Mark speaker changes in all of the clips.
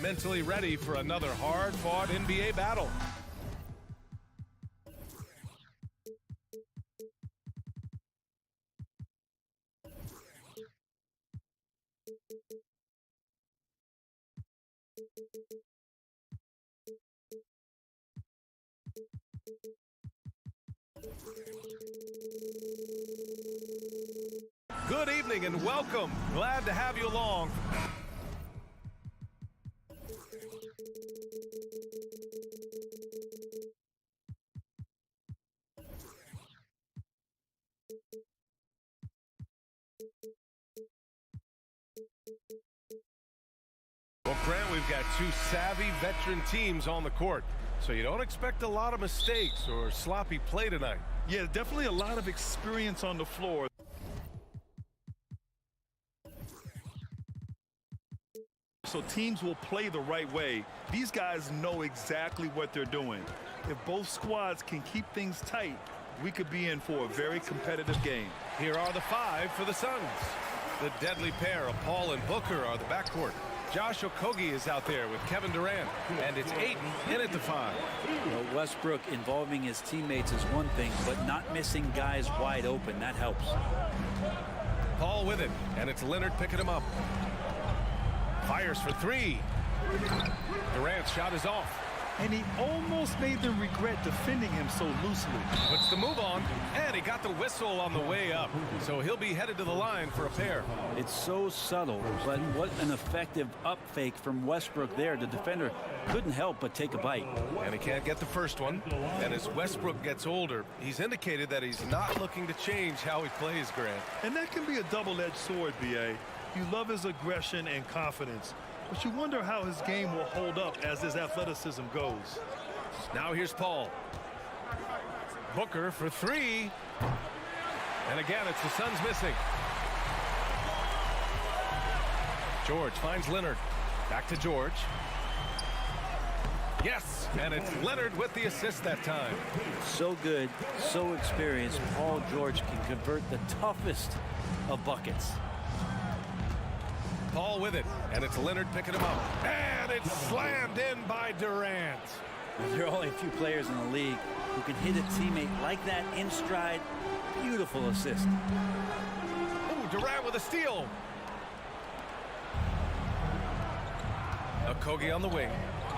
Speaker 1: mentally ready for another hard-fought NBA battle. Good evening and welcome. Glad to have you along. Well, Grant, we've got two savvy veteran teams on the court, so you don't expect a lot of mistakes or sloppy play tonight.
Speaker 2: Yeah, definitely a lot of experience on the floor. So teams will play the right way. These guys know exactly what they're doing. If both squads can keep things tight, we could be in for a very competitive game.
Speaker 1: Here are the five for the Suns. The deadly pair of Paul and Booker are the backcourt. Josh Okogie is out there with Kevin Durant, and it's Ayton in at the five.
Speaker 3: Well, Westbrook involving his teammates is one thing, but not missing guys wide open, that helps.
Speaker 1: Paul with it, and it's Leonard picking him up. Fires for three. Durant's shot is off.
Speaker 2: And he almost made them regret defending him so loosely.
Speaker 1: Puts the move on, and he got the whistle on the way up. So he'll be headed to the line for a pair.
Speaker 3: It's so subtle, but what an effective up fake from Westbrook there. The defender couldn't help but take a bite.
Speaker 1: And he can't get the first one. And as Westbrook gets older, he's indicated that he's not looking to change how he plays, Grant.
Speaker 2: And that can be a double-edged sword, B.A. You love his aggression and confidence, but you wonder how his game will hold up as his athleticism goes.
Speaker 1: Now here's Paul. Booker for three. And again, it's the Suns missing. George finds Leonard. Back to George. Yes, and it's Leonard with the assist that time.
Speaker 3: So good, so experienced. Paul George can convert the toughest of buckets.
Speaker 1: Paul with it, and it's Leonard picking him up. And it's slammed in by Durant.
Speaker 3: There are only a few players in the league who can hit a teammate like that in stride. Beautiful assist.
Speaker 1: Ooh, Durant with a steal. Okogie on the wing.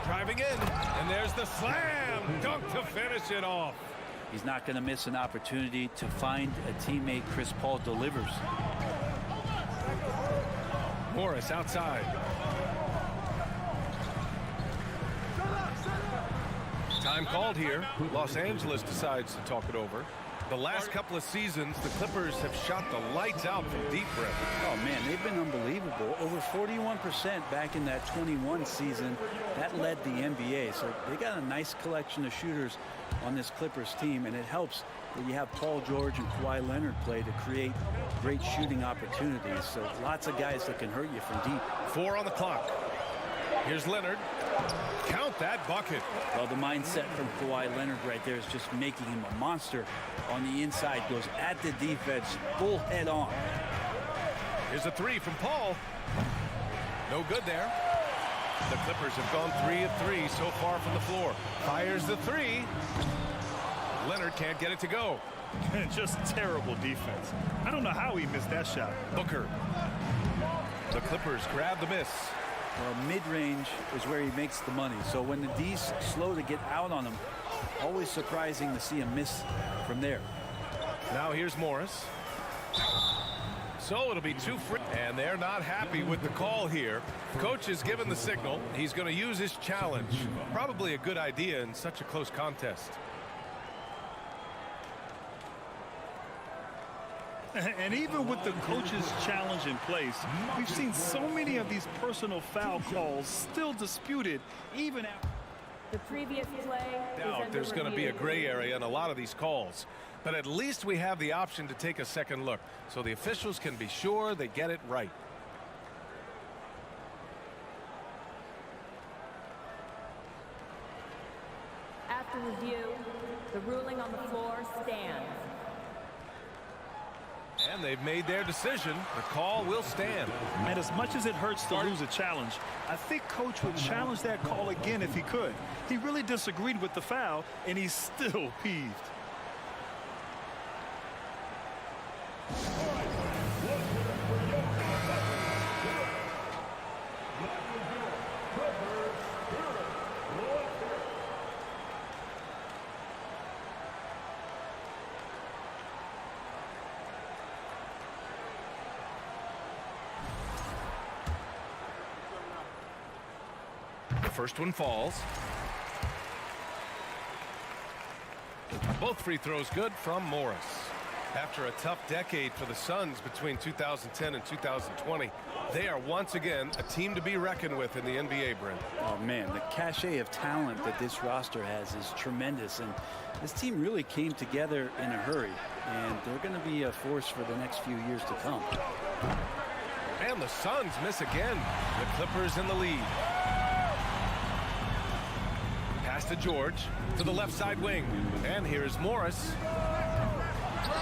Speaker 1: Driving in, and there's the slam. Dunk to finish it off.
Speaker 3: He's not going to miss an opportunity to find a teammate. Chris Paul delivers.
Speaker 1: Morris outside. Time called here. Los Angeles decides to talk it over. The last couple of seasons, the Clippers have shot the lights out from deep, Brett.
Speaker 3: Oh, man, they've been unbelievable. Over 41% back in that 21 season. That led the NBA. So they got a nice collection of shooters on this Clippers team, and it helps that you have Paul George and Kawhi Leonard play to create great shooting opportunities. So lots of guys that can hurt you from deep.
Speaker 1: 4 on the clock. Here's Leonard. Count that bucket.
Speaker 3: Well, the mindset from Kawhi Leonard right there is just making him a monster on the inside. Goes at the defense, full head on.
Speaker 1: Here's a three from Paul. No good there. The Clippers have gone 3 of 3 so far from the floor. Fires the three. Leonard can't get it to go.
Speaker 2: Just terrible defense. I don't know how he missed that shot.
Speaker 1: Booker. The Clippers grab the miss.
Speaker 3: Well, mid-range is where he makes the money. So when the D's slow to get out on him, always surprising to see him miss from there.
Speaker 1: Now here's Morris. So it'll be 2 free. And they're not happy with the call here. Coach has given the signal. He's going to use his challenge. Probably a good idea in such a close contest.
Speaker 2: And even with the coach's challenge in place, we've seen so many of these personal foul calls still disputed even after.
Speaker 4: The previous play.
Speaker 1: Doubt there's going to be a gray area in a lot of these calls. But at least we have the option to take a second look, so the officials can be sure they get it right.
Speaker 4: After review, the ruling on the floor stands.
Speaker 1: And they've made their decision. The call will stand.
Speaker 2: And as much as it hurts to lose a challenge, I think Coach would challenge that call again if he could. He really disagreed with the foul, and he's still peeved.
Speaker 1: First one falls. Both free throws good from Morris. After a tough decade for the Suns between 2010 and 2020, they are once again a team to be reckoned with in the NBA, Brent.
Speaker 3: Oh, man, the cachet of talent that this roster has is tremendous, and this team really came together in a hurry, and they're going to be a force for the next few years to come.
Speaker 1: And the Suns miss again. The Clippers in the lead. Pass to George to the left side wing. And here's Morris.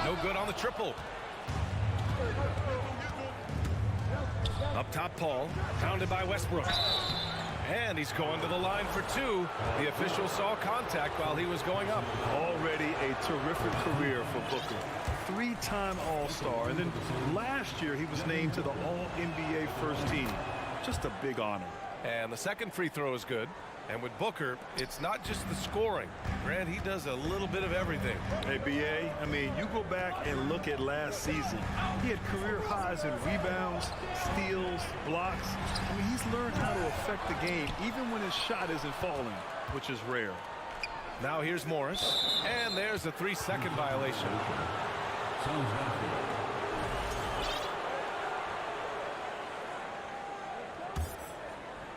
Speaker 1: No good on the triple. Up top, Paul. Pounded by Westbrook. And he's going to the line for two. The official saw contact while he was going up.
Speaker 2: Already a terrific career for Booker. Three-time All-Star. And then last year he was named to the All-NBA first team. Just a big honor.
Speaker 1: And the second free throw is good. And with Booker, it's not just the scoring. Grant, he does a little bit of everything.
Speaker 2: Hey, B.A., I mean, you go back and look at last season. He had career highs in rebounds, steals, blocks. I mean, he's learned how to affect the game, even when his shot isn't falling, which is rare.
Speaker 1: Now here's Morris. And there's a 3-second violation.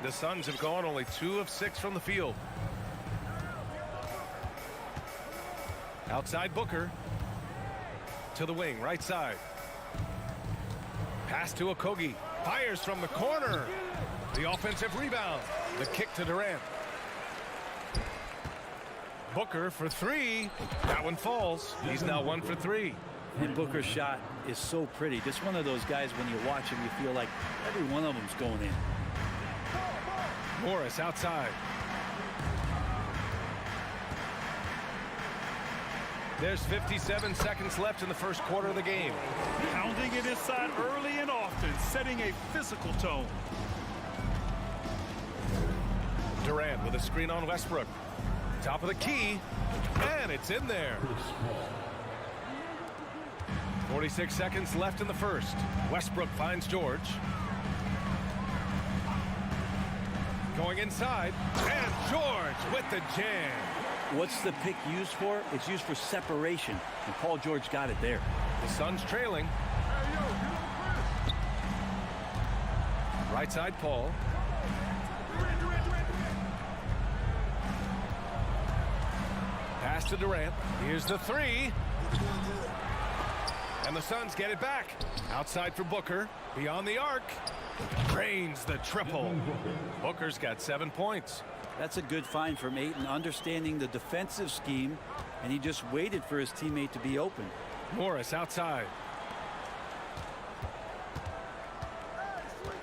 Speaker 1: The Suns have gone only 2 of 6 from the field. Outside Booker. To the wing, right side. Pass to Okogie. Fires from the corner. The offensive rebound. The kick to Durant. Booker for 3. That one falls. He's now 1 for 3.
Speaker 3: And Booker's shot is so pretty. Just one of those guys, when you watch him, you feel like every one of them's going in.
Speaker 1: Morris outside. There's 57 seconds left in the first quarter of the game.
Speaker 2: Pounding it inside early and often, setting a physical tone.
Speaker 1: Durant with a screen on Westbrook. Top of the key, and it's in there. 46 seconds left in the first. Westbrook finds George. Going inside, and George with the jam.
Speaker 3: What's the pick used for? It's used for separation, and Paul George got it there.
Speaker 1: The Suns trailing. Right side, Paul. Pass to Durant. Here's the 3. And the Suns get it back. Outside for Booker. Beyond the arc. Drains the triple. Booker's got 7 points.
Speaker 3: That's a good find from Ayton, understanding the defensive scheme, and he just waited for his teammate to be open.
Speaker 1: Morris outside.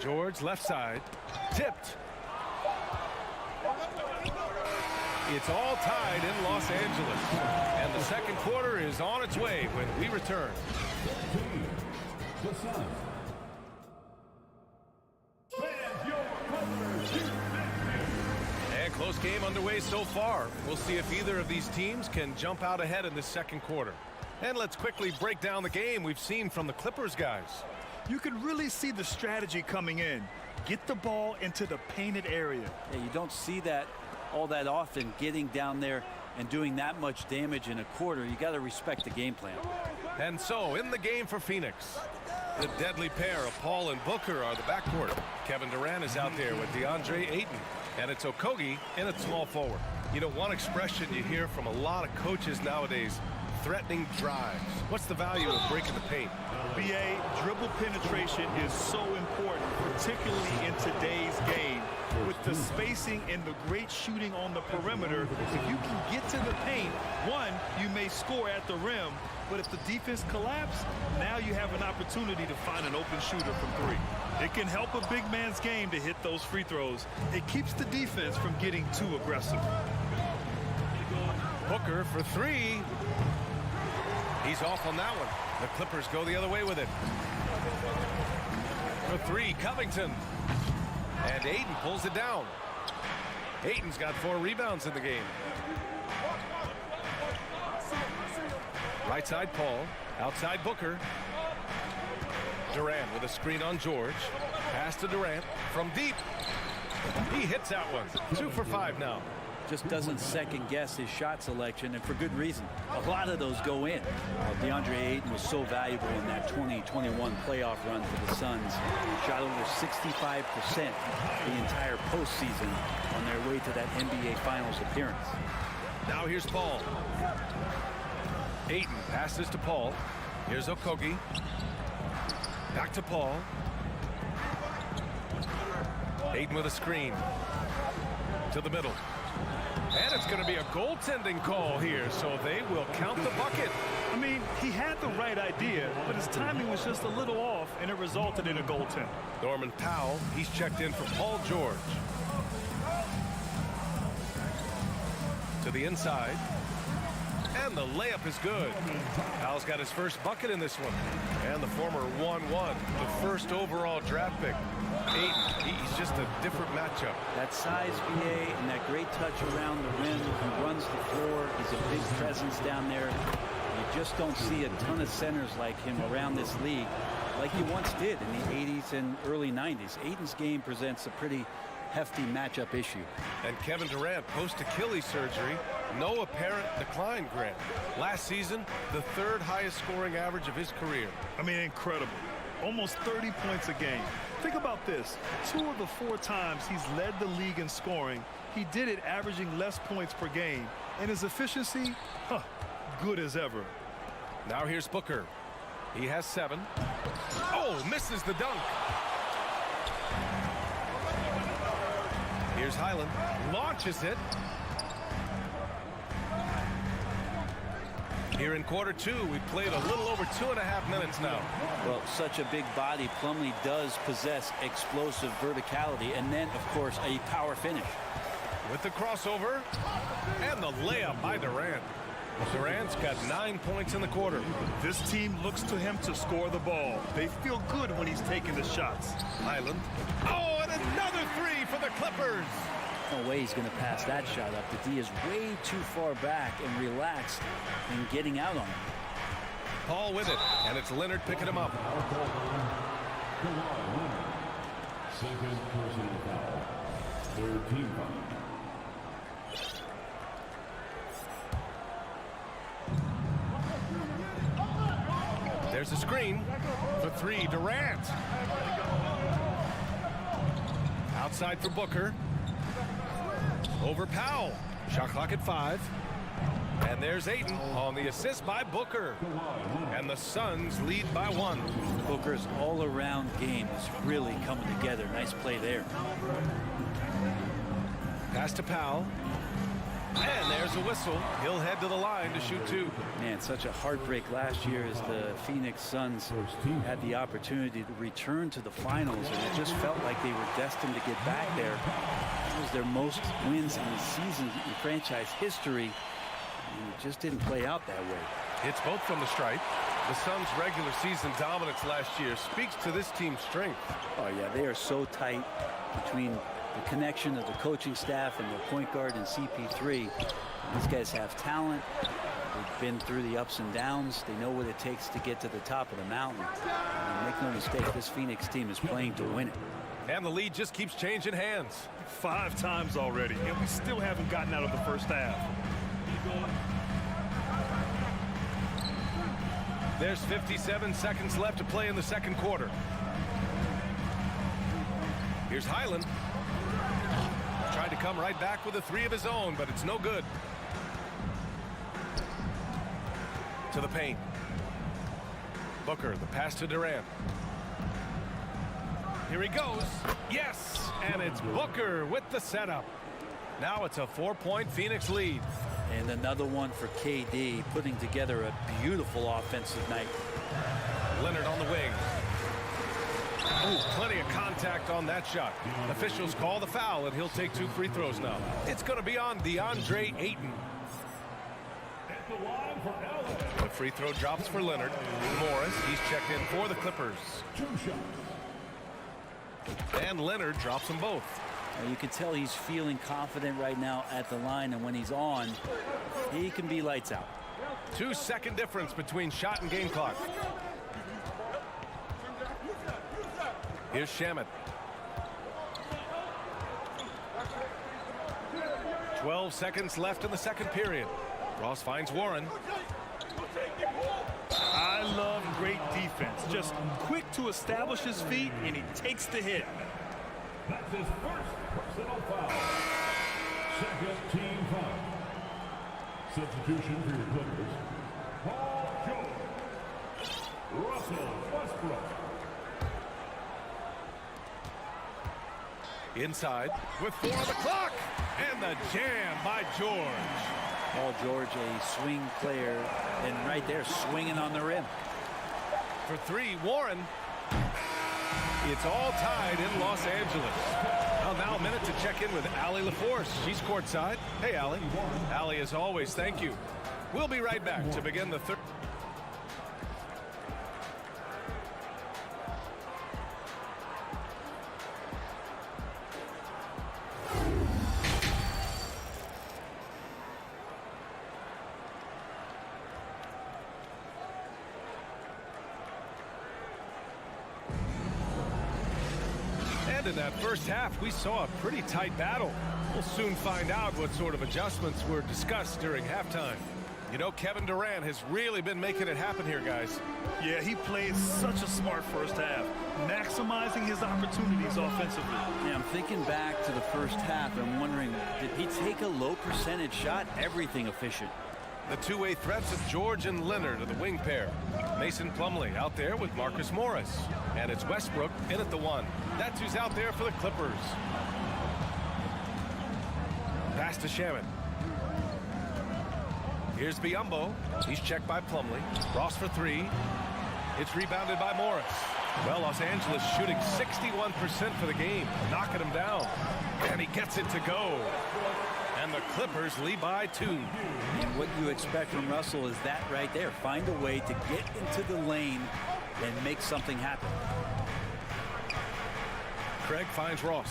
Speaker 1: George left side. Tipped. It's all tied in Los Angeles. And the second quarter is on its way when we return. And close game underway so far. We'll see if either of these teams can jump out ahead in this second quarter. And let's quickly break down the game we've seen from the Clippers guys.
Speaker 2: You can really see the strategy coming in. Get the ball into the painted area.
Speaker 3: Yeah, you don't see that all that often, getting down there and doing that much damage in a quarter. You got to respect the game plan.
Speaker 1: And so in the game for Phoenix, the deadly pair of Paul and Booker are the backcourt. Kevin Durant is out there with DeAndre Ayton, and it's Okogie in at small forward. You know, one expression you hear from a lot of coaches nowadays: threatening drives. What's the value of breaking the paint?
Speaker 2: BA, dribble penetration is so important, particularly in today's game. with the spacing and the great shooting on the perimeter. If you can get to the paint, one, you may score at the rim, but if the defense collapses, now you have an opportunity to find an open shooter from three. It can help a big man's game to hit those free throws. It keeps the defense from getting too aggressive.
Speaker 1: Booker for three. He's off on that one. The Clippers go the other way with it. For three, Covington. And Ayton pulls it down. Ayton's got 4 rebounds in the game. Right side, Paul. Outside, Booker. Durant with a screen on George. Pass to Durant from deep. He hits that one. 2 for 5 now.
Speaker 3: Just doesn't second guess his shot selection, and for good reason. A lot of those go in. DeAndre Ayton was so valuable in that 2021 playoff run for the Suns. Shot over 65% the entire postseason on their way to that NBA Finals appearance.
Speaker 1: Now here's Paul. Ayton passes to Paul. Here's Okogie. Back to Paul. Ayton with a screen. To the middle. And it's going to be a goaltending call here, so they will count the bucket.
Speaker 2: I mean, he had the right idea, but his timing was just a little off, and it resulted in a goaltend.
Speaker 1: Norman Powell, he's checked in for Paul George. To the inside. And the layup is good. Powell's got his first bucket in this one. And the former 1-1, the first overall draft pick. Ayton, he's just a different matchup.
Speaker 3: That size, BA, and that great touch around the rim. He runs the floor. He's a big presence down there. You just don't see a ton of centers like him around this league like you once did in the 80s and early 90s. Ayton's game presents a pretty hefty matchup issue.
Speaker 1: And Kevin Durant, post-Achilles surgery, no apparent decline, Grant. Last season, the 3rd highest scoring average of his career.
Speaker 2: I mean, incredible. Almost 30 points a game. Think about this. 2 of the 4 times he's led the league in scoring, he did it averaging less points per game. And his efficiency, good as ever.
Speaker 1: Now here's Booker. He has 7. Oh, misses the dunk. Here's Highland. Launches it. Here in quarter 2, we've played a little over 2.5 minutes now.
Speaker 3: Well, such a big body. Plumlee does possess explosive verticality and then, of course, a power finish.
Speaker 1: With the crossover and the layup by Durant. Durant's got 9 points in the quarter.
Speaker 2: This team looks to him to score the ball. They feel good when he's taking the shots.
Speaker 1: Highland. Oh, and another 3 for the Clippers.
Speaker 3: No way he's going to pass that shot up. The D is way too far back and relaxed in getting out on him.
Speaker 1: Paul with it, and it's Leonard picking him up.
Speaker 5: Second personal foul. 3rd team foul.
Speaker 1: There's a screen for 3, Durant. Outside for Booker. Over Powell. Shot clock at 5. And there's Ayton on the assist by Booker. And the Suns lead by 1.
Speaker 3: Booker's all-around game is really coming together. Nice play there.
Speaker 1: Pass to Powell. And there's a whistle. He'll head to the line to shoot 2.
Speaker 3: Man, such a heartbreak last year as the Phoenix Suns had the opportunity to return to the finals, and it just felt like they were destined to get back there. It was their most wins in the season in franchise history, and it just didn't play out that way.
Speaker 1: It's both from the stripe. The Suns' regular season dominance last year speaks to this team's strength.
Speaker 3: Oh, yeah, they are so tight between the connection of the coaching staff and the point guard and CP3. These guys have talent. They've been through the ups and downs. They know what it takes to get to the top of the mountain. And make no mistake, this Phoenix team is playing to win it.
Speaker 1: And the lead just keeps changing hands.
Speaker 2: 5 times already, and we still haven't gotten out of the first half.
Speaker 1: There's 57 seconds left to play in the second quarter. Here's Highland. Tried to come right back with a 3 of his own, but it's no good. To the paint. Booker, the pass to Durant. Here he goes. Yes, and it's Booker with the setup. Now it's a 4-point Phoenix lead.
Speaker 3: And another one for KD, putting together a beautiful offensive night.
Speaker 1: Leonard on the wing. Ooh, plenty of contact on that shot. Officials call the foul, and he'll take 2 free throws now. It's going to be on DeAndre Ayton. The free throw drops for Leonard. Morris, he's checked in for the Clippers. And Leonard drops them both.
Speaker 3: Now you can tell he's feeling confident right now at the line, and when he's on, he can be lights out.
Speaker 1: 2-second difference between shot and game clock. Here's Shamet. 12 seconds left in the second period. Ross finds Warren.
Speaker 2: I love great defense. Just quick to establish his feet, and he takes the hit.
Speaker 5: That's his first personal foul. Second team foul. Substitution for your Clippers. Paul George. Russell Westbrook.
Speaker 1: Inside with 4 on the clock. And the jam by George.
Speaker 3: Paul George, a swing player, and right there swinging on the rim.
Speaker 1: For 3, Warren. It's all tied in Los Angeles. Well, now a minute to check in with Allie LaForce. She's courtside. Hey, Allie. Allie, as always, thank you. We'll be right back to begin the third. In that first half, we saw a pretty tight battle. We'll soon find out what sort of adjustments were discussed during halftime. You know, Kevin Durant has really been making it happen here, guys.
Speaker 2: Yeah, he played such a smart first half, maximizing his opportunities offensively.
Speaker 3: Yeah, I'm thinking back to the first half, and I'm wondering, did he take a low percentage shot? Everything efficient.
Speaker 1: The two-way threats of George and Leonard are the wing pair. Mason Plumlee out there with Marcus Morris. And it's Westbrook in at the 1. That's who's out there for the Clippers. Pass to Shamet. Here's Biyombo. He's checked by Plumlee. Ross for 3. It's rebounded by Morris. Well, Los Angeles shooting 61% for the game, knocking him down. And he gets it to go. And the Clippers lead by 2.
Speaker 3: And what you expect from Russell is that right there. Find a way to get into the lane and make something happen.
Speaker 1: Craig finds Ross.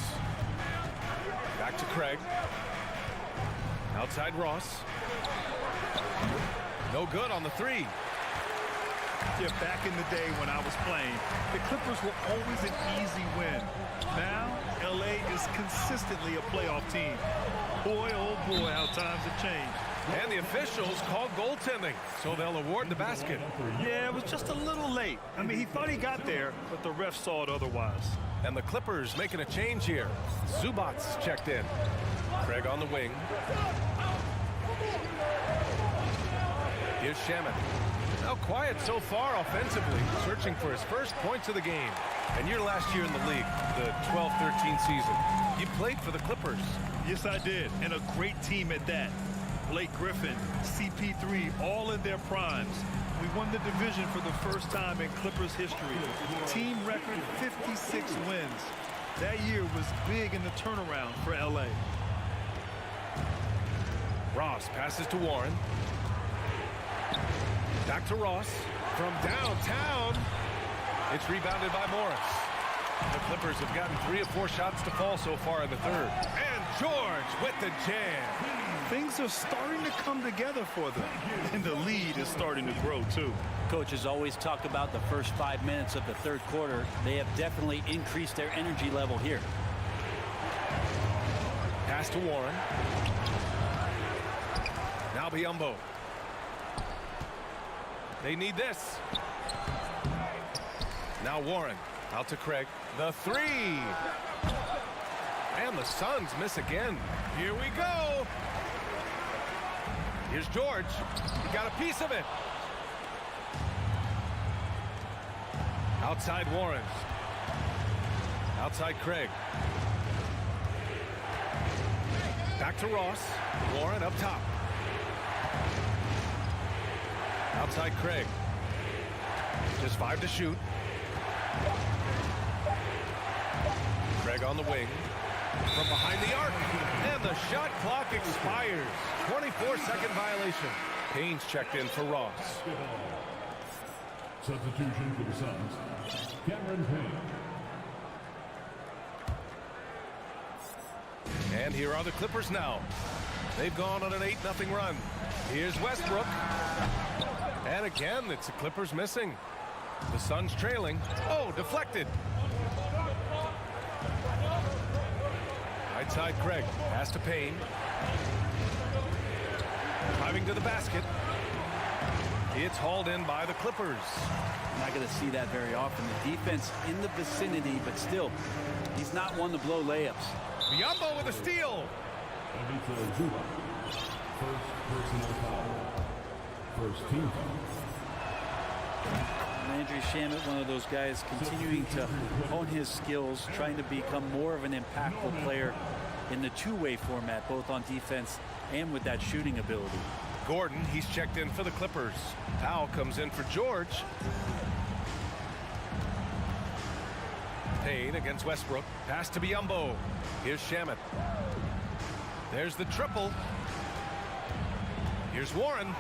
Speaker 1: Back to Craig. Outside Ross. No good on the 3.
Speaker 2: Yeah, back in the day when I was playing, the Clippers were always an easy win. Now, LA is consistently a playoff team. Boy, oh boy, how times have changed.
Speaker 1: And the officials called goaltending, so they'll award the basket.
Speaker 2: Yeah, it was just a little late. I mean, he thought he got there, but the ref saw it otherwise.
Speaker 1: And the Clippers making a change here. Zubac's checked in. Craig on the wing. Here's Shamet. Now quiet so far offensively, searching for his first points of the game. And your last year in the league, the 12-13 season, you played for the Clippers.
Speaker 2: Yes, I did, and a great team at that. Blake Griffin, CP3, all in their primes. We won the division for the first time in Clippers history. Team record 56 wins. That year was big in the turnaround for LA.
Speaker 1: Ross passes to Warren. Back to Ross from downtown. It's rebounded by Morris. The Clippers have gotten 3 or 4 shots to fall so far in the third. And George with the jam.
Speaker 2: Things are starting to come together for them. And the lead is starting to grow, too.
Speaker 3: Coaches always talk about the first 5 minutes of the third quarter. They have definitely increased their energy level here.
Speaker 1: Pass to Warren. Now Biyombo. They need this. Now Warren out to Craig. The 3. And the Suns miss again. Here we go. Here's George. He got a piece of it. Outside Warren. Outside Craig. Back to Ross. Warren up top. Outside Craig. Just 5 to shoot. Craig on the wing. From behind the arc. And the shot clock expires. 24-second violation. Payne's checked in for Ross.
Speaker 5: Substitution for the Suns, Cameron Payne.
Speaker 1: And here are the Clippers now. They've gone on an 8-0 run. Here's Westbrook. And again, it's the Clippers missing. The Suns trailing. Oh, deflected. Right side Craig. Pass to Payne. Driving to the basket. It's hauled in by the Clippers.
Speaker 3: You're not going to see that very often. The defense in the vicinity, but still, he's not one to blow layups.
Speaker 1: Biyombo with a steal.
Speaker 5: First personal foul. First team foul.
Speaker 3: Landry Shamet, one of those guys continuing to hone his skills, trying to become more of an impactful player in the two-way format, both on defense and with that shooting ability.
Speaker 1: Gordon, he's checked in for the Clippers. Powell comes in for George. Payne against Westbrook. Pass to Biyombo. Here's Shamet. There's the triple. Here's Warren.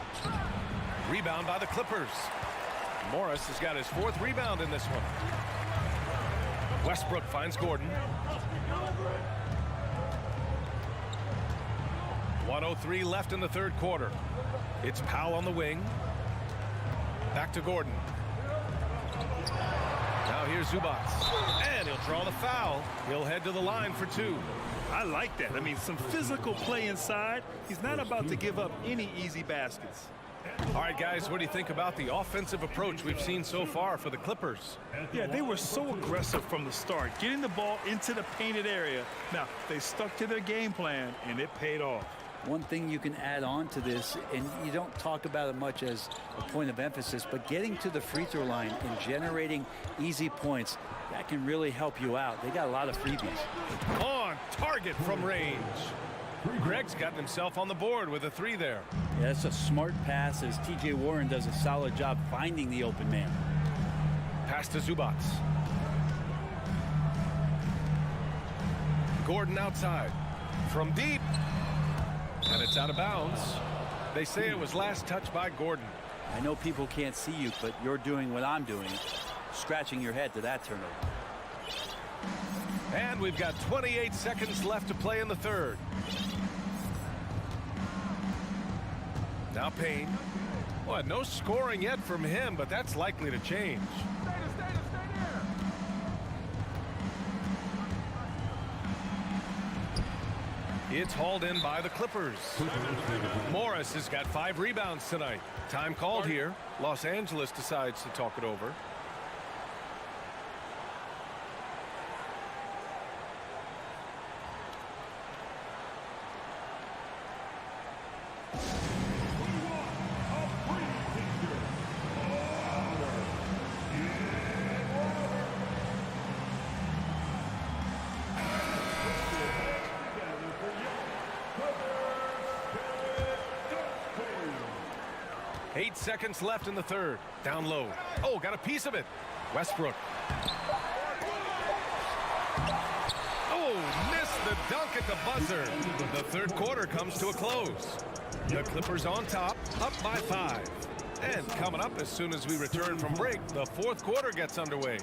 Speaker 1: Rebound by the Clippers. Morris has got his 4th rebound in this one. Westbrook finds Gordon. 1:03 left in the 3rd quarter. It's Powell on the wing. Back to Gordon. Now here's Zubac. And he'll draw the foul. He'll head to the line for 2.
Speaker 2: I like that. I mean, some physical play inside. He's not about to give up any easy baskets.
Speaker 1: All right, guys, what do you think about the offensive approach we've seen so far for the Clippers?
Speaker 2: Yeah, they were so aggressive from the start, getting the ball into the painted area. Now, they stuck to their game plan, and it paid off.
Speaker 3: One thing you can add on to this, and you don't talk about it much as a point of emphasis, but getting to the free throw line and generating easy points, that can really help you out. They got a lot of freebies.
Speaker 1: On target from range. Greg's gotten himself on the board with a 3 there.
Speaker 3: Yeah, that's a smart pass as T.J. Warren does a solid job finding the open man.
Speaker 1: Pass to Zubac. Gordon outside. From deep. And it's out of bounds. They say it was last touched by Gordon.
Speaker 3: I know people can't see you, but you're doing what I'm doing. Scratching your head to that turnover.
Speaker 1: And we've got 28 seconds left to play in the 3rd. Now Payne. Well, no scoring yet from him, but that's likely to change. It's hauled in by the Clippers. Morris has got 5 rebounds tonight. Time called here. Los Angeles decides to talk it over. Eight seconds left in the 3rd. Down low. Oh, got a piece of it. Westbrook. Oh, missed the dunk at the buzzer. The 3rd quarter comes to a close. The Clippers on top, up by 5. And coming up as soon as we return from break, the 4th quarter gets underway.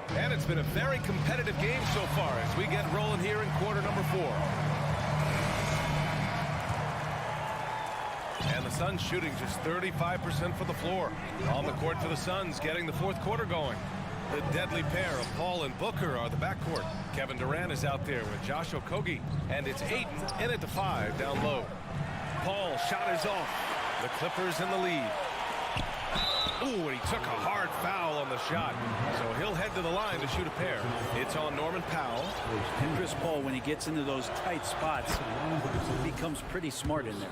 Speaker 1: And it's been a very competitive game so far as we get rolling here in quarter number 4. And the Suns shooting just 35% for the floor. On the court for the Suns, getting the 4th quarter going. The deadly pair of Paul and Booker are the backcourt. Kevin Durant is out there with Josh Okogie. And it's Ayton in at the 5 down low. Paul shot is off. The Clippers in the lead. Ooh, and he took a hard foul on the shot. So he'll head to the line to shoot a pair. It's on Norman Powell.
Speaker 3: And Chris Paul, when he gets into those tight spots, becomes pretty smart in there.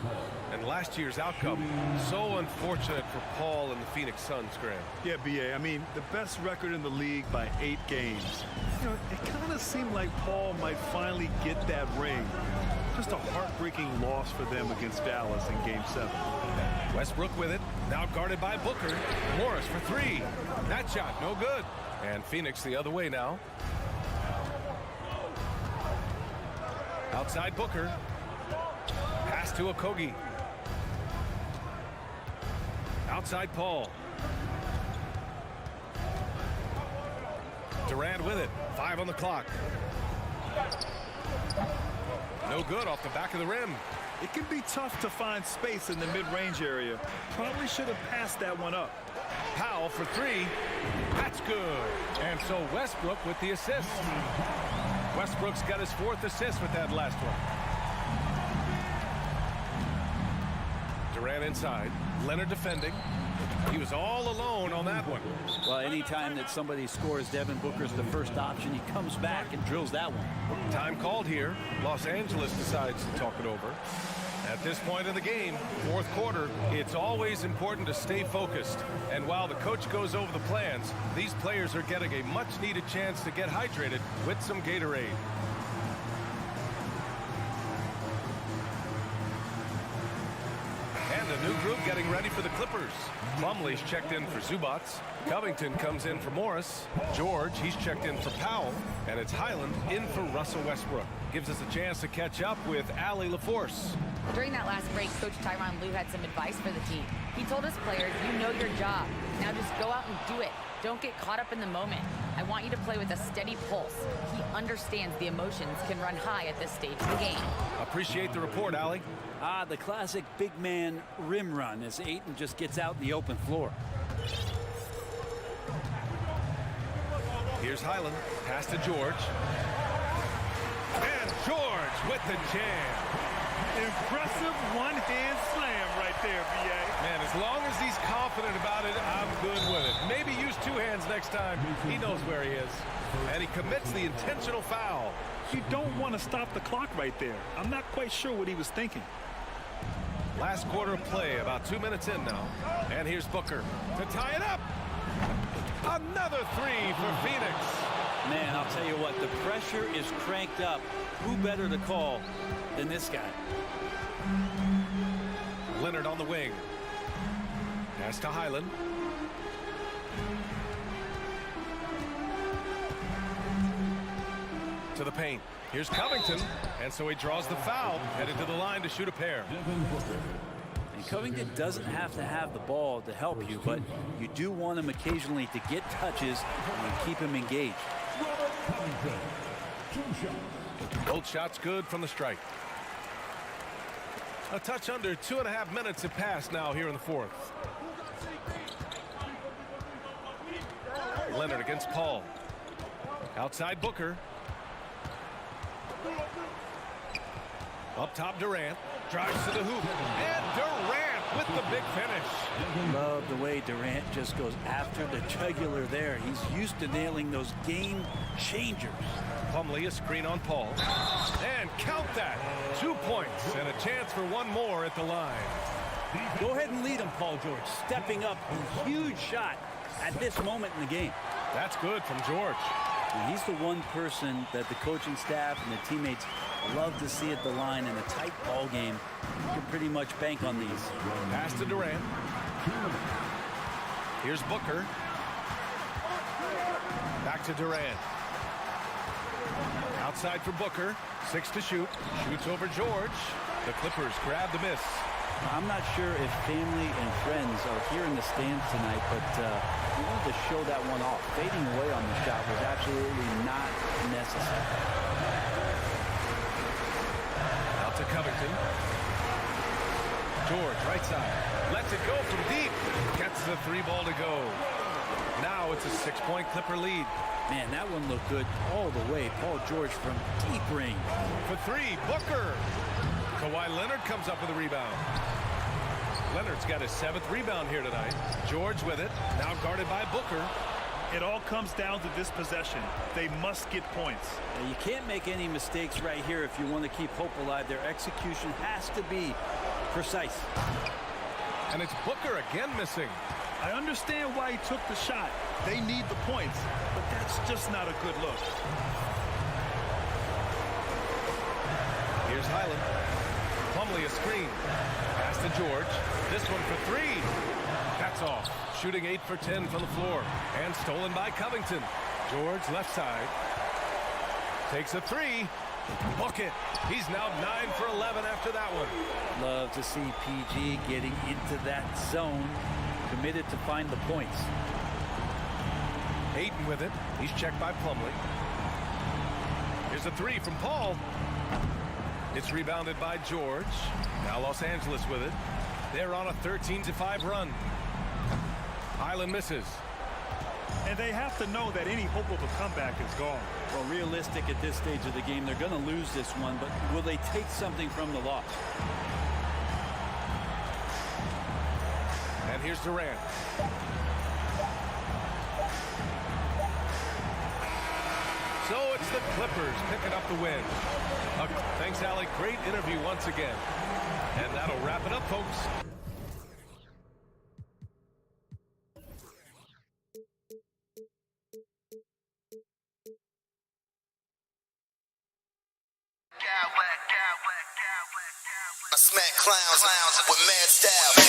Speaker 1: And last year's outcome, so unfortunate for Paul and the Phoenix Suns, Graham.
Speaker 2: Yeah, B.A. I mean, the best record in the league by 8 games. You know, it kind of seemed like Paul might finally get that ring. Just a heartbreaking loss for them against Dallas in Game 7.
Speaker 1: Westbrook with it, now guarded by Booker. Morris for 3. That shot, no good. And Phoenix the other way now. Outside Booker. Pass to Okogie. Outside Paul. Durant with it. 5 on the clock. No good off the back of the rim.
Speaker 2: It can be tough to find space in the mid-range area. Probably should have passed that one up.
Speaker 1: Powell for 3. That's good. And so Westbrook with the assist. Westbrook's got his 4th assist with that last one. Durant inside. Leonard defending. He was all alone on that one.
Speaker 3: Well, anytime that somebody scores, Devin Booker's the first option. He comes back and drills that one.
Speaker 1: Time called here. Los Angeles decides to talk it over. At this point of the game, 4th quarter, it's always important to stay focused. And while the coach goes over the plans, these players are getting a much-needed chance to get hydrated with some Gatorade. And a new group getting ready for the Clippers. Plumlee's checked in for Zubats. Covington comes in for Morris. George, he's checked in for Powell. And it's Highland in for Russell Westbrook. Gives us a chance to catch up with Allie LaForce.
Speaker 6: During that last break, Coach Tyronn Lue had some advice for the team. He told his players, you know your job. Now just go out and do it. Don't get caught up in the moment. I want you to play with a steady pulse. He understands the emotions can run high at this stage of the game.
Speaker 1: Appreciate the report, Allie.
Speaker 3: The classic big man rim run as Ayton just gets out in the open floor.
Speaker 1: Here's Highland. Pass to George. And George with the jam.
Speaker 2: Impressive one-hand slam right there, B.A.
Speaker 1: Man, as long as he's confident about it, I'm good with it. Maybe use 2 hands next time. He knows where he is. And he commits the intentional foul.
Speaker 2: You don't want to stop the clock right there. I'm not quite sure what he was thinking.
Speaker 1: Last quarter of play, about 2 minutes in now. And here's Booker to tie it up. Another 3 for Phoenix.
Speaker 3: Man, I'll tell you what, the pressure is cranked up. Who better to call than this guy?
Speaker 1: Leonard on the wing. Pass to Highland. To the paint. Here's Covington. And so he draws the foul. Headed to the line to shoot a pair.
Speaker 3: And Covington doesn't have to have the ball to help you, but you do want him occasionally to get touches and keep him engaged.
Speaker 1: Both shots good from the strike. A touch under 2.5 minutes have passed now here in the 4th. Leonard against Paul. Outside Booker. Up top Durant. Drives to the hoop. And Durant with the big finish.
Speaker 3: Love the way Durant just goes after the jugular there. He's used to nailing those game changers.
Speaker 1: Plumlee a screen on Paul. And count that. 2 points and a chance for one more at the line.
Speaker 3: Go ahead and lead him, Paul George. Stepping up, a huge shot at this moment in the game.
Speaker 1: That's good from George.
Speaker 3: And he's the one person that the coaching staff and the teammates love to see at the line in a tight ball game. You can pretty much bank on these.
Speaker 1: Pass to Durant. Here's Booker. Back to Durant. Outside for Booker. 6 to shoot. Shoots over George. The Clippers grab the miss.
Speaker 3: I'm not sure if family and friends are here in the stands tonight, but we wanted to show that one off. Fading away on the shot was absolutely not necessary.
Speaker 1: Out to Covington. George, right side. Lets it go from deep. Gets the 3 ball to go. Now it's a 6-point Clipper lead.
Speaker 3: Man, that one looked good all the way. Paul George from deep range.
Speaker 1: For 3, Booker. Kawhi Leonard comes up with a rebound. Leonard's got his 7th rebound here tonight. George with it, now guarded by Booker.
Speaker 2: It all comes down to this possession. They must get points.
Speaker 3: Now, you can't make any mistakes right here if you want to keep hope alive. Their execution has to be precise.
Speaker 1: And it's Booker again missing.
Speaker 2: I understand why he took the shot. They need the points, but that's just not a good look.
Speaker 1: Here's Highland. Plumlee a screen. Pass to George. This one for 3. That's off. Shooting 8 for 10 from the floor. And stolen by Covington. George left side. Takes a 3. Bucket. He's now 9 for 11 after that one.
Speaker 3: Love to see PG getting into that zone. Committed to find the points.
Speaker 1: Ayton with it. He's checked by Plumlee. Here's a 3 from Paul. It's rebounded by George. Now Los Angeles with it. They're on a 13-5 run. Highland misses.
Speaker 2: And they have to know that any hope of a comeback is gone.
Speaker 3: Well, realistic at this stage of the game, they're going to lose this one, but will they take something from the loss?
Speaker 1: And here's Durant. So it's the Clippers picking up the win. Thanks, Allie. Great interview once again. And that'll wrap it up, folks.
Speaker 7: I smack clowns with mad style.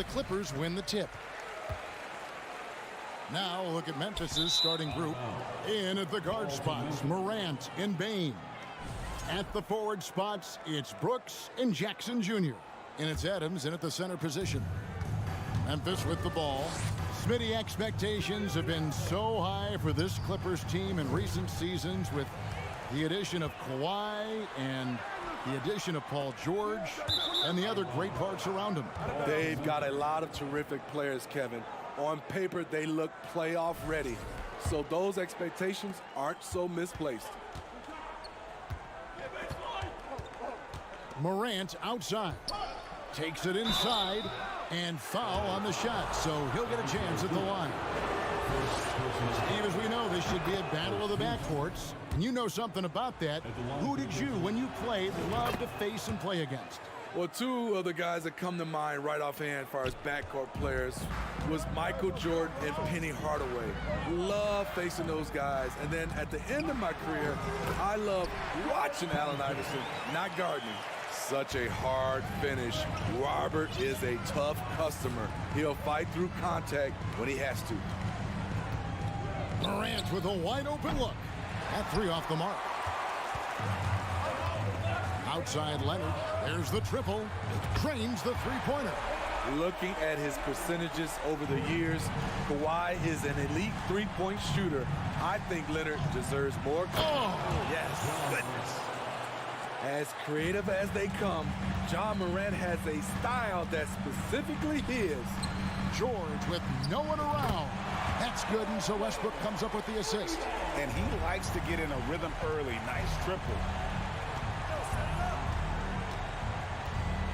Speaker 8: the Clippers win the tip. Now look at Memphis's starting group. In at the guard spots, Morant and Bane. At the forward spots, it's Brooks and Jackson Jr. And it's Adams in at the center position. Memphis with the ball. Smitty, expectations have been so high for this Clippers team in recent seasons with the addition of Kawhi and the addition of Paul George and the other great parts around him.
Speaker 9: They've got a lot of terrific players, Kevin. On paper, they look playoff ready. So those expectations aren't so misplaced.
Speaker 8: Morant outside. Takes it inside and foul on the shot. So he'll get a chance at the line. Steve, as we know, this should be a battle of the backcourts. And you know something about that. Who did you, when you played, love to face and play against?
Speaker 9: Well, two of the guys that come to mind right offhand as far as backcourt players was Michael Jordan and Penny Hardaway. Love facing those guys. And then at the end of my career, I loved watching Allen Iverson, not guarding. Such a hard finish. Robert is a tough customer. He'll fight through contact when he has to.
Speaker 8: Morant with a wide open look. That three off the mark. Outside Leonard. There's the triple. Drains the three-pointer.
Speaker 9: Looking at his percentages over the years, Kawhi is an elite three-point shooter. I think Leonard deserves more.
Speaker 8: Oh!
Speaker 9: Yes, goodness. As creative as they come, Ja Morant has a style that's specifically his.
Speaker 8: George with no one around. That's good, and so Westbrook comes up with the assist.
Speaker 10: And he likes to get in a rhythm early. Nice triple.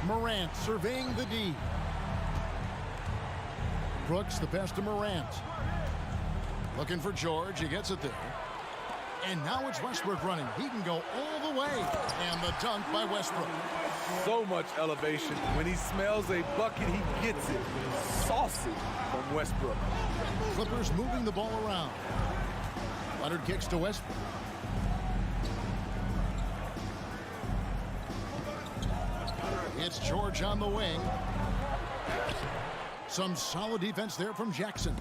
Speaker 8: Morant surveying the D. Brooks the pass to Morant. Looking for George. He gets it there. And now it's Westbrook running. He can go all the way. And the dunk by Westbrook.
Speaker 9: So much elevation. When he smells a bucket, he gets it. Saucy from Westbrook.
Speaker 8: Clippers moving the ball around. Leonard kicks to Westbrook. It's George on the wing. Some solid defense there from Jackson.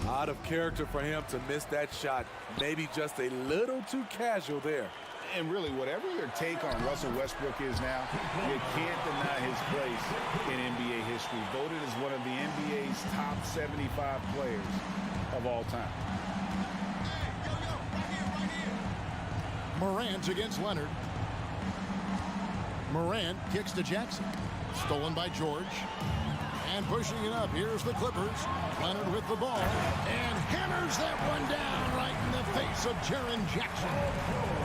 Speaker 9: Out of character for him to miss that shot. Maybe just a little too casual there.
Speaker 10: And really, whatever your take on Russell Westbrook is now, you can't deny his place in NBA history. Voted as one of the NBA's top 75 players of all time.
Speaker 8: Morant against Leonard. Morant kicks to Jackson. Stolen by George. And pushing it up, here's the Clippers. Leonard with the ball. And hammers that one down right in the face of Jaren Jackson.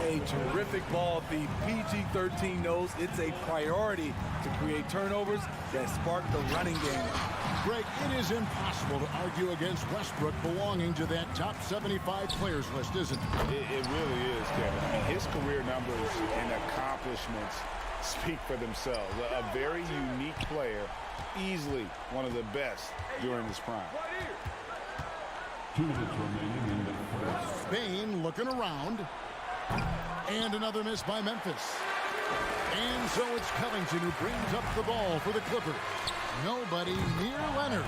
Speaker 9: A terrific ball. The PG-13 knows it's a priority to create turnovers that spark the running game.
Speaker 8: Greg, it is impossible to argue against Westbrook belonging to that top 75 players list, isn't it?
Speaker 10: It really is, Kevin. I mean, his career numbers and accomplishments speak for themselves. A very unique player, easily one of the best during his prime.
Speaker 5: 2 minutes remaining in the first.
Speaker 8: Bane looking around. And another miss by Memphis. And so it's Covington who brings up the ball for the Clippers. Nobody near Leonard.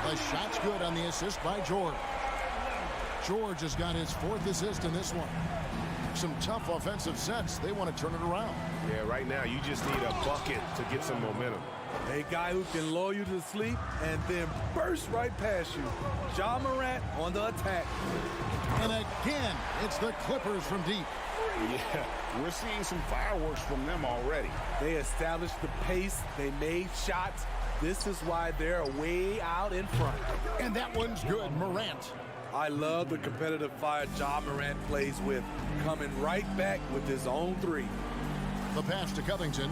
Speaker 8: The shot's good on the assist by George. George has got his 4th assist in this one. Some tough offensive sets. They want to turn it around.
Speaker 11: Yeah, right now you just need a bucket to get some momentum.
Speaker 9: A guy who can lull you to sleep and then burst right past you. Ja Morant on the attack.
Speaker 8: And again, it's the Clippers from deep.
Speaker 10: Yeah, we're seeing some fireworks from them already.
Speaker 9: They established the pace. They made shots. This is why they're way out in front.
Speaker 8: And that one's good, Morant.
Speaker 9: I love the competitive fire Ja Morant plays with, coming right back with his own three.
Speaker 8: The pass to Covington.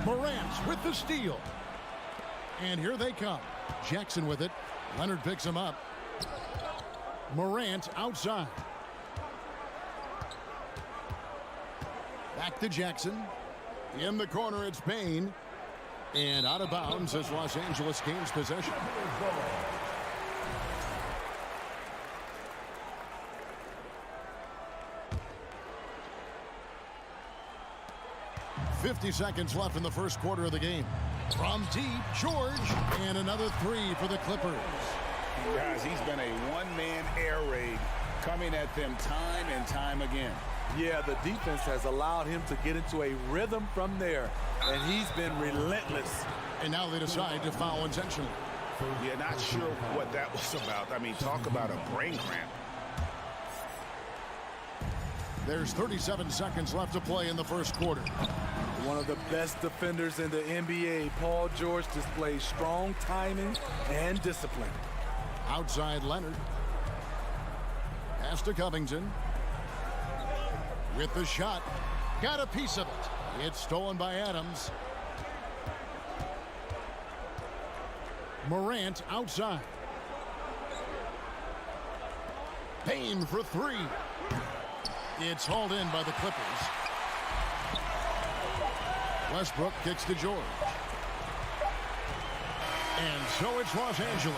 Speaker 8: Morant with the steal. And here they come. Jackson with it. Leonard picks him up. Morant outside. Back to Jackson. In the corner, it's Bane. And out of bounds as Los Angeles gains possession. .50 seconds left in the first quarter of the game. From deep, George, and another three for the Clippers.
Speaker 10: Guys, he's been a one-man air raid coming at them time and time again.
Speaker 9: Yeah, the defense has allowed him to get into a rhythm from there, and he's been relentless.
Speaker 8: And now they decide to foul intentionally.
Speaker 10: Yeah, not sure what that was about. I mean, talk about a brain cramp.
Speaker 8: There's 37 seconds left to play in the first quarter.
Speaker 9: One of the best defenders in the NBA, Paul George, displays strong timing and discipline.
Speaker 8: Outside Leonard. Pass to Covington. With the shot. Got a piece of it. It's stolen by Adams. Morant outside. Payne for three. It's hauled in by the Clippers. Westbrook kicks to George. And so it's Los Angeles.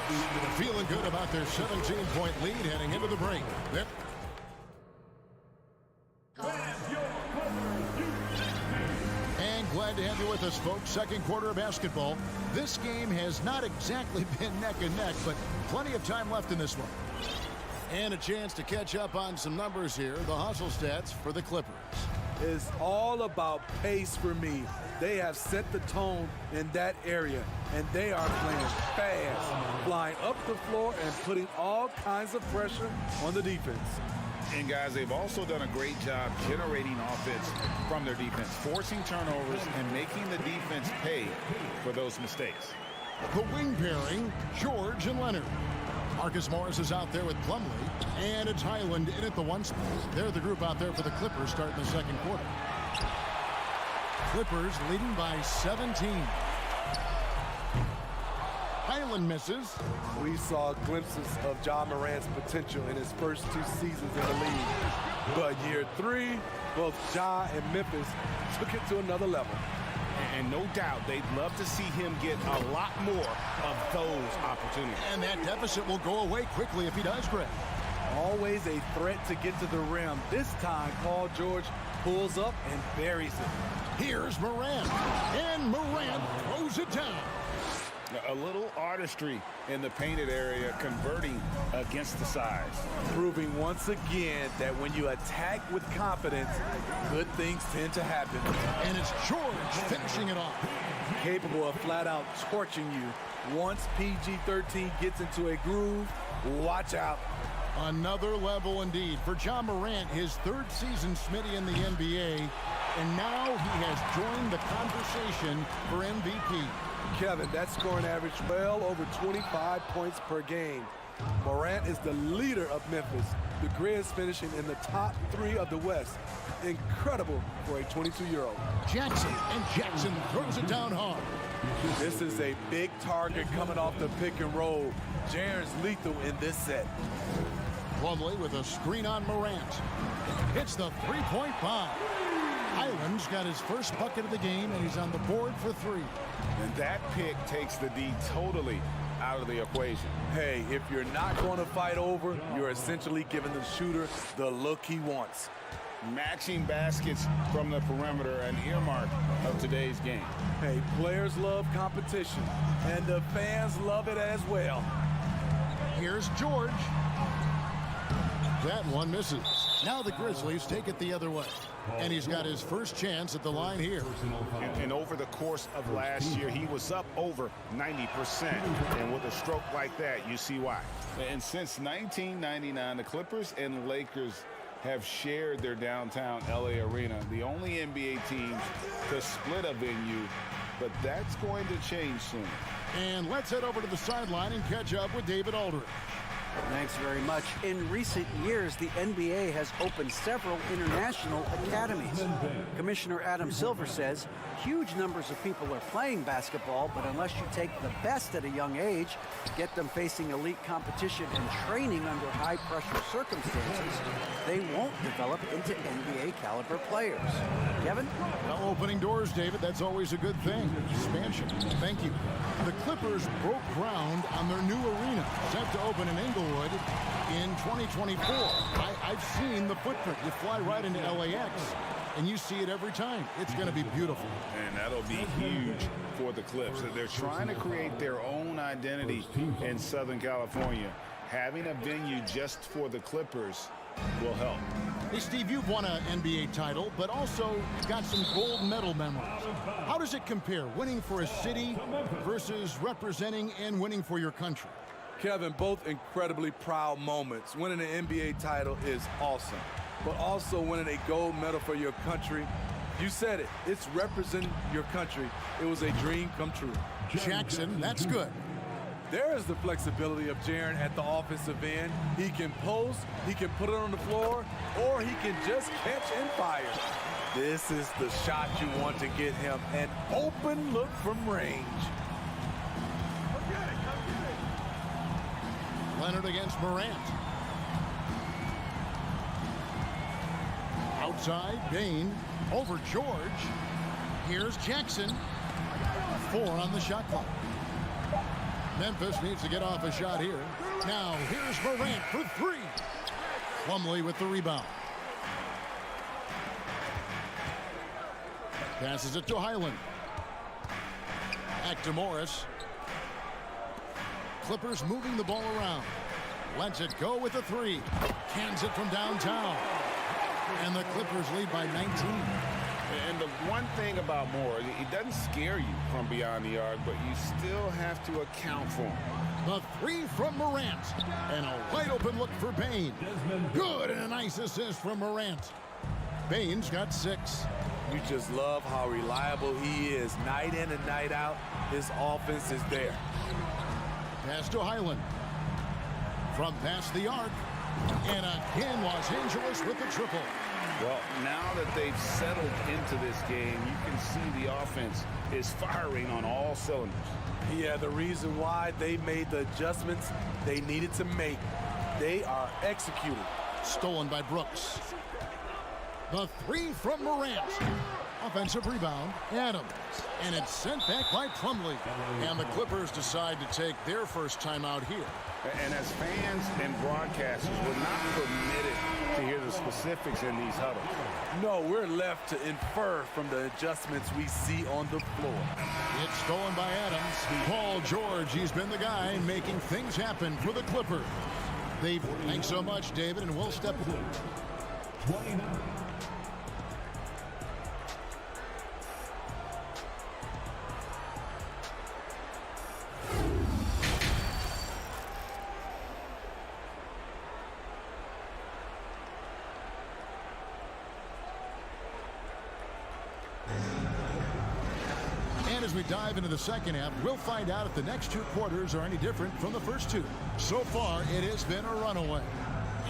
Speaker 8: Feeling good about their 17-point lead heading into the break. Yep. And glad to have you with us, folks. Second quarter of basketball. This game has not exactly been neck and neck, but plenty of time left in this one. And a chance to catch up on some numbers here. The hustle stats for the Clippers.
Speaker 9: It's all about pace for me. They have set the tone in that area, and they are playing fast, flying up the floor and putting all kinds of pressure on the defense.
Speaker 10: And guys, they've also done a great job generating offense from their defense, forcing turnovers and making the defense pay for those mistakes.
Speaker 8: The wing pairing, George and Leonard. Marcus Morris is out there with Plumlee, and it's Highland in at the one spot. They're the group out there for the Clippers starting the second quarter. Clippers leading by 17. Highland misses.
Speaker 9: We saw glimpses of Ja Morant's potential in his first two seasons in the league. But year three, both Ja and Memphis took it to another level.
Speaker 10: And no doubt they'd love to see him get a lot more of those opportunities.
Speaker 8: And that deficit will go away quickly if he does, Greg.
Speaker 9: Always a threat to get to the rim. This time, Paul George pulls up and buries it.
Speaker 8: Here's Morant. And Morant throws it down.
Speaker 10: A little artistry in the painted area, converting against the size.
Speaker 9: Proving once again that when you attack with confidence, good things tend to happen.
Speaker 8: And it's George finishing it off.
Speaker 9: Capable of flat out torching you. Once PG-13 gets into a groove, watch out.
Speaker 8: Another level indeed for Ja Morant, his third season, Smitty, in the NBA. And now he has joined the conversation for MVP.
Speaker 9: Kevin, that scoring average well over 25 points per game. Morant is the leader of Memphis. The Grizz finishing in the top three of the West. Incredible for a 22-year-old.
Speaker 8: Jackson throws it down hard.
Speaker 9: This is a big target coming off the pick and roll. Jaren's lethal in this set.
Speaker 8: Plumlee with a screen on Morant. Hits the three-point bomb. Highland's got his first bucket of the game, and he's on the board for three.
Speaker 10: And that pick takes the D totally out of the equation.
Speaker 9: Hey, if you're not going to fight over, you're essentially giving the shooter the look he wants.
Speaker 10: Matching baskets from the perimeter, an earmark of today's game.
Speaker 9: Hey, players love competition, and the fans love it as well.
Speaker 8: Here's George. That one misses. Now the Grizzlies take it the other way. And he's got his first chance at the line here.
Speaker 10: And over the course of last year, he was up over 90%. And with a stroke like that, you see why. And since 1999, the Clippers and Lakers have shared their downtown LA arena, the only NBA teams to split a venue. But that's going to change soon.
Speaker 8: And let's head over to the sideline and catch up with David Aldridge.
Speaker 12: Thanks very much. In recent years, the NBA has opened several international academies. Commissioner Adam Silver says huge numbers of people are playing basketball, but unless you take the best at a young age, get them facing elite competition and training under high-pressure circumstances, they won't develop into NBA-caliber players. Kevin?
Speaker 8: Well, opening doors, David, that's always a good thing. Expansion. Thank you. The Clippers broke ground on their new arena, set to open in Inglewood in 2024. I've seen the footprint. You fly right into LAX. and you see it every time. It's going to be beautiful.
Speaker 10: And that'll be huge for the Clips. They're trying to create their own identity in Southern California. Having a venue just for the Clippers will help.
Speaker 8: Hey, Steve, you've won an NBA title, but also got some gold medal memories. How does it compare, winning for a city versus representing and winning for your country?
Speaker 9: Kevin, both incredibly proud moments. Winning an NBA title is awesome, but also winning a gold medal for your country, you said it, it's representing your country. It was a dream come true.
Speaker 8: Jackson, that's good.
Speaker 9: There is the flexibility of Jaren at the offensive end. He can post, he can put it on the floor, or he can just catch and fire. This is the shot you want to get him, an open look from range.
Speaker 8: Leonard against Morant. Outside, Bain over George. Here's Jackson. 4 on the shot clock. Memphis needs to get off a shot here. Now, here's Morant for 3. Plumlee with the rebound. Passes it to Highland. Back to Morris. Clippers moving the ball around. Lets it go with a 3. Cans it from downtown. And the Clippers lead by 19.
Speaker 10: And the one thing about Moore, he doesn't scare you from beyond the arc, but you still have to account for him.
Speaker 8: The 3 from Morant. And a wide open look for Bain. Good, and a nice assist from Morant. Bain's got 6.
Speaker 9: You just love how reliable he is. Night in and night out, his offense is there.
Speaker 8: Pass to Highland. From past the arc. And again, Los Angeles with the triple.
Speaker 10: Well, now that they've settled into this game, you can see the offense is firing on all cylinders.
Speaker 9: Yeah, the reason why they made the adjustments they needed to make. They are executing.
Speaker 8: Stolen by Brooks. The 3 from Morant. Offensive rebound, Adams. And it's sent back by Plumlee. And the Clippers decide to take their first timeout here.
Speaker 10: And as fans and broadcasters, we're not permitted to hear the specifics in these huddles.
Speaker 9: No, we're left to infer from the adjustments we see on the floor.
Speaker 8: It's stolen by Adams. Paul George, he's been the guy making things happen for the Clippers. Thanks so much, David, and we'll step in.
Speaker 5: 29.
Speaker 8: As we dive into the second half, we'll find out if the next 2 quarters are any different from the first 2. So far, it has been a runaway.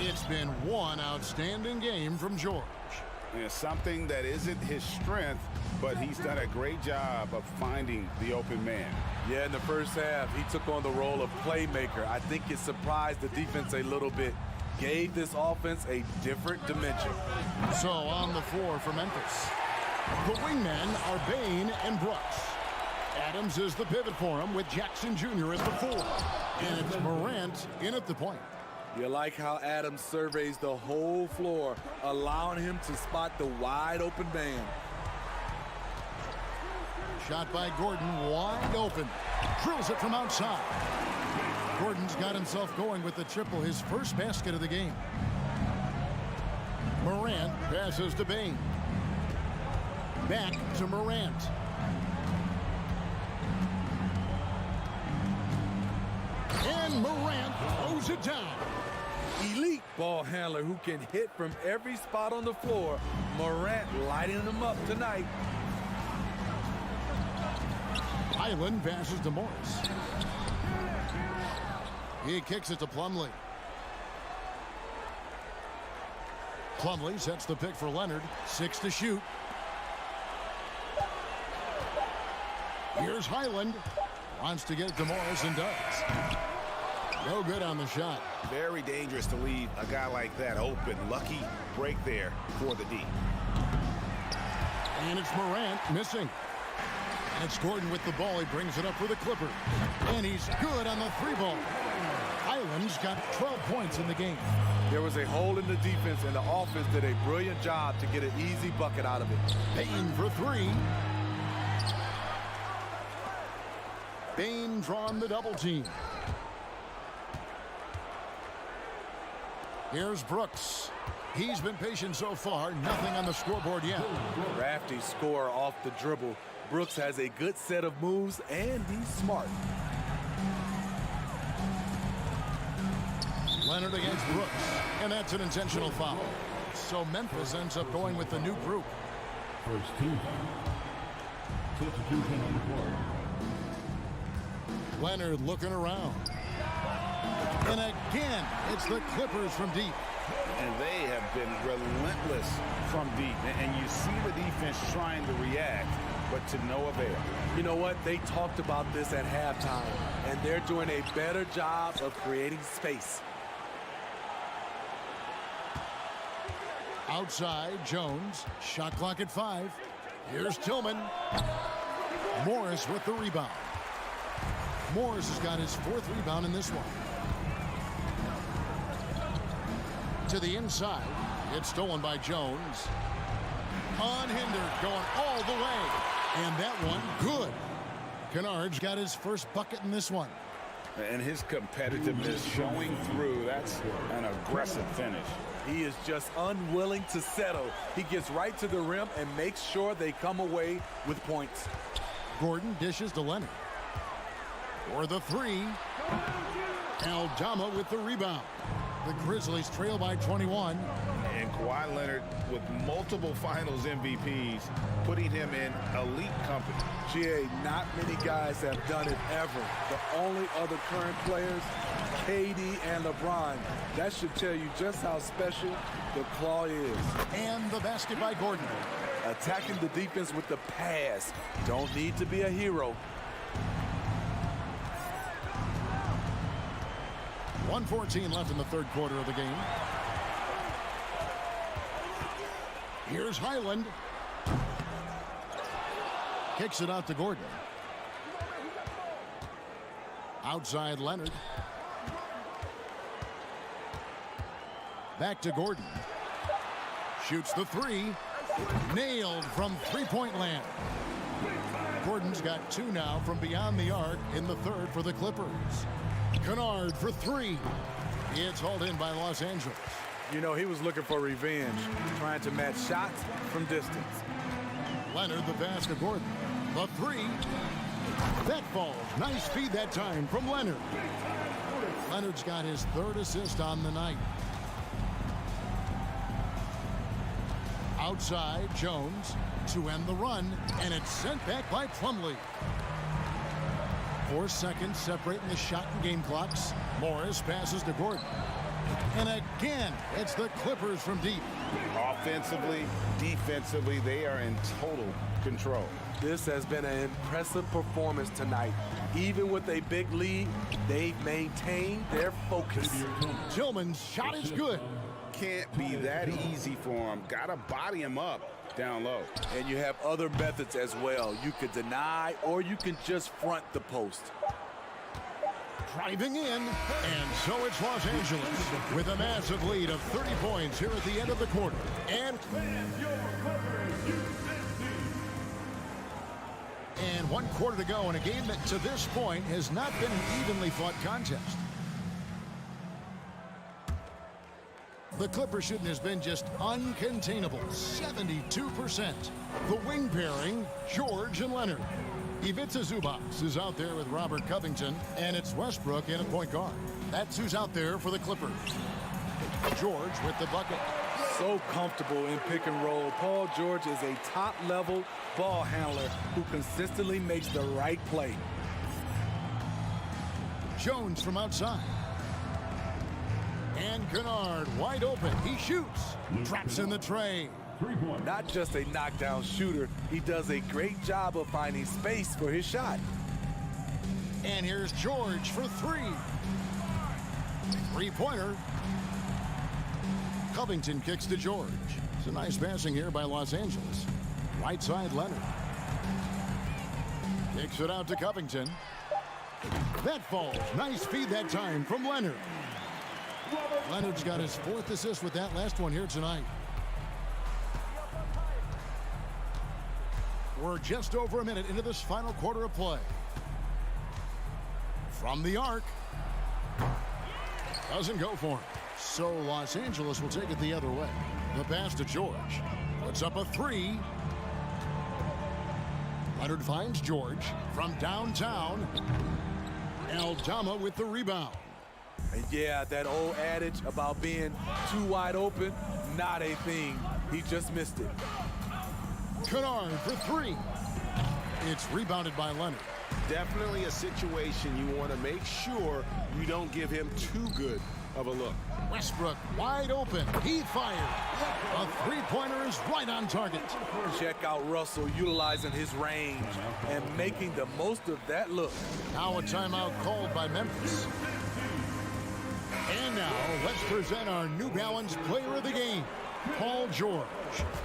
Speaker 8: It's been one outstanding game from George.
Speaker 10: Yeah, something that isn't his strength, but he's done a great job of finding the open man.
Speaker 9: Yeah, in the first half, he took on the role of playmaker. I think it surprised the defense a little bit. Gave this offense a different dimension.
Speaker 8: So on the floor for Memphis, the wingmen are Bain and Brooks. Adams is the pivot for him with Jackson Jr. at the 4. And it's Morant in at the point.
Speaker 9: You like how Adams surveys the whole floor, allowing him to spot the wide open man.
Speaker 8: Shot by Gordon, wide open. Drills it from outside. Gordon's got himself going with the triple, his first basket of the game. Morant passes to Bain. Back to Morant. And Morant throws it down.
Speaker 9: Elite ball handler who can hit from every spot on the floor. Morant lighting them up tonight.
Speaker 8: Highland passes to Morris. He kicks it to Plumlee. Plumlee sets the pick for Leonard. 6 to shoot. Here's Highland. Wants to get it to Morris and does. No good on the shot.
Speaker 10: Very dangerous to leave a guy like that open. Lucky break there for the D.
Speaker 8: And it's Morant missing. And it's Gordon with the ball. He brings it up for the Clippers. And he's good on the 3 ball. Hyland's got 12 points in the game.
Speaker 9: There was a hole in the defense, and the offense did a brilliant job to get an easy bucket out of it.
Speaker 8: Bain for three. Bain drawn the double team. Here's Brooks. He's been patient so far. Nothing on the scoreboard yet.
Speaker 9: Crafty score off the dribble. Brooks has a good set of moves, and he's smart.
Speaker 8: Leonard against Brooks, and that's an intentional foul. So Memphis ends up going with the new group.
Speaker 5: First team. Substitution on the court.
Speaker 8: Leonard looking around. And again, it's the Clippers from deep.
Speaker 10: And they have been relentless from deep. And you see the defense trying to react, but to no avail.
Speaker 9: You know what? They talked about this at halftime, and they're doing a better job of creating space.
Speaker 8: Outside, Jones. Shot clock at 5. Here's Tillman. Morris with the rebound. Morris has got his 4th rebound in this one. To the inside. It's stolen by Jones. Unhindered, going all the way. And that one, good. Kennard's got his first bucket in this one.
Speaker 10: And his competitiveness showing through. That's an aggressive finish.
Speaker 9: He is just unwilling to settle. He gets right to the rim and makes sure they come away with points.
Speaker 8: Gordon dishes to Leonard. For the 3. Aldama with the rebound. The Grizzlies trail by 21.
Speaker 10: And Kawhi Leonard with multiple finals MVPs, putting him in elite company.
Speaker 9: GA, not many guys have done it ever. The only other current players, KD and LeBron. That should tell you just how special the claw is.
Speaker 8: And the basket by Gordon.
Speaker 9: Attacking the defense with the pass. Don't need to be a hero.
Speaker 8: 1:14 left in the third quarter of the game. Here's Hyland. Kicks it out to Gordon. Outside Leonard. Back to Gordon. Shoots the 3. Nailed from three-point land. Gordon's got 2 now from beyond the arc in the third for the Clippers. Kennard for 3. It's hauled in by Los Angeles.
Speaker 9: You know, he was looking for revenge, trying to match shots from distance.
Speaker 8: Leonard the pass to Gordon. The 3. That falls. Nice feed that time from Leonard. Leonard's got his 3rd assist on the night. Outside, Jones to end the run, and it's sent back by Plumlee. 4 seconds separating the shot and game clocks. Morris passes to Gordon. And again, it's the Clippers from deep.
Speaker 10: Offensively, defensively, they are in total control.
Speaker 9: This has been an impressive performance tonight. Even with a big lead, they've maintained their focus.
Speaker 8: Tillman's shot is good.
Speaker 10: Can't be that easy for him. Gotta body him up down low.
Speaker 9: And you have other methods as well. You could deny or you can just front the post.
Speaker 8: Driving in, and so it's Los Angeles with a massive lead of 30 points here at the end of the quarter. And 1 quarter to go in a game that to this point has not been an evenly fought contest. The Clippers shooting has been just uncontainable, 72%. The wing pairing, George and Leonard. Ivica Zubac is out there with Robert Covington, and it's Westbrook in a point guard. That's who's out there for the Clippers. George with the bucket.
Speaker 9: So comfortable in pick and roll. Paul George is a top-level ball handler who consistently makes the right play.
Speaker 8: Jones from outside. And Kennard wide open. He shoots. Drops in the tray.
Speaker 9: Not just a knockdown shooter, he does a great job of finding space for his shot.
Speaker 8: And here's George for 3. 3-pointer. Covington kicks to George. It's a nice passing here by Los Angeles. Right side Leonard. Kicks it out to Covington. That falls. Nice feed that time from Leonard. Leonard's got his 4th assist with that last one here tonight. We're just over a minute into this final quarter of play. From the arc. Doesn't go for him. So Los Angeles will take it the other way. The pass to George. Puts up a 3. Leonard finds George from downtown. Aldama with the rebound.
Speaker 9: And yeah, that old adage about being too wide open, not a thing. He just missed it.
Speaker 8: Kennard for 3. It's rebounded by Leonard.
Speaker 11: Definitely a situation you want to make sure you don't give him too good of a look.
Speaker 8: Westbrook wide open. He fired. A 3-pointer is right on target.
Speaker 9: Check out Russell utilizing his range and making the most of that look.
Speaker 8: Now a timeout called by Memphis. And now let's present our New Balance player of the game, Paul George.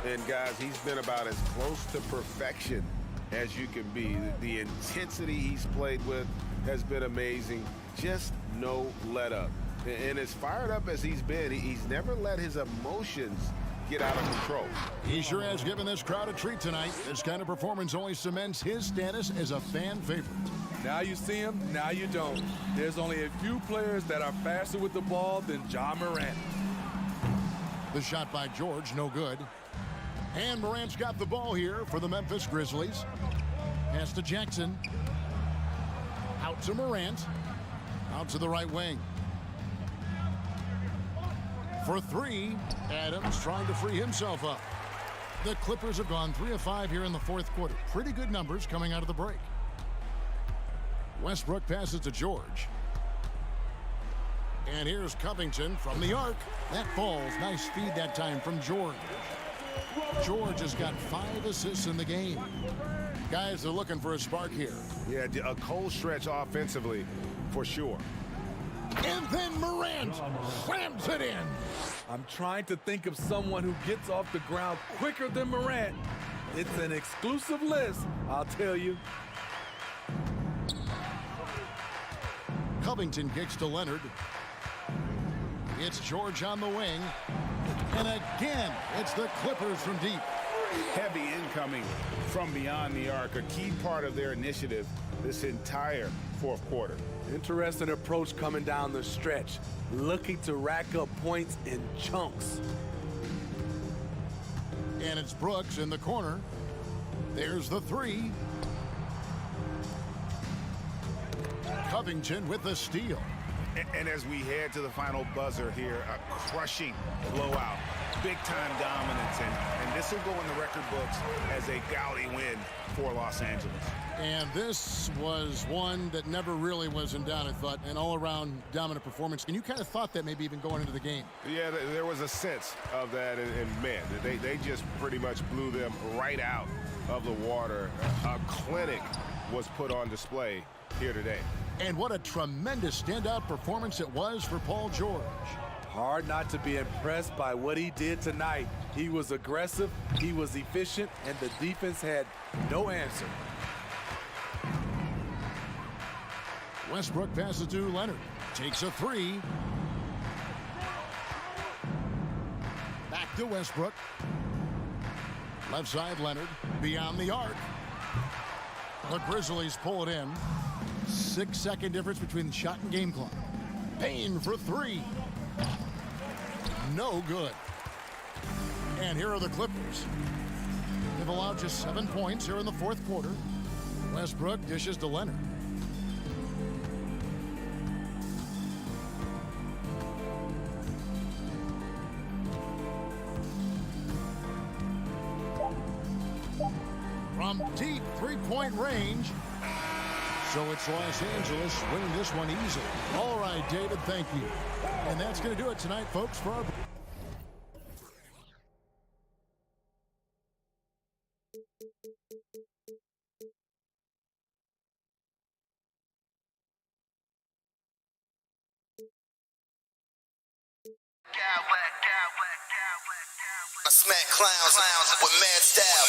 Speaker 11: And guys, he's been about as close to perfection as you can be. The intensity he's played with has been amazing. Just no let up. And as fired up as he's been, he's never let his emotions get out of control.
Speaker 8: He sure has given this crowd a treat tonight. This kind of performance only cements his status as a fan favorite.
Speaker 9: Now you see him, now you don't. There's only a few players that are faster with the ball than Ja Morant.
Speaker 8: The shot by George, no good. And Morant's got the ball here for the Memphis Grizzlies. Pass to Jackson. Out to Morant. Out to the right wing. For 3, Adams trying to free himself up. The Clippers have gone 3 of 5 here in the 4th quarter. Pretty good numbers coming out of the break. Westbrook passes to George. And here's Covington from the arc. That falls. Nice feed that time from George. George has got 5 assists in the game. Guys are looking for a spark here.
Speaker 11: Yeah, a cold stretch offensively for sure.
Speaker 8: And then Morant slams it in.
Speaker 9: I'm trying to think of someone who gets off the ground quicker than Morant. It's an exclusive list, I'll tell you.
Speaker 8: Covington kicks to Leonard. It's George on the wing. And again, it's the Clippers from deep.
Speaker 10: Heavy incoming from beyond the arc, a key part of their initiative this entire 4th quarter.
Speaker 9: Interesting approach coming down the stretch, looking to rack up points in chunks.
Speaker 8: And it's Brooks in the corner. There's the 3. Covington with the steal.
Speaker 10: And as we head to the final buzzer here, a crushing blowout, big-time dominance, and this will go in the record books as a gaudy win for Los Angeles.
Speaker 8: And this was one that never really was in doubt, I thought, an all-around dominant performance. And you kind of thought that maybe even going into the game.
Speaker 11: Yeah, there was a sense of that, and man, they just pretty much blew them right out of the water. A clinic was put on display here today.
Speaker 8: And what a tremendous standout performance it was for Paul George.
Speaker 9: Hard not to be impressed by what he did tonight. He was aggressive, he was efficient, and the defense had no answer.
Speaker 8: Westbrook passes to Leonard. Takes a 3. Back to Westbrook. Left side Leonard. Beyond the arc. The Grizzlies pull it in. 6-second difference between the shot and game clock. Payne for 3. No good. And here are the Clippers. They've allowed just 7 points here in the 4th quarter. Westbrook dishes to Leonard. From deep 3-point range. So it's Los Angeles winning this one easily. All right, David, thank you. And that's going to do it tonight, folks, for our...
Speaker 7: I smack clowns with mad style.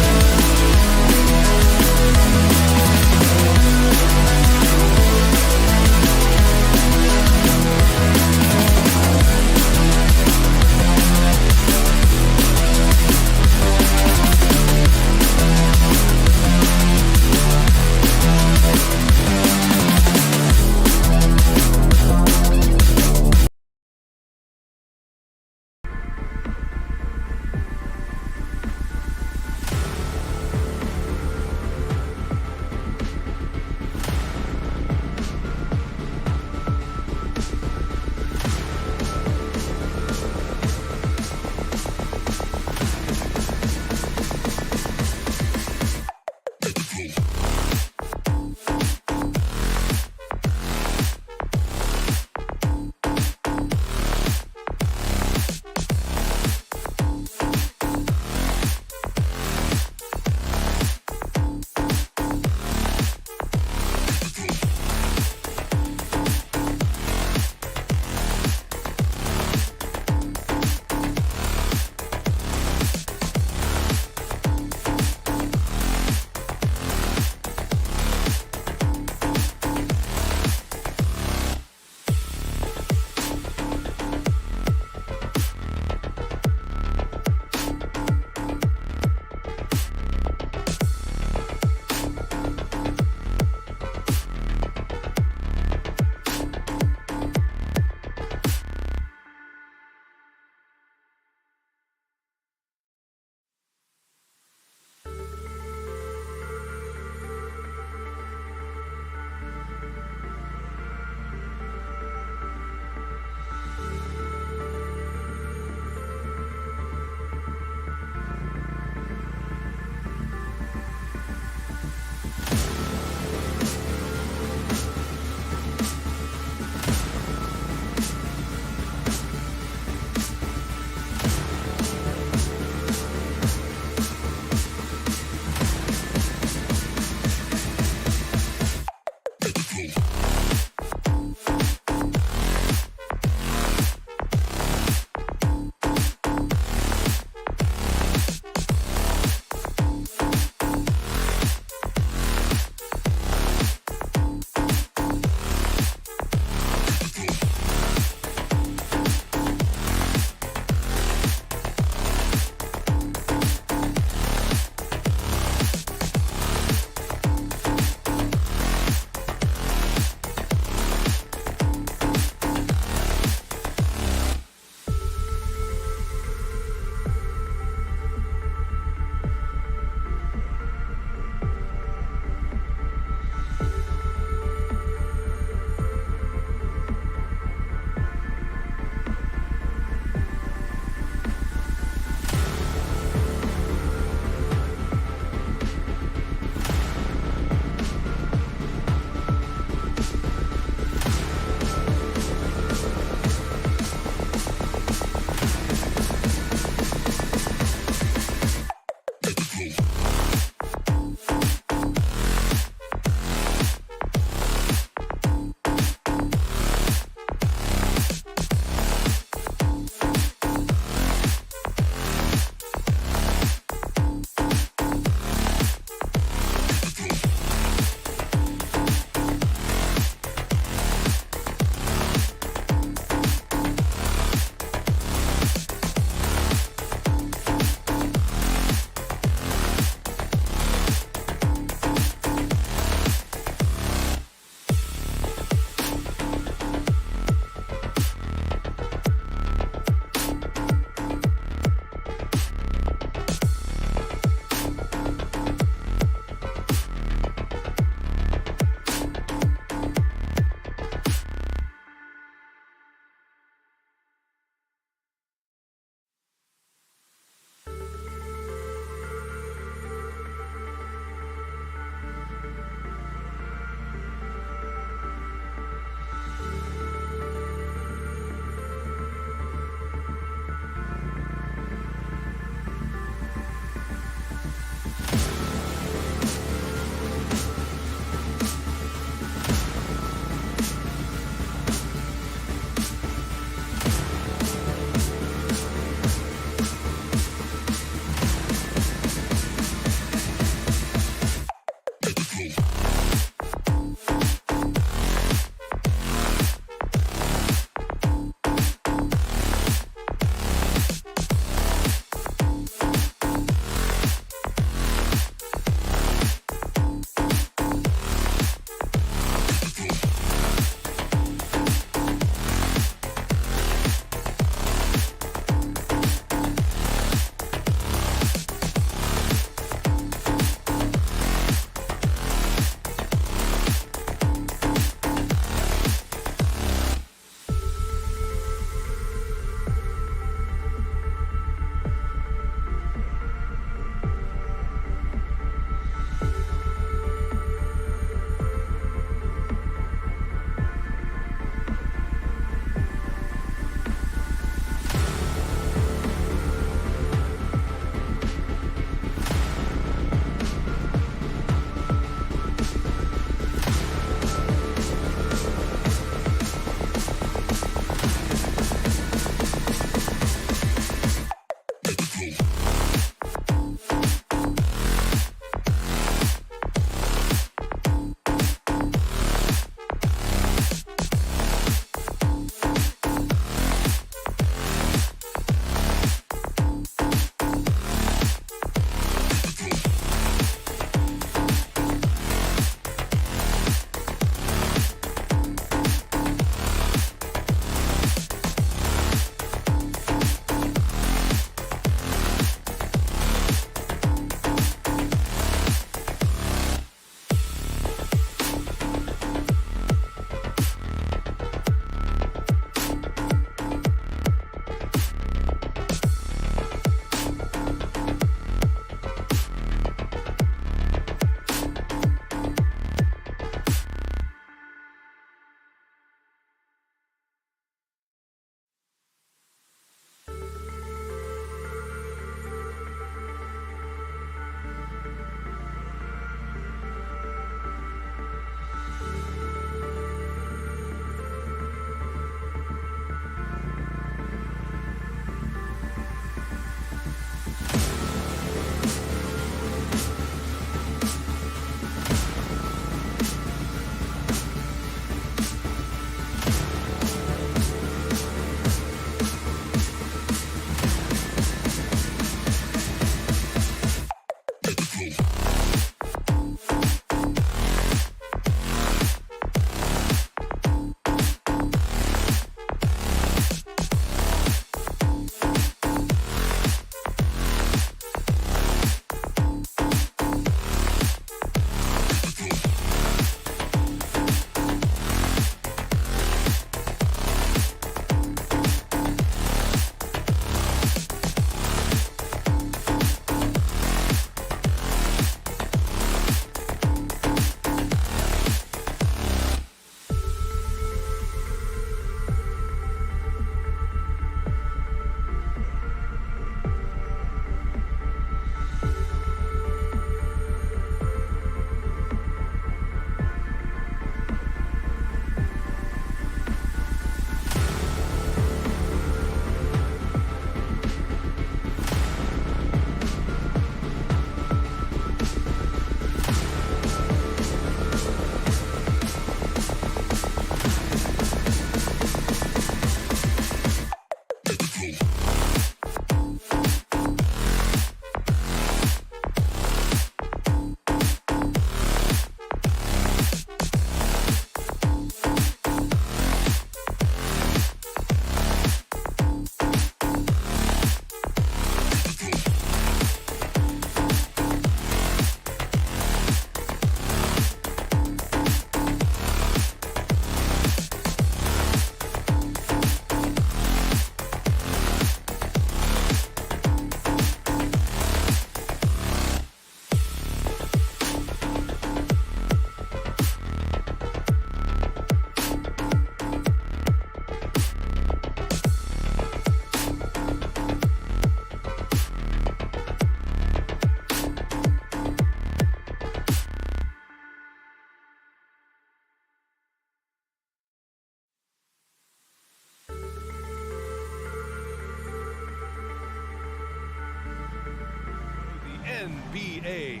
Speaker 1: NBA.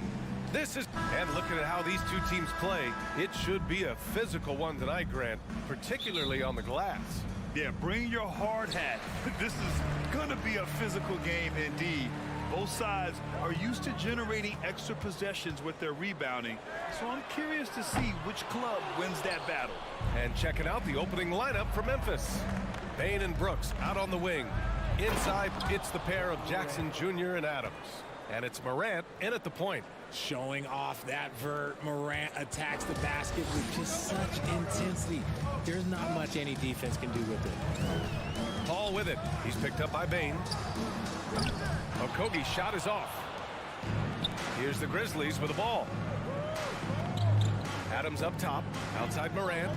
Speaker 1: And looking at how these two teams play, it should be a physical one tonight, Grant, particularly on the glass.
Speaker 2: Yeah, bring your hard hat. This is going to be a physical game indeed. Both sides are used to generating extra possessions with their rebounding, so I'm curious to see which club wins that battle.
Speaker 1: And checking out the opening lineup for Memphis. Bane and Brooks out on the wing. Inside, it's the pair of Jackson Jr. and Adams. And it's Morant in at the point.
Speaker 13: Showing off that vert. Morant attacks the basket with just such intensity. There's not much any defense can do with it.
Speaker 1: Paul with it. He's picked up by Bane. Okogie's shot is off. Here's the Grizzlies with the ball. Adams up top. Outside Morant.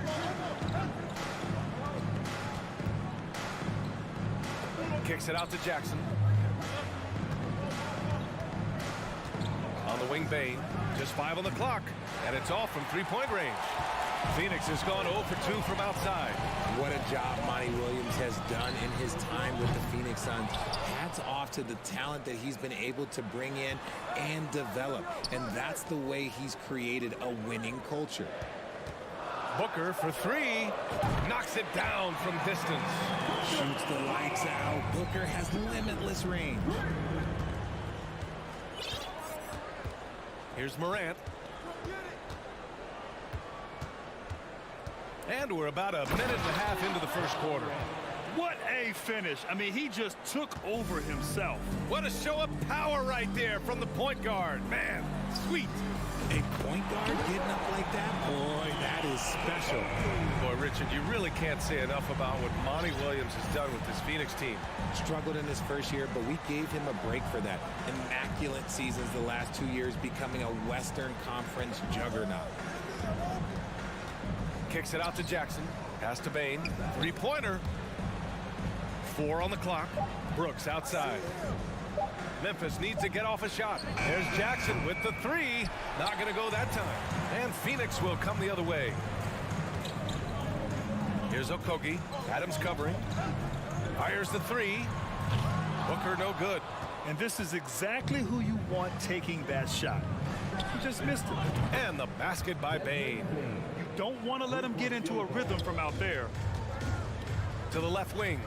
Speaker 1: Kicks it out to Jackson. On the wing, Bane. Just 5 on the clock. And it's off from three-point range. Phoenix has gone 0 for 2 from outside.
Speaker 13: What a job Monty Williams has done in his time with the Phoenix Suns. Hats off to the talent that he's been able to bring in and develop. And that's the way he's created a winning culture.
Speaker 1: Booker for 3. Knocks it down from distance.
Speaker 13: Shoots the lights out. Booker has limitless range.
Speaker 1: Here's Morant. And we're about a minute and a half into the first quarter.
Speaker 2: What a finish. I mean, he just took over himself.
Speaker 1: What a show of power right there from the point guard. Man, sweet.
Speaker 13: A point guard getting up like that? Boy, that is special.
Speaker 1: Boy, Richard, you really can't say enough about what Monty Williams has done with this Phoenix team.
Speaker 13: Struggled in his first year, but we gave him a break for that. Immaculate seasons the last 2 years, becoming a Western Conference juggernaut.
Speaker 1: Kicks it out to Jackson. Pass to Bane. Three-pointer. 4 on the clock. Brooks outside. Memphis needs to get off a shot. There's Jackson with the 3. Not going to go that time. And Phoenix will come the other way. Here's Okogie. Adams covering. Fires the 3. Booker no good.
Speaker 2: And this is exactly who you want taking that shot. He just missed it.
Speaker 1: And the basket by Bane.
Speaker 2: You don't want to let him get into a rhythm from out there.
Speaker 1: To the left wing.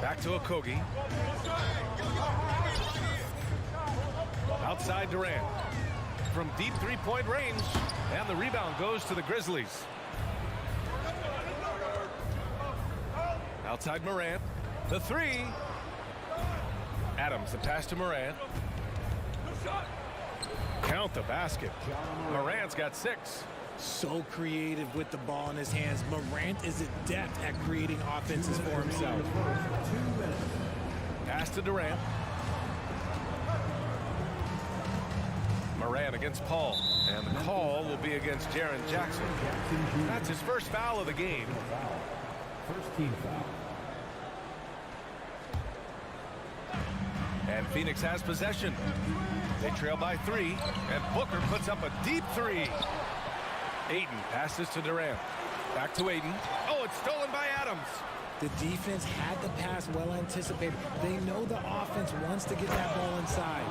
Speaker 1: Back to Okogie. Outside Durant. From deep three-point range. And the rebound goes to the Grizzlies. Outside Morant. The 3. Adams, the pass to Morant. Count the basket. Morant's got 6.
Speaker 13: So creative with the ball in his hands. Morant is adept at creating offenses for himself.
Speaker 1: Pass to Durant. Morant against Paul. And the call will be against Jaren Jackson. That's his first foul of the game.
Speaker 5: First team foul.
Speaker 1: And Phoenix has possession. They trail by 3. And Booker puts up a deep 3. Ayton passes to Durant. Back to Ayton. Oh, it's stolen by Adams.
Speaker 13: The defense had the pass well anticipated. They know the offense wants to get that ball inside.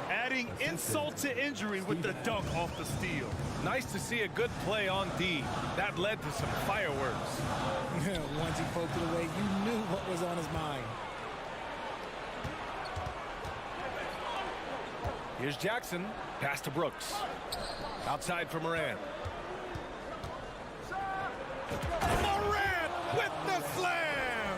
Speaker 2: Adding insult to injury with the dunk off the steal.
Speaker 1: Nice to see a good play on D. That led to some fireworks.
Speaker 13: Once he poked it away, you knew what was on his mind.
Speaker 1: Here's Jackson. Pass to Brooks. Outside for Morant. Morant with the slam!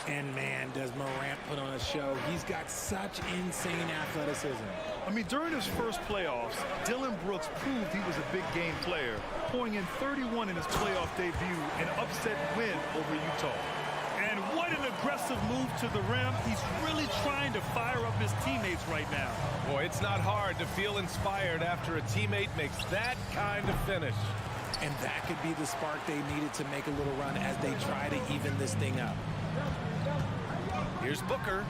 Speaker 13: And man, does Morant put on a show. He's got such insane athleticism.
Speaker 2: I mean, during his first playoffs, Dillon Brooks proved he was a big game player, pouring in 31 in his playoff debut, an upset win over Utah. And what an aggressive move to the rim. He's really trying to fire up his teammates right now.
Speaker 1: Boy, it's not hard to feel inspired after a teammate makes that kind of finish.
Speaker 13: And that could be the spark they needed to make a little run as they try to even this thing up.
Speaker 1: Here's Booker.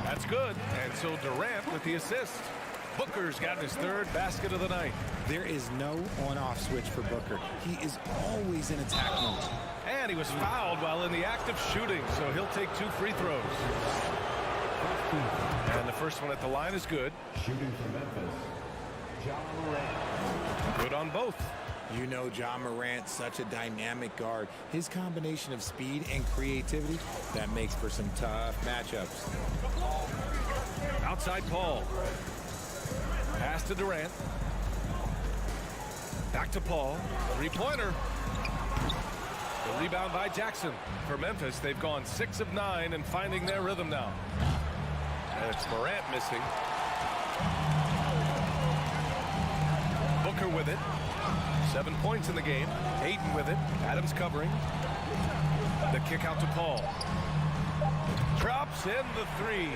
Speaker 1: That's good. And so Durant with the assist. Booker's got his 3rd basket of the night.
Speaker 13: There is no on-off switch for Booker. He is always in attack mode.
Speaker 1: And he was fouled while in the act of shooting, so he'll take 2 free throws. And the first one at the line is good.
Speaker 5: Shooting for Memphis, Ja Morant.
Speaker 1: Good on both.
Speaker 13: You know Ja Morant, such a dynamic guard. His combination of speed and creativity, that makes for some tough matchups.
Speaker 1: Outside Paul. Pass to Durant. Back to Paul. Three-pointer. The rebound by Jackson. For Memphis, they've gone 6 of 9 and finding their rhythm now. And it's Morant missing. Booker with it. 7 points in the game. Ayton with it. Adams covering. The kick out to Paul. Drops in the three.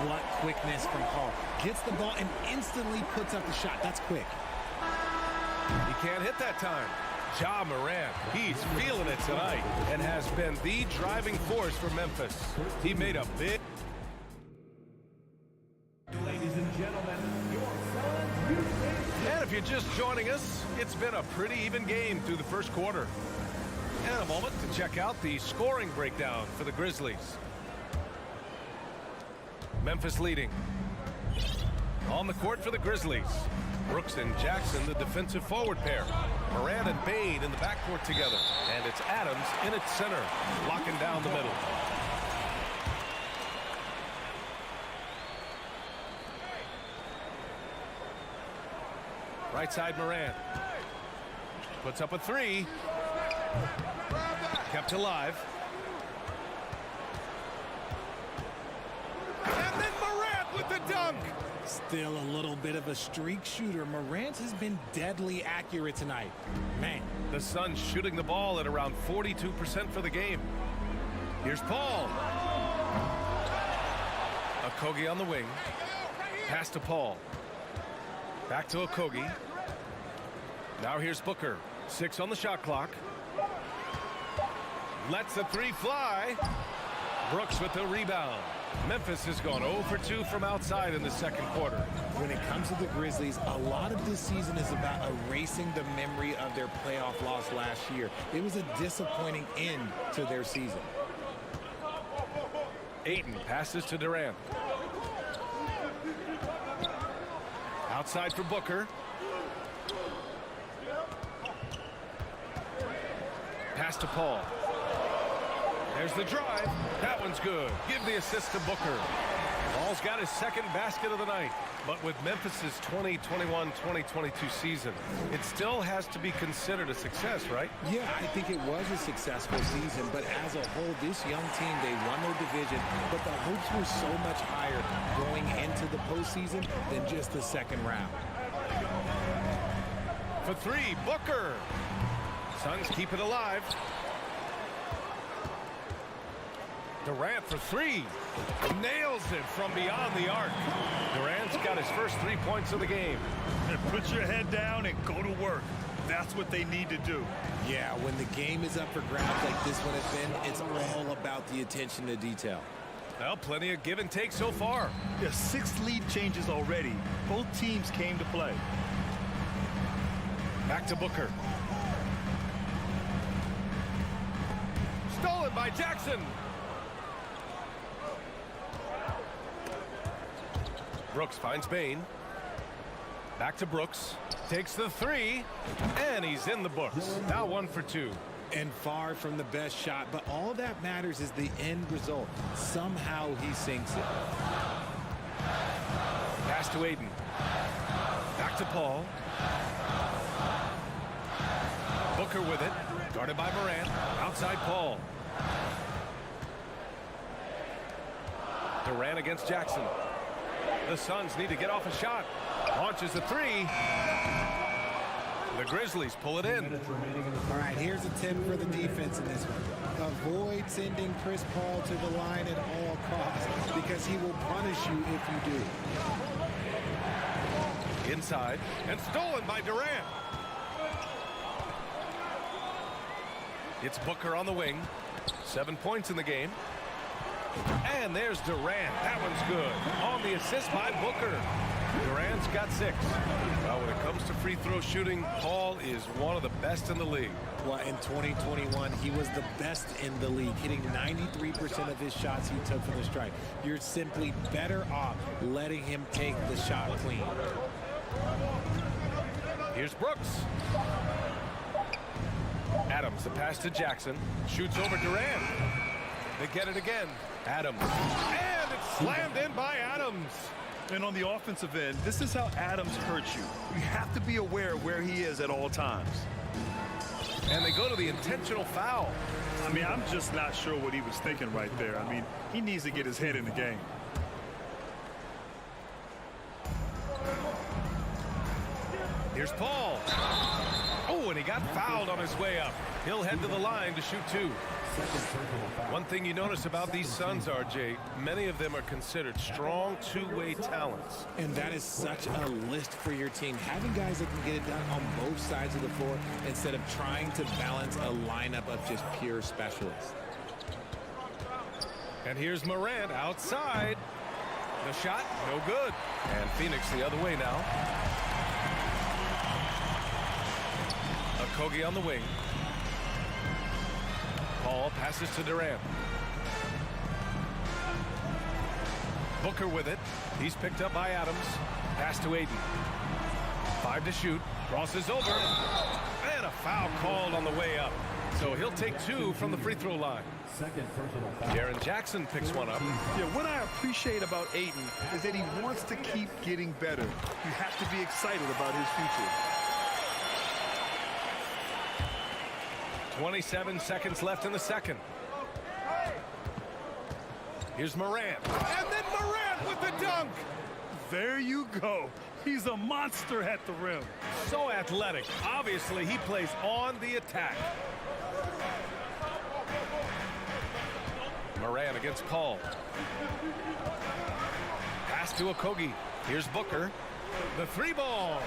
Speaker 13: What quickness from Paul. Gets the ball and instantly puts up a shot. That's quick.
Speaker 1: He can't hit that time. Ja Morant, he's feeling it tonight and has been the driving force for Memphis. He made a big...
Speaker 5: Ladies and gentlemen,
Speaker 1: And if you're just joining us, it's been a pretty even game through the first quarter. And a moment to check out the scoring breakdown for the Grizzlies. Memphis leading. On the court for the Grizzlies. Brooks and Jackson, the defensive forward pair. Morant and Bane in the backcourt together. And it's Adams in its center, locking down the middle. Right side Morant. Puts up a three. Kept alive. And then Morant with the dunk.
Speaker 13: Still a little bit of a streak shooter. Morant has been deadly accurate tonight. Man.
Speaker 1: The Suns shooting the ball at around 42% for the game. Here's Paul. Okogie on the wing. Pass to Paul. Back to Okogie. Now here's Booker. 6 on the shot clock. Lets the three fly. Brooks with the rebound. Memphis has gone 0 for 2 from outside in the second quarter.
Speaker 13: When it comes to the Grizzlies, a lot of this season is about erasing the memory of their playoff loss last year. It was a disappointing end to their season.
Speaker 1: Ayton passes to Durant. Outside for Booker. Pass to Paul. There's the drive. That one's good. Give the assist to Booker. Paul's got his second basket of the night. But with Memphis's 2021-2022 season, it still has to be considered a success, right?
Speaker 13: Yeah, I think it was a successful season. But as a whole, this young team, they won their division. But the hopes were so much higher going into the postseason than just the second round.
Speaker 1: For three, Booker. Suns keep it alive. Durant for three. Nails it from beyond the arc. Durant's got his first 3 points of the game.
Speaker 2: Put your head down and go to work. That's what they need to do.
Speaker 13: Yeah, when the game is up for grabs like this one has been, it's all about the attention to detail.
Speaker 1: Well, plenty of give and take so far.
Speaker 2: There's 6 lead changes already. Both teams came to play.
Speaker 1: Back to Booker. Stolen by Jackson. Brooks finds Bane. Back to Brooks. Takes the three. And he's in the books. Now 1 for 2.
Speaker 13: And far from the best shot, but all that matters is the end result. Somehow he sinks it.
Speaker 1: Pass to Ayton. Back to Paul. Booker with it. Guarded by Morant. Outside Paul. Durant against Jackson. The Suns need to get off a shot. Launches a three. The Grizzlies pull it in.
Speaker 13: All right, here's a tip for the defense in this one. Avoid sending Chris Paul to the line at all costs because he will punish you if you do.
Speaker 1: Inside and stolen by Durant. It's Booker on the wing. 7 points in the game. And there's Durant. That one's good. On the assist by Booker. Durant's got 6. Well, when it comes to free throw shooting, Paul is one of the best in the league.
Speaker 13: Well, in 2021, he was the best in the league, hitting 93% of his shots he took from the stripe. You're simply better off letting him take the shot clean.
Speaker 1: Here's Brooks. Adams, the pass to Jackson. Shoots over Durant. They get it again. Adams. And it's slammed in by Adams.
Speaker 2: And on the offensive end, this is how Adams hurts you. You have to be aware of where he is at all times.
Speaker 1: And they go to the intentional foul.
Speaker 2: I mean, I'm just not sure what he was thinking right there. I mean, he needs to get his head in the game.
Speaker 1: Here's Paul. Oh, and he got fouled on his way up. He'll head to the line to shoot 2. One thing you notice about these Suns, RJ, many of them are considered strong two-way talents.
Speaker 13: And that is such a list for your team. Having guys that can get it done on both sides of the floor instead of trying to balance a lineup of just pure specialists.
Speaker 1: And here's Morant outside. The shot, no good. And Phoenix the other way now. Okogie on the wing. Paul passes to Durant. Booker with it. He's picked up by Adams. Pass to Aiden. 5 to shoot. Crosses over. And a foul called on the way up. So he'll take 2 from the free throw line. Jaren Jackson picks one up.
Speaker 2: Yeah, what I appreciate about Aiden is that he wants to keep getting better. You have to be excited about his future.
Speaker 1: 27 seconds left in the second. Here's Morant. And then Morant with the dunk.
Speaker 2: There you go. He's a monster at the rim.
Speaker 1: So athletic. Obviously, he plays on the attack. Morant against Paul. Pass to Okogie. Here's Booker. The 3-ball.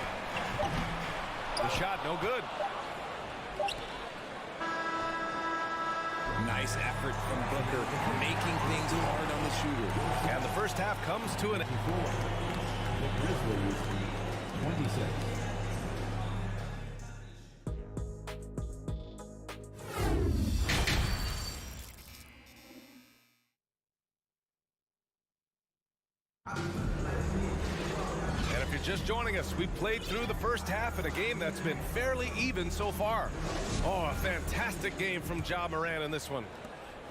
Speaker 1: The shot, no good.
Speaker 13: Nice effort from Booker, making things hard on the shooter.
Speaker 1: And the first half comes to an end.
Speaker 5: The Grizzlies, 26.
Speaker 1: And if you're just joining us, we played through the first half in a game that's been fairly even so far. Oh, a fantastic game from Ja Morant in this one.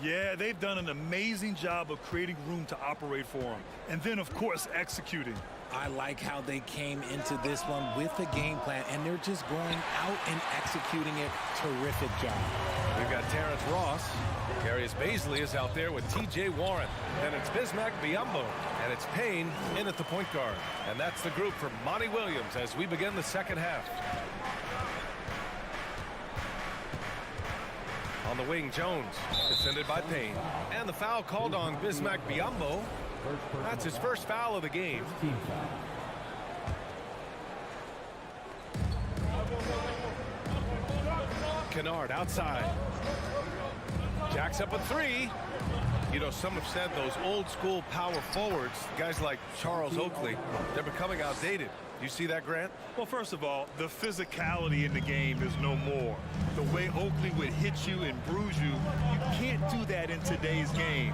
Speaker 2: Yeah, they've done an amazing job of creating room to operate for him. And then, of course, executing.
Speaker 13: I like how they came into this one with a game plan, and they're just going out and executing it. Terrific job.
Speaker 1: We've got Terrence Ross. Darius Baisley is out there with TJ Warren. Then it's Bismack Biyombo. And it's Payne in at the point guard. And that's the group for Monty Williams as we begin the second half. On the wing, Jones, defended by Payne. And the foul called on Bismack Biyombo. That's his first foul of the game. Kennard outside. Jacks up a 3. You know, some have said those old school power forwards, guys like Charles Oakley, they're becoming outdated. You see that, Grant?
Speaker 2: Well, first of all, the physicality in the game is no more. The way Oakley would hit you and bruise you, you can't do that in today's game.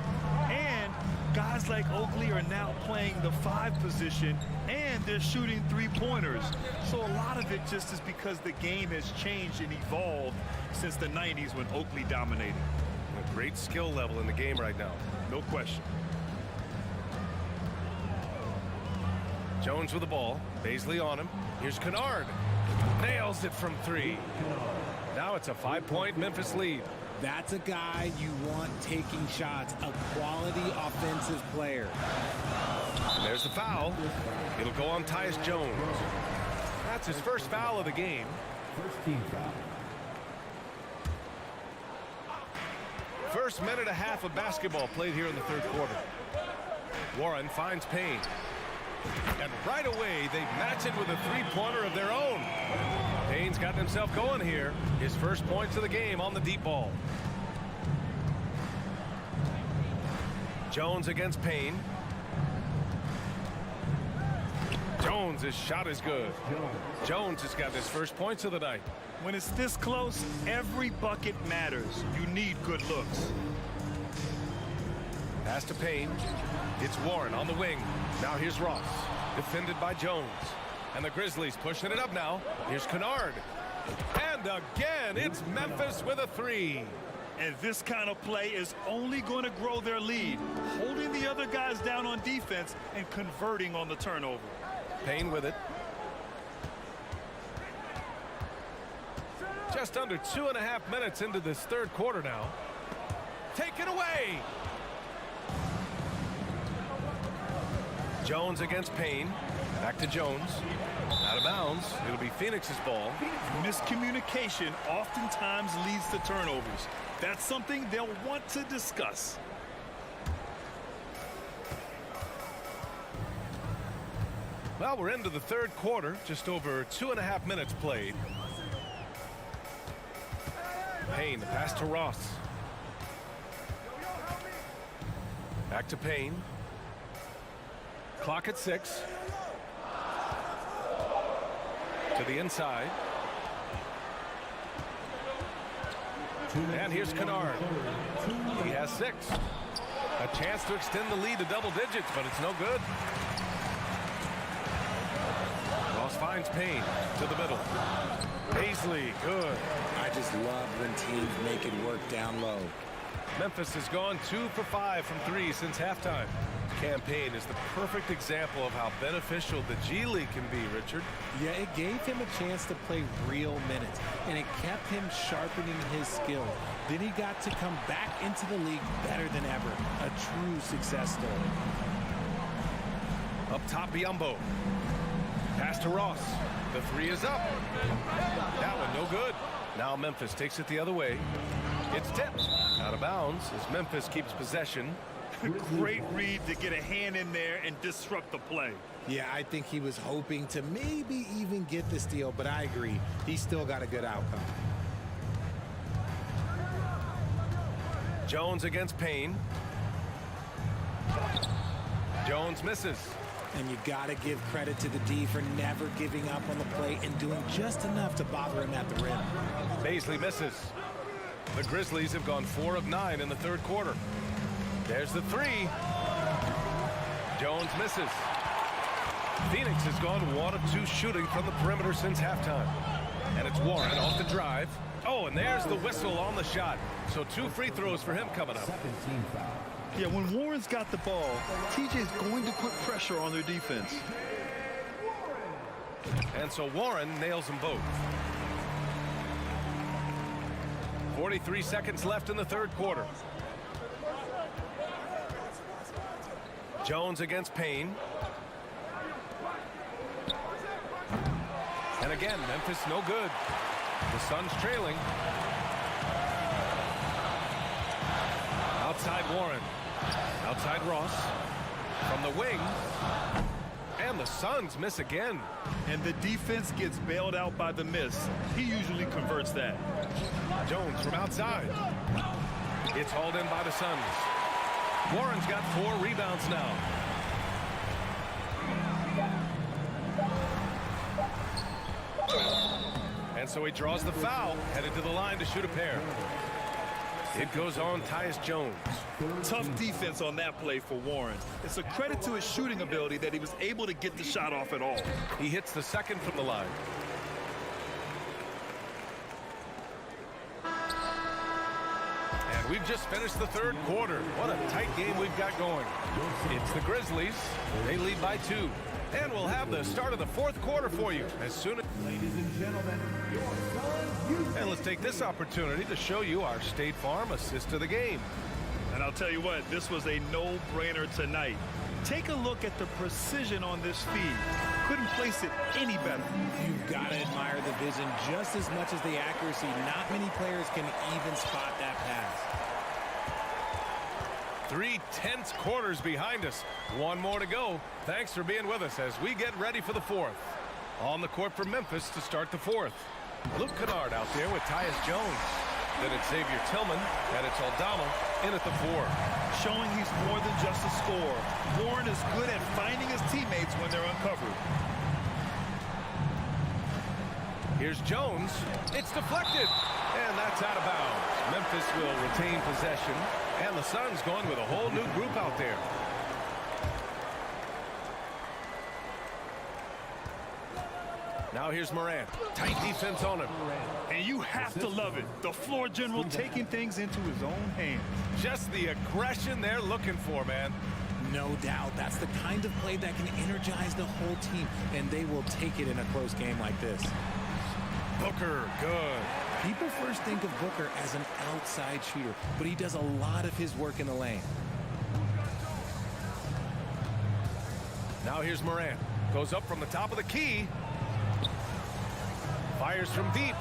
Speaker 2: And guys like Oakley are now playing the 5 position, and they're shooting 3-pointers. So a lot of it just is because the game has changed and evolved since the 90s when Oakley dominated.
Speaker 1: A great skill level in the game right now.
Speaker 2: No question.
Speaker 1: Jones with the ball. Baisley on him. Here's Kennard. Nails it from 3. Now it's a 5-point Memphis lead.
Speaker 13: That's a guy you want taking shots, a quality offensive player.
Speaker 1: And there's the foul. It'll go on Tyus Jones. That's his first foul of the game.
Speaker 5: First team foul.
Speaker 1: First minute and a half of basketball played here in the third quarter. Warren finds Payne. And right away, they match it with a 3-pointer of their own. Payne's gotten himself going here. His first points of the game on the deep ball. Jones against Payne. Jones' shot is good. Jones has got his first points of the night.
Speaker 2: When it's this close, every bucket matters. You need good looks.
Speaker 1: Pass to Payne. It's Warren on the wing. Now here's Ross. Defended by Jones. And the Grizzlies pushing it up now. Here's Kennard. And again, it's Memphis with a three.
Speaker 2: And this kind of play is only going to grow their lead. Holding the other guys down on defense and converting on the turnover.
Speaker 1: Payne with it. Just under 2.5 minutes into this third quarter now. Take it away. Jones against Payne. Back to Jones. Out of bounds. It'll be Phoenix's ball.
Speaker 2: Miscommunication oftentimes leads to turnovers. That's something they'll want to discuss.
Speaker 1: Well, we're into the third quarter. Just over 2.5 minutes played. Payne, the pass to Ross. Back to Payne. Clock at 6. To the inside. And here's Kennard. He has 6. A chance to extend the lead to double digits, but it's no good. Ross finds Payne to the middle. Paisley, good.
Speaker 13: I just love when teams make it work down low.
Speaker 1: Memphis has gone 2 for 5 from 3 since halftime. Campaign is the perfect example of how beneficial the G League can be, Richard.
Speaker 13: Yeah, it gave him a chance to play real minutes, and it kept him sharpening his skill. Then he got to come back into the league better than ever. A true success story.
Speaker 1: Up top, Biyombo. Pass to Ross. The three is up. That one no good. Now Memphis takes it the other way. It's tipped. Out of bounds as Memphis keeps possession.
Speaker 2: Great read to get a hand in there and disrupt the play.
Speaker 13: Yeah, I think he was hoping to maybe even get the steal, but I agree. He still got a good outcome.
Speaker 1: Jones against Payne. Jones misses.
Speaker 13: And you got to give credit to the D for never giving up on the play and doing just enough to bother him at the rim.
Speaker 1: Paisley misses. The Grizzlies have gone 4 of 9 in the third quarter. There's the three. Jones misses. Phoenix has gone 1 of 2 shooting from the perimeter since halftime. And it's Warren off the drive. Oh, and there's the whistle on the shot. So 2 free throws for him coming up.
Speaker 2: Yeah, when Warren's got the ball, TJ's going to put pressure on their defense.
Speaker 1: And so Warren nails them both. 43 seconds left in the third quarter. Jones against Payne. And again, Memphis no good. The Suns trailing. Outside Warren. Outside Ross. From the wing. And the Suns miss again.
Speaker 2: And the defense gets bailed out by the miss. He usually converts that.
Speaker 1: Jones from outside. It's hauled in by the Suns. Warren's got 4 rebounds now. And so he draws the foul, headed to the line to shoot a pair. It goes on Tyus Jones.
Speaker 2: Tough defense on that play for Warren. It's a credit to his shooting ability that he was able to get the shot off at all.
Speaker 1: He hits the second from the line. And we've just finished the third quarter. What a tight game we've got going. It's the Grizzlies. They lead by 2. And we'll have the start of the fourth quarter for you as soon as...
Speaker 5: Ladies and gentlemen,
Speaker 1: and let's take this opportunity to show you our State Farm assist to the game.
Speaker 2: And I'll tell you what, this was a no-brainer tonight. Take a look at the precision on this feed. Couldn't place it any better.
Speaker 13: You've got to admire the vision just as much as the accuracy. Not many players can even spot that pass.
Speaker 1: 3 tense quarters behind us. 1 more to go. Thanks for being with us as we get ready for the fourth. On the court for Memphis to start the fourth. Luke Kennard out there with Tyus Jones. Then it's Xavier Tillman, and it's Aldama in at the 4.
Speaker 2: Showing he's more than just a score. Warren is good at finding his teammates when they're uncovered.
Speaker 1: Here's Jones. It's deflected. And that's out of bounds. Memphis will retain possession. And the Suns going with a whole new group out there. Now here's Morant. Tight defense on him.
Speaker 2: And you have to love it. The floor general taking things into his own hands.
Speaker 1: Just the aggression they're looking for, man.
Speaker 13: No doubt. That's the kind of play that can energize the whole team, and they will take it in a close game like this.
Speaker 1: Booker, good.
Speaker 13: People first think of Booker as an outside shooter, but he does a lot of his work in the lane.
Speaker 1: Now here's Morant. Goes up from the top of the key. Fires from deep.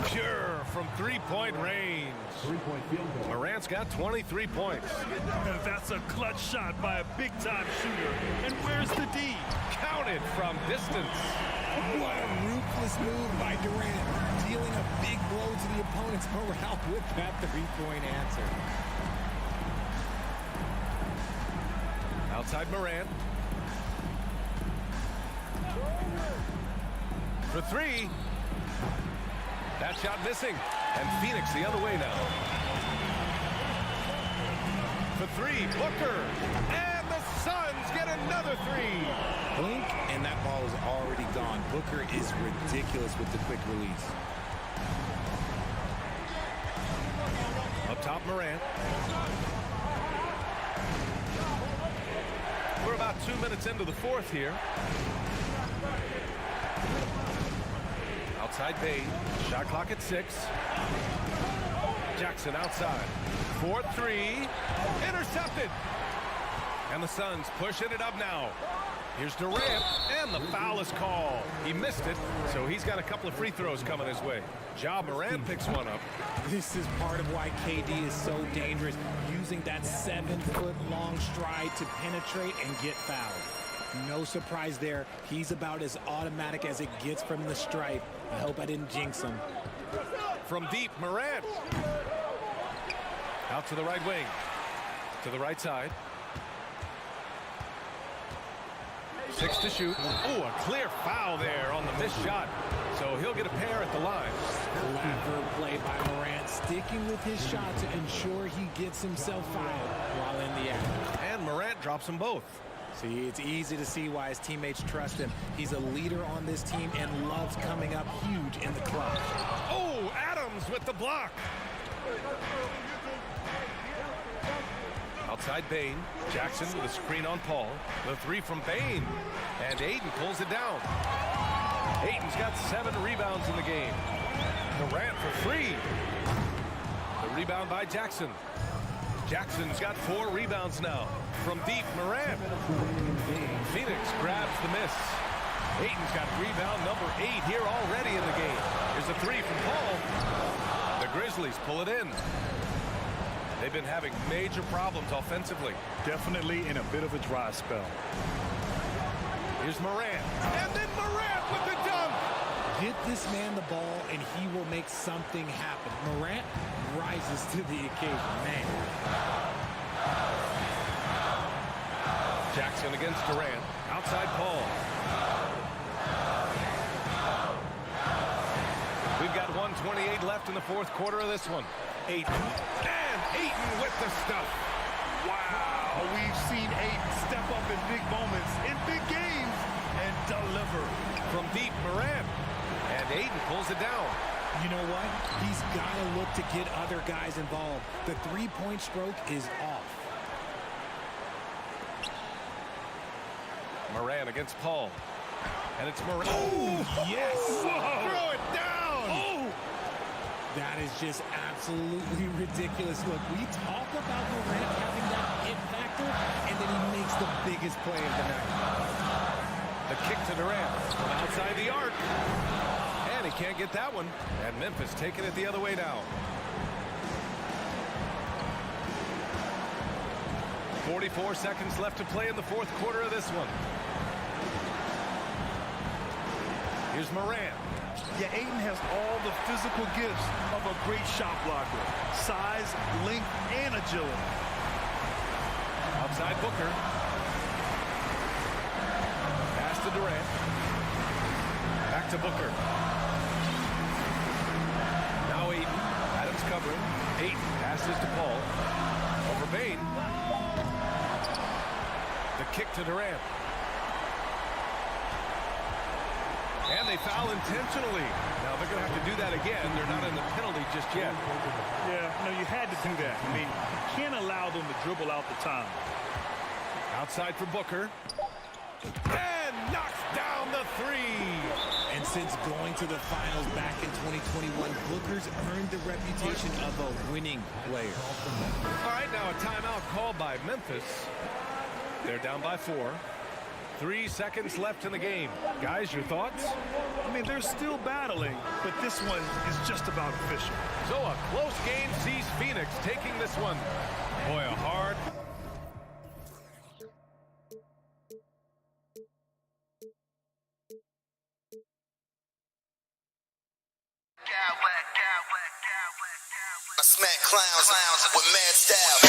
Speaker 1: Pure from three-point range. Morant's got 23 points.
Speaker 2: That's a clutch shot by a big-time shooter. And where's the D?
Speaker 1: Counted from distance.
Speaker 13: What a ruthless move by Durant, dealing a big blow to the opponent's morale with that three-point answer.
Speaker 1: Outside Morant. For three. That shot missing. And Phoenix the other way now. For three, Booker. And the Suns get another three.
Speaker 13: Blink, and that ball is already gone. Booker is ridiculous with the quick release.
Speaker 1: Up top, Morant. We're about 2 minutes into the fourth here. Outside Bane. Shot clock at 6. Jackson outside. 4-3. Intercepted. And the Suns pushing it up now. Here's Durant, and the foul is called. He missed it, so he's got a couple of free throws coming his way. Ja Morant picks one up.
Speaker 13: This is part of why KD is so dangerous, using that 7-foot-long stride to penetrate and get fouled. No surprise there. He's about as automatic as it gets from the stripe. I hope I didn't jinx him.
Speaker 1: From deep, Morant. Out to the right wing. To the right side. 6 to shoot. Oh, a clear foul there on the missed shot. So he'll get a pair at the line.
Speaker 13: Clever play by Morant, sticking with his shot to ensure he gets himself fouled while in the act.
Speaker 1: And Morant drops them both.
Speaker 13: See, it's easy to see why his teammates trust him. He's a leader on this team and loves coming up huge in the clutch.
Speaker 1: Oh, Adams with the block. Outside Bane. Jackson with a screen on Paul. The three from Bane. And Ayton pulls it down. Ayton's got 7 rebounds in the game. Morant for 3. The rebound by Jackson. Jackson's got 4 rebounds now. From deep, Morant. Phoenix grabs the miss. Ayton's got rebound number 8 here already in the game. Here's a 3 from Paul. The Grizzlies pull it in. They've been having major problems offensively.
Speaker 2: Definitely in a bit of a dry spell.
Speaker 1: Here's Morant. And then Morant with the dunk.
Speaker 13: Get this man the ball and he will make something happen. Morant rises to the occasion. Man.
Speaker 1: Jackson against Durant. Outside Paul. We've got 1:28 left in the fourth quarter of this one. Ayton. And Ayton with the stuff.
Speaker 2: Wow. We've seen Ayton step up in big moments, in big games, and deliver.
Speaker 1: From deep, Morant. And Ayton pulls it down.
Speaker 13: You know what? He's got to look to get other guys involved. The three-point stroke is off.
Speaker 1: Morant against Paul. And it's Morant.
Speaker 13: Oh, yes.
Speaker 1: Whoa. Throw it down.
Speaker 13: Oh. That is just absolutely ridiculous. Look, we talk about Morant having that hit factor, and then he makes the biggest play of the night.
Speaker 1: The kick to Durant from outside the arc. And he can't get that one. And Memphis taking it the other way now. 44 seconds left to play in the fourth quarter of this one. Here's Morant.
Speaker 2: Yeah, Ayton has all the physical gifts of a great shot blocker. Size, length, and agility.
Speaker 1: Inside Booker. Pass to Durant. Back to Booker. Now Ayton. Adams covering. Ayton passes to Paul. Over Bane. The kick to Durant. And they foul intentionally. Now they're going to have to do that again. They're not in the penalty just yet.
Speaker 2: Yeah, no, you had to do that. I mean, you can't allow them to dribble out the time.
Speaker 1: Outside for Booker. And knocks down the three.
Speaker 13: And since going to the finals back in 2021, Booker's earned the reputation of a winning player.
Speaker 1: All right, now a timeout called by Memphis. They're down by 4. 3 seconds left in the game. Guys, your thoughts?
Speaker 2: I mean, they're still battling, but this one is just about official.
Speaker 1: So a close game sees Phoenix taking this one. Boy, a hard...
Speaker 7: I smack clowns with mad style.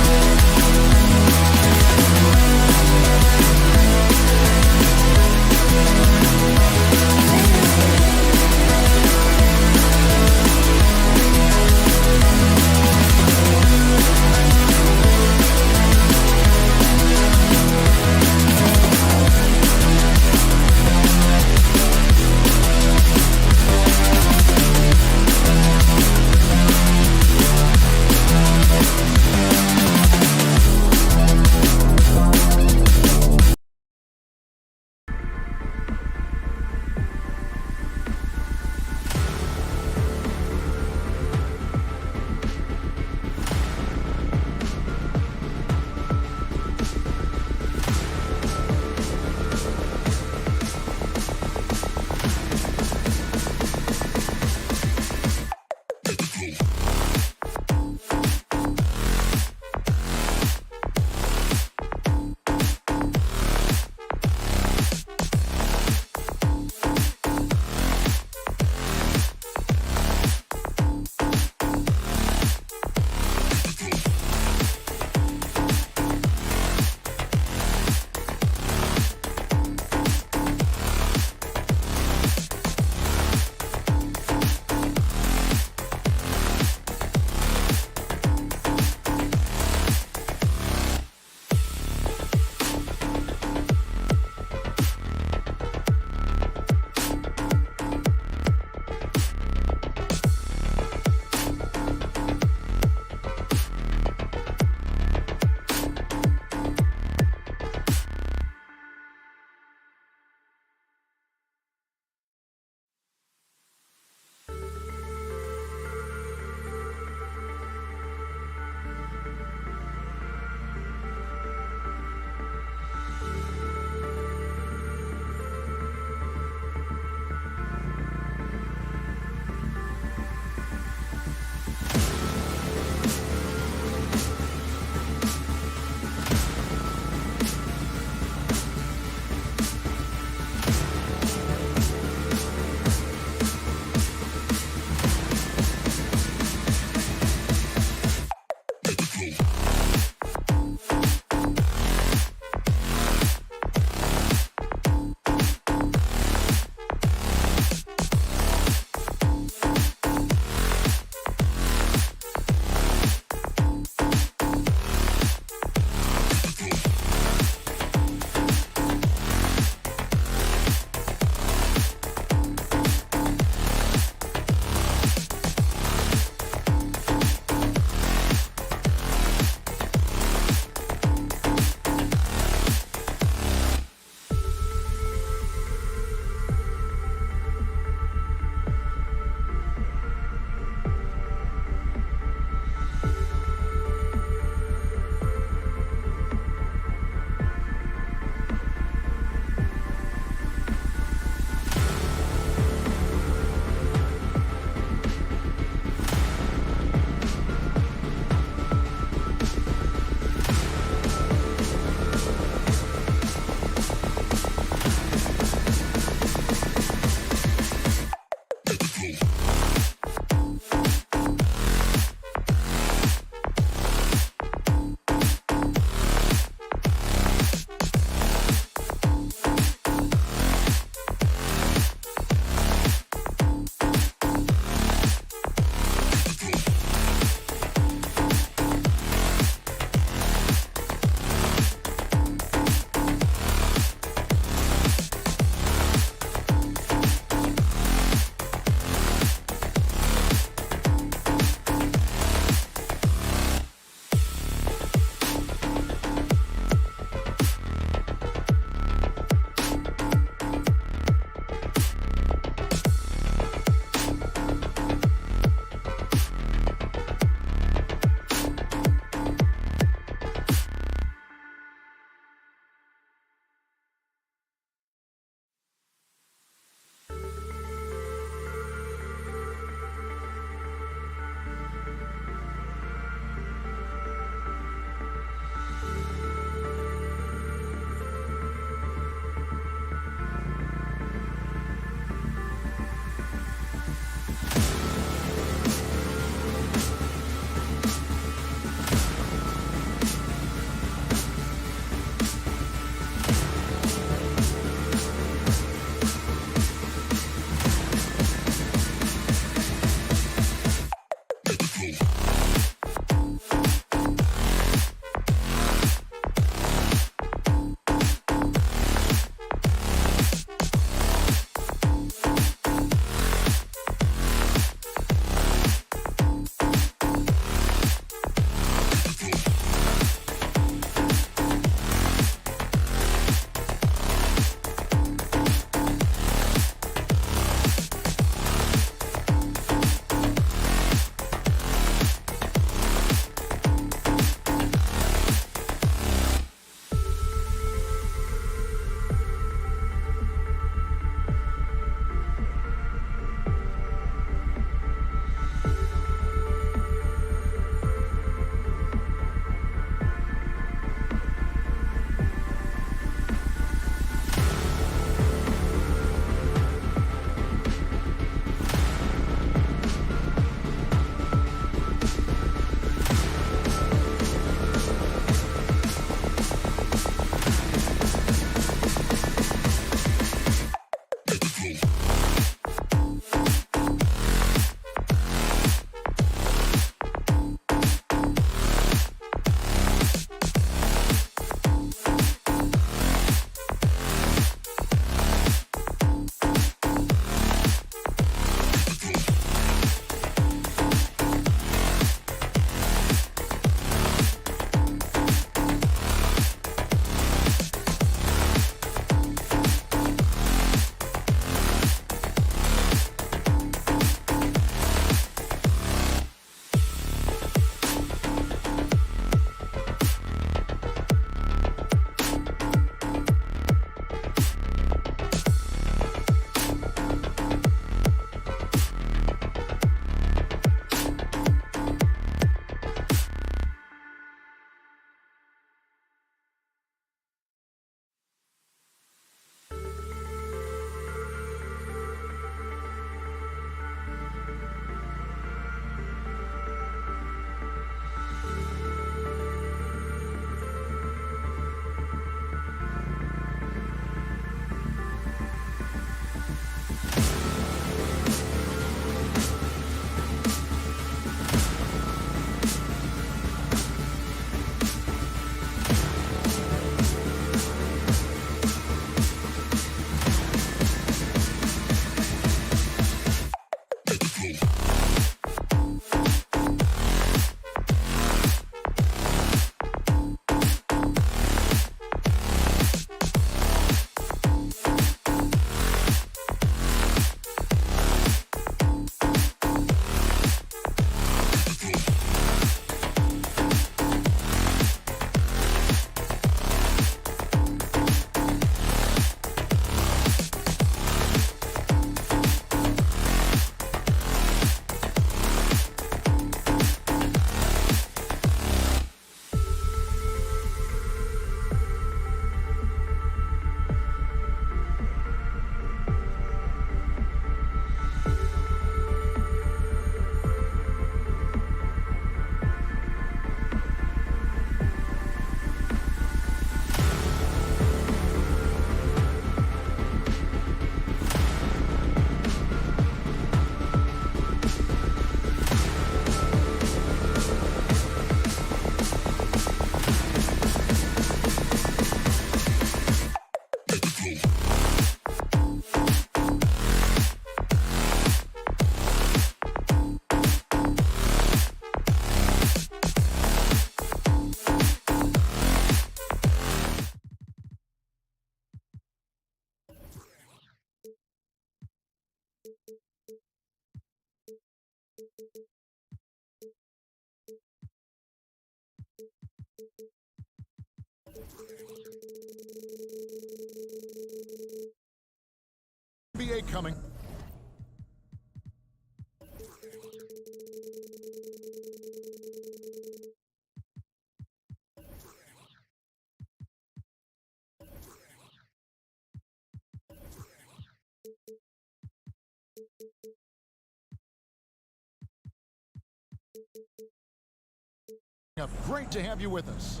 Speaker 8: Great to have you with us.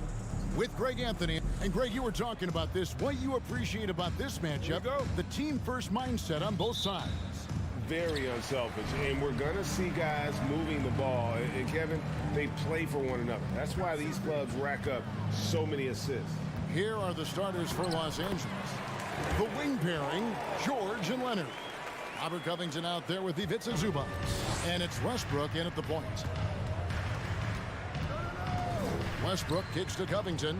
Speaker 8: With Greg Anthony. And Greg, you were talking about this. What you appreciate about this matchup, the team first mindset on both sides.
Speaker 11: Very unselfish, and we're going to see guys moving the ball. And Kevin, they play for one another. That's why these clubs rack up so many assists.
Speaker 8: Here are the starters for Los Angeles. The wing pairing, George and Leonard. Robert Covington out there with Ivica Zubac. And it's Westbrook in at the point. Westbrook kicks to Covington,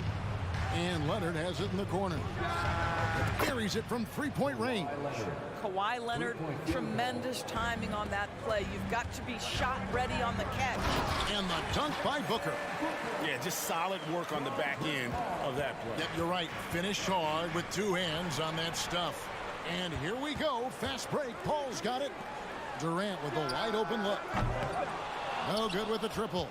Speaker 8: and Leonard has it in the corner. Carries it from three-point range.
Speaker 14: Kawhi Leonard, tremendous timing on that play. You've got to be shot ready on the catch.
Speaker 8: And the dunk by Booker.
Speaker 10: Yeah, just solid work on the back end of that play.
Speaker 8: Yep, you're right. Finished hard with two hands on that stuff. And here we go. Fast break. Paul's got it. Durant with a wide open look. No good with the triple.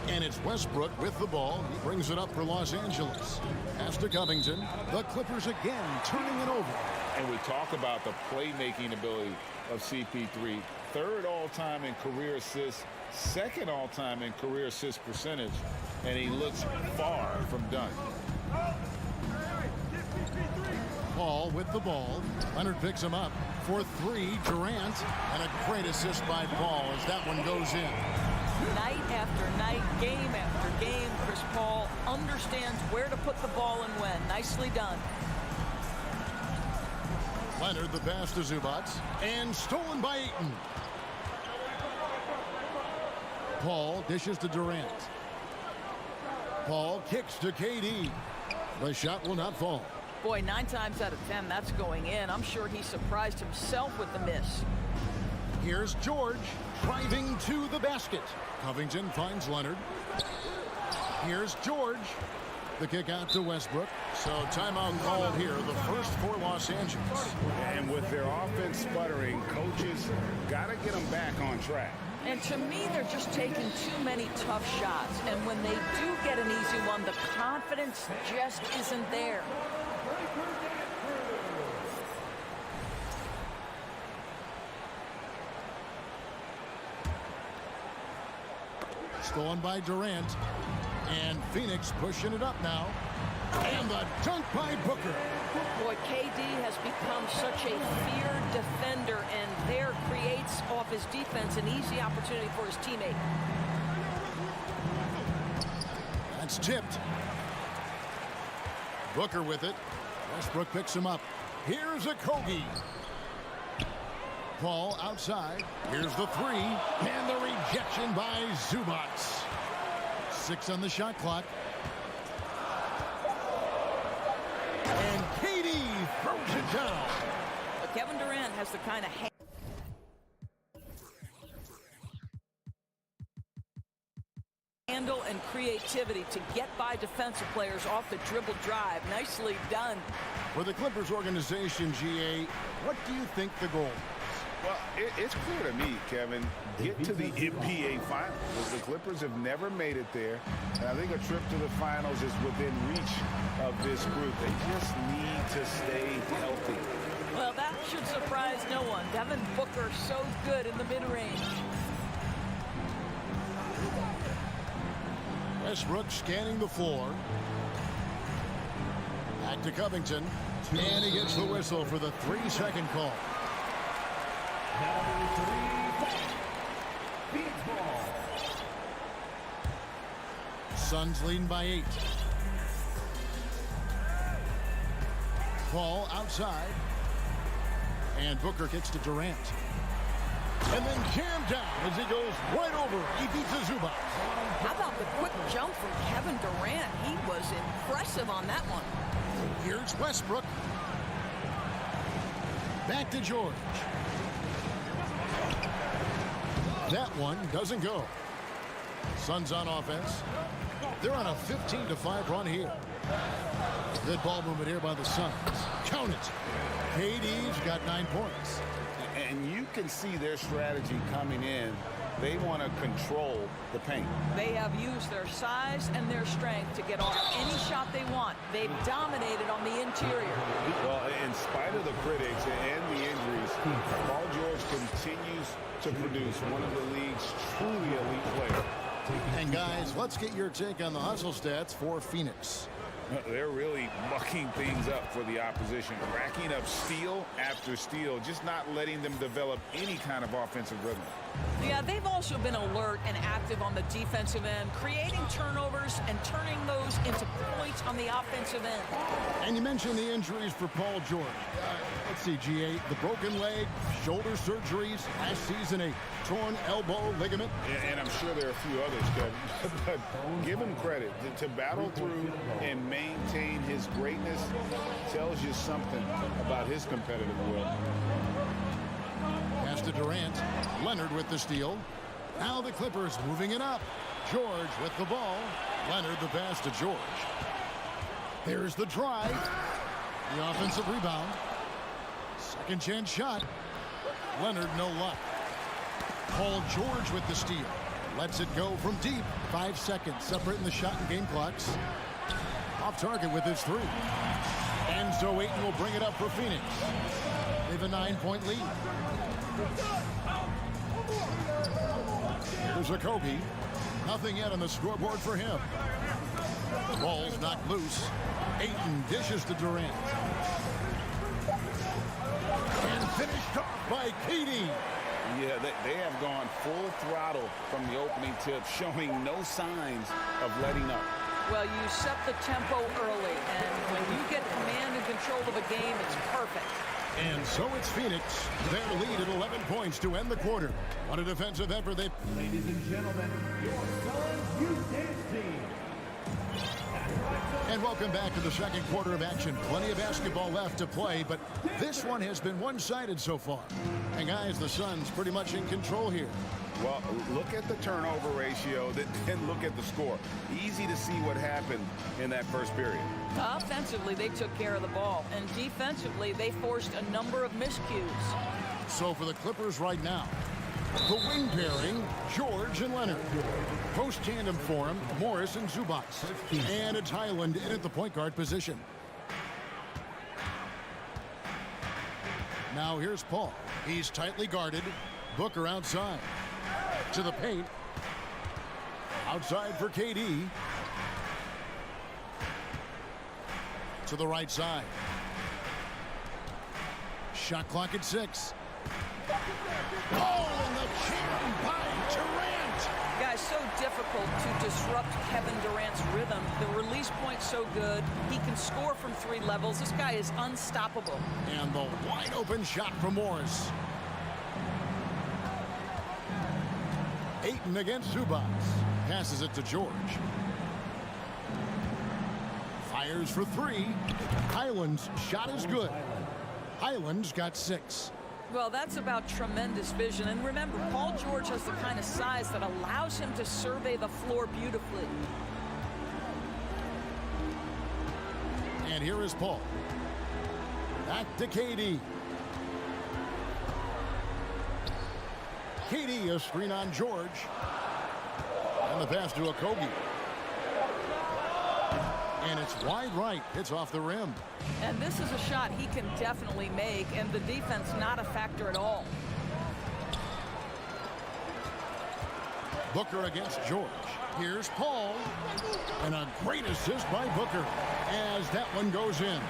Speaker 8: And it's Westbrook with the ball. He brings it up for Los Angeles. Pass to Covington. The Clippers again turning it over.
Speaker 10: And we talk about the playmaking ability of CP3. Third all-time in career assists, second all-time in career assist percentage, and he looks far from done.
Speaker 8: Paul with the ball. Leonard picks him up for three. Durant, and a great assist by Paul as that one goes in.
Speaker 14: Night after night, game after game, Chris Paul understands where to put the ball and when. Nicely done.
Speaker 8: Leonard the pass to Zubac, and stolen by Ayton. Paul dishes to Durant. Paul kicks to KD. The shot will not fall.
Speaker 14: Boy, 9 times out of 10, that's going in. I'm sure he surprised himself with the miss.
Speaker 8: Here's George driving to the basket. Covington finds Leonard. Here's George. The kick out to Westbrook. So timeout called here, the first for Los Angeles.
Speaker 10: And with their offense sputtering, coaches got to get them back on track.
Speaker 14: And to me, they're just taking too many tough shots. And when they do get an easy one, the confidence just isn't there.
Speaker 8: Stolen by Durant. And Phoenix pushing it up now. And the dunk by Booker.
Speaker 14: Boy, KD has become such a feared defender, and there creates off his defense an easy opportunity for his teammate.
Speaker 8: That's tipped. Booker with it. Westbrook picks him up. Here's a Kobe. Paul outside. Here's the three. And the rejection by Zubac. 6 on the shot clock. And KD throws it down.
Speaker 14: But Kevin Durant has the kind of handle and creativity to get by defensive players off the dribble drive. Nicely done.
Speaker 8: For the Clippers organization, GA, what do you think the goal is?
Speaker 10: Well, it's clear to me, Kevin, get to the NBA Finals. The Clippers have never made it there. And I think a trip to the Finals is within reach of this group. They just need to stay healthy.
Speaker 14: Well, that should surprise no one. Devin Booker so good in the mid-range.
Speaker 8: Westbrook scanning the floor. Back to Covington. And he gets the whistle for the 3-second call. Suns leading by 8. Paul outside. And Booker kicks to Durant. And then jammed down as he goes right over Ivica Zubac.
Speaker 14: How about the quick jump from Kevin Durant? He was impressive on that one.
Speaker 8: Here's Westbrook. Back to George. That one doesn't go. Suns on offense. They're on a 15-5 run here. Good ball movement here by the Suns. Count it. KD's got 9 points.
Speaker 10: And you can see their strategy coming in They want to control the paint.
Speaker 14: They have used their size and their strength to get off any shot they want. They've dominated on the interior.
Speaker 10: Well, in spite of the critics and the injuries, Paul George continues to produce one of the league's truly elite players.
Speaker 8: And guys, let's get your take on the hustle stats for Phoenix.
Speaker 10: They're really mucking things up for the opposition, racking up steal after steal, just not letting them develop any kind of offensive rhythm.
Speaker 14: Yeah, they've also been alert and active on the defensive end, creating turnovers and turning those into points on the offensive end.
Speaker 8: And you mentioned the injuries for Paul George. Let's see, GA, the broken leg, shoulder surgeries, last season a torn elbow ligament.
Speaker 10: And I'm sure there are a few others, Kevin. But give him credit. To battle through and maintain his greatness tells you something about his competitive will.
Speaker 8: Pass to Durant. Leonard with the steal. Now the Clippers moving it up. George with the ball. Leonard the pass to George. There's the drive. The offensive rebound. Second chance shot. Leonard no luck. Paul George with the steal. Lets it go from deep. 5 seconds separating the shot and game clocks. Off target with his three. And so Ayton will bring it up for Phoenix. They have a 9-point lead. Here's a Kobe. Nothing yet on the scoreboard for him. The ball's knocked loose. Ayton dishes to Durant. And finished off by KD.
Speaker 10: Yeah, they have gone full throttle from the opening tip, showing no signs of letting up.
Speaker 14: Well, you set the tempo early, and when you get command and control of a game, it's perfect.
Speaker 8: And so it's Phoenix. Their lead at 11 points to end the quarter. What a defensive effort they...
Speaker 5: Ladies and gentlemen, your Suns Youth Dance Team.
Speaker 8: And welcome back to the second quarter of action. Plenty of basketball left to play, but this one has been one-sided so far. And guys, the Suns pretty much in control here.
Speaker 10: Well, look at the turnover ratio, then look at the score. Easy to see what happened in that first period.
Speaker 14: Offensively, they took care of the ball, and defensively, they forced a number of miscues.
Speaker 8: So for the Clippers right now, the wing pairing, George and Leonard. Post tandem for him, Morris and Zubac. And it's Highland in at the point guard position. Now here's Paul. He's tightly guarded. Booker outside. To the paint. Outside for KD. To the right side. Shot clock at 6. Oh, and the jam by Durant.
Speaker 14: Guys, so difficult to disrupt Kevin Durant's rhythm. The release point's so good. He can score from 3 levels. This guy is unstoppable.
Speaker 8: And the wide open shot from Morris. Ayton against Zubac. Passes it to George. Fires for 3. Highland's shot is good. Highland's got 6.
Speaker 14: Well, that's about tremendous vision. And remember, Paul George has the kind of size that allows him to survey the floor beautifully.
Speaker 8: And here is Paul. Back to KD. KD, a screen on George. And the pass to Okogie. And it's wide right. It's off the rim.
Speaker 14: And this is a shot he can definitely make, and the defense not a factor at all.
Speaker 8: Booker against George. Here's Paul. And a great assist by Booker as that one goes in.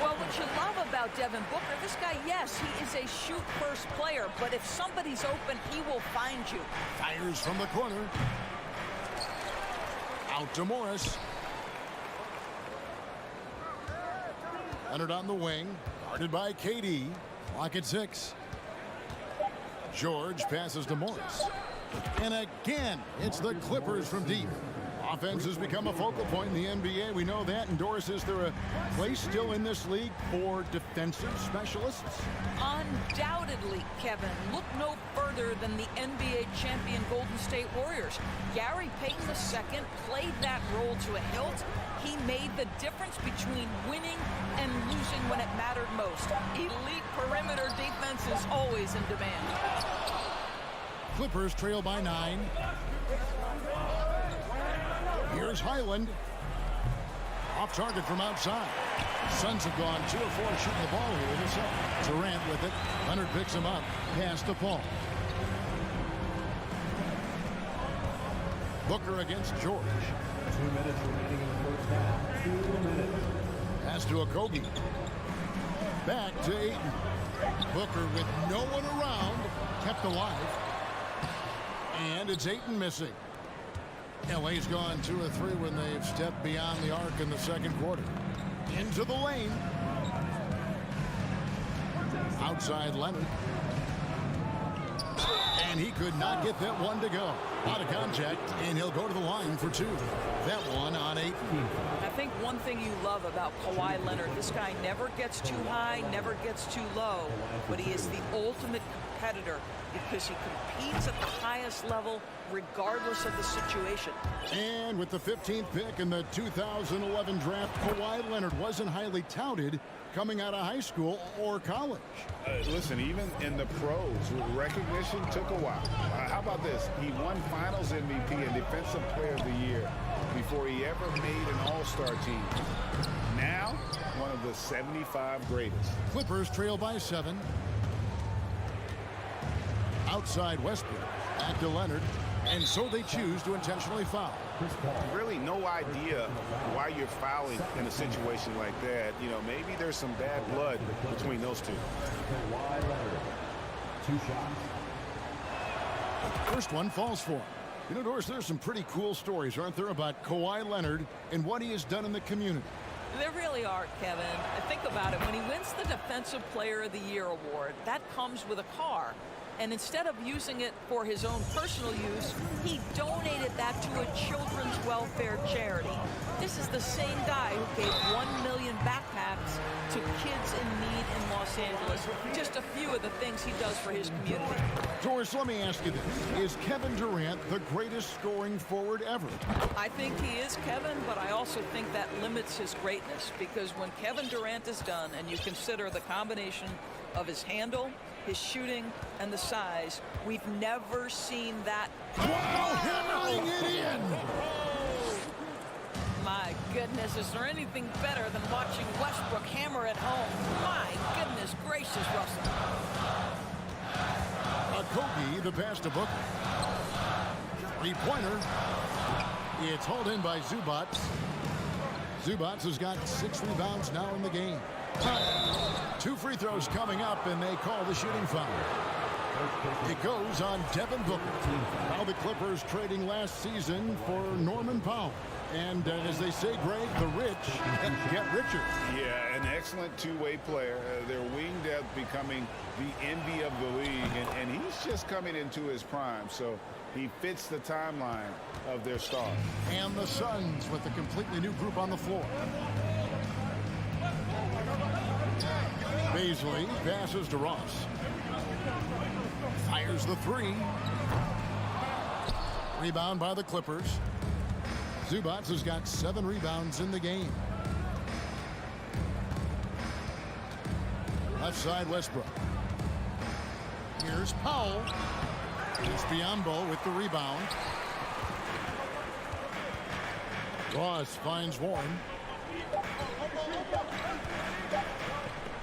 Speaker 14: Well, what you love about Devin Booker, this guy, yes, he is a shoot-first player, but if somebody's open, he will find you.
Speaker 8: Fires from the corner. Out to Morris. Leonard on the wing, guarded by KD. Clock at 6. George passes to Morris. And again, it's the Clippers from deep. Offense has become a focal point in the NBA. We know that. And Doris, is there a place still in this league for defensive specialists?
Speaker 14: Undoubtedly, Kevin. Look no further than the NBA champion Golden State Warriors. Gary Payton II played that role to a hilt. He made the difference between winning and losing when it mattered most. Elite perimeter defense is always in demand.
Speaker 8: Clippers trail by 9. Here's Highland. Off target from outside. Suns have gone 2 of 4 shooting the ball here in the second. Durant with it. Leonard picks him up. Pass to Paul. Booker against George.
Speaker 5: 2 minutes remaining in the first half. 2 minutes.
Speaker 8: Pass to Okogie. Back to Ayton. Booker with no one around. Kept alive. And it's Ayton missing. LA's gone 2 of 3 when they've stepped beyond the arc in the second quarter. Into the lane. Outside Leonard. And he could not get that one to go. Out of contact, and he'll go to the line for 2. That one on 8.
Speaker 14: I think one thing you love about Kawhi Leonard, this guy never gets too high, never gets too low, but he is the ultimate competitor because he competes at the highest level regardless of the situation.
Speaker 8: And with the 15th pick in the 2011 draft, Kawhi Leonard wasn't highly touted coming out of high school or college.
Speaker 10: Listen, even in the pros, recognition took a while. How about this? He won Finals MVP and Defensive Player of the Year before he ever made an All-Star team. Now, one of the 75 greatest.
Speaker 8: Clippers trail by 7. Outside Westbrook. Back to Leonard. And so they choose to intentionally foul.
Speaker 11: Really no idea why you're fouling in a situation like that. You know, maybe there's some bad blood between those two.
Speaker 5: Kawhi Leonard. 2 shots.
Speaker 8: First one falls for him. You know, Doris, there's some pretty cool stories, aren't there, about Kawhi Leonard and what he has done in the community.
Speaker 14: There really are, Kevin. Think about it. When he wins the Defensive Player of the Year award, that comes with a car. And instead of using it for his own personal use, he donated that to a children's welfare charity. This is the same guy who gave 1 million backpacks to kids in need in Los Angeles. Just a few of the things he does for his community.
Speaker 8: Doris, let me ask you this. Is Kevin Durant the greatest scoring forward ever?
Speaker 14: I think he is, Kevin, but I also think that limits his greatness because when Kevin Durant is done and you consider the combination of his handle, his shooting, and the size, we've never seen that.
Speaker 8: Wow, hammering it in!
Speaker 14: My goodness, is there anything better than watching Westbrook hammer at home? My goodness gracious, Russell.
Speaker 8: Okogie, the pass to Booker. 3-pointer. It's hauled in by Zubats. Zubats has got 6 rebounds now in the game. 2 free throws coming up, and they call the shooting foul. It goes on Devin Booker. Now the Clippers trading last season for Norman Powell. And as they say, Greg, the rich get richer.
Speaker 10: Yeah, an excellent two-way player. Their wing depth becoming the envy of the league, and he's just coming into his prime, so he fits the timeline of their star.
Speaker 8: And the Suns with a completely new group on the floor. Beasley passes to Ross. Fires the 3. Rebound by the Clippers. Zubats has got 7 rebounds in the game. Left side Westbrook. Here's Powell. It's Biyombo with the rebound. Ross finds Warren.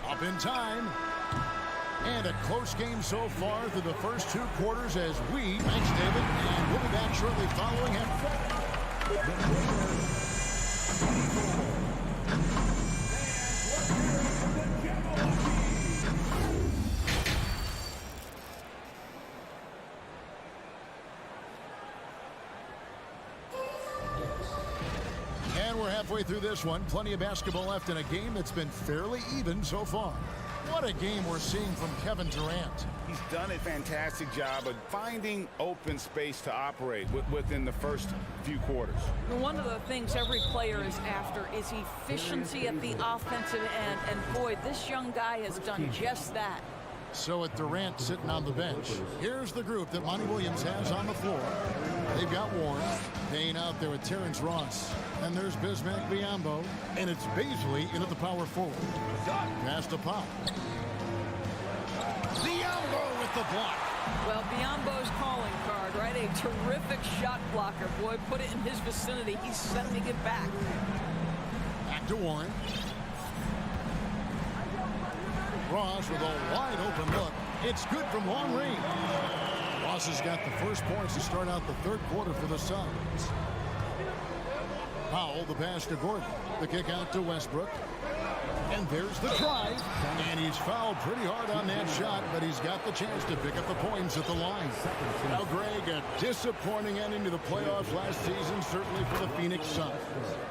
Speaker 8: Up in time. And a close game so far through the first 2 quarters as we, thanks David, and we'll be back shortly following him. And we're halfway through this one. Plenty of basketball left in a game that's been fairly even so far. What a game we're seeing from Kevin Durant.
Speaker 10: He's done a fantastic job of finding open space to operate within the first few quarters.
Speaker 14: One of the things every player is after is efficiency at the offensive end. And boy, this young guy has done just that.
Speaker 8: So with Durant sitting on the bench, here's the group that Monty Williams has on the floor. They've got Warren, Payne out there with Terrence Ross. And there's Bismack Biyombo. And it's Beasley in at the power forward. Pass to Pop. Biyombo with the block.
Speaker 14: Well, Biombo's calling card, right? A terrific shot blocker. Boy, put it in his vicinity. He's sending it back.
Speaker 8: Back to Warren. Ross with a wide open look. It's good from long range. Ross has got the first points to start out the third quarter for the Suns. Powell, the pass to Gordon. The kick out to Westbrook. And there's the drive. And he's fouled pretty hard on that shot, but he's got the chance to pick up the points at the line. Now, Greg, a disappointing ending to the playoffs last season, certainly for the Phoenix Suns.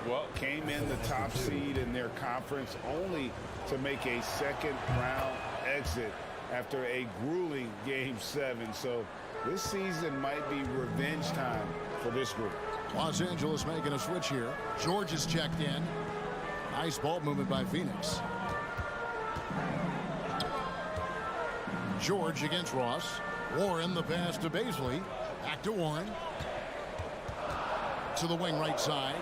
Speaker 10: Well, came in the top seed in their conference only to make a second-round exit after a grueling Game 7. So this season might be revenge time for this group.
Speaker 8: Los Angeles making a switch here. George is checked in. Nice ball movement by Phoenix. George against Ross. Warren, the pass to Baisley. Back to Warren. To the wing right side.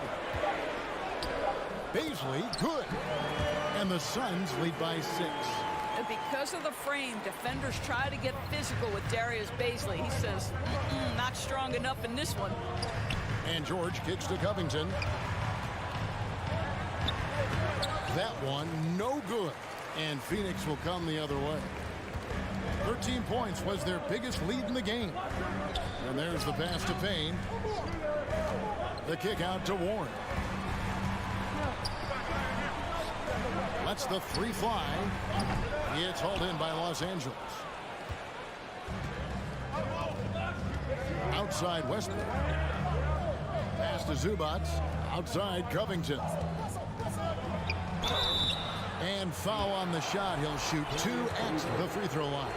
Speaker 8: Baisley, good. And the Suns lead by 6.
Speaker 14: And because of the frame, defenders try to get physical with Darius Baisley. He says, not strong enough in this one.
Speaker 8: And George kicks to Covington. That one, no good. And Phoenix will come the other way. 13 points was their biggest lead in the game. And there's the pass to Payne. The kick out to Warren. Lets the three fly. It's hauled in by Los Angeles. Outside Westbrook. Pass to Zubac. Outside Covington. And foul on the shot. He'll shoot 2 at the free throw line.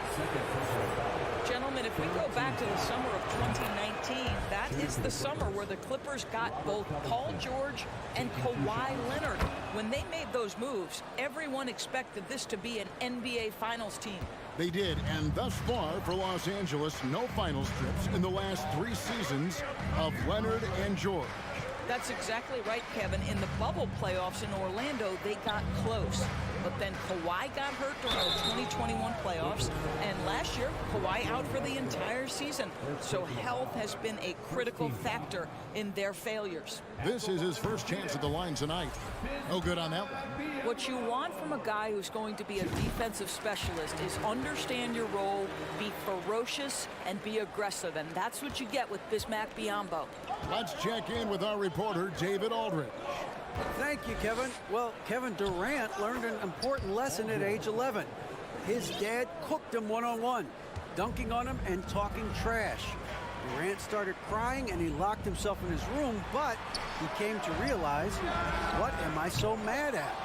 Speaker 14: Gentlemen, if we go back to the summer of 2019, that is the summer where the Clippers got both Paul George and Kawhi Leonard. When they made those moves, everyone expected this to be an NBA Finals team.
Speaker 8: They did, and thus far for Los Angeles, no finals trips in the last 3 seasons of Leonard and George.
Speaker 14: That's exactly right, Kevin. In the bubble playoffs in Orlando, they got close. But then Kawhi got hurt during the 2021 playoffs. And last year, Kawhi out for the entire season. So health has been a critical factor in their failures.
Speaker 8: This is his first chance at the line tonight. No good on that one.
Speaker 14: What you want from a guy who's going to be a defensive specialist is understand your role, be ferocious, and be aggressive. And that's what you get with Bismack Biyombo.
Speaker 8: Let's check in with our reporter, David Aldridge.
Speaker 12: Thank you, Kevin. Well, Kevin Durant learned an important lesson at age 11. His dad cooked him one-on-one, dunking on him and talking trash. Durant started crying and he locked himself in his room, but he came to realize, what am I so mad at?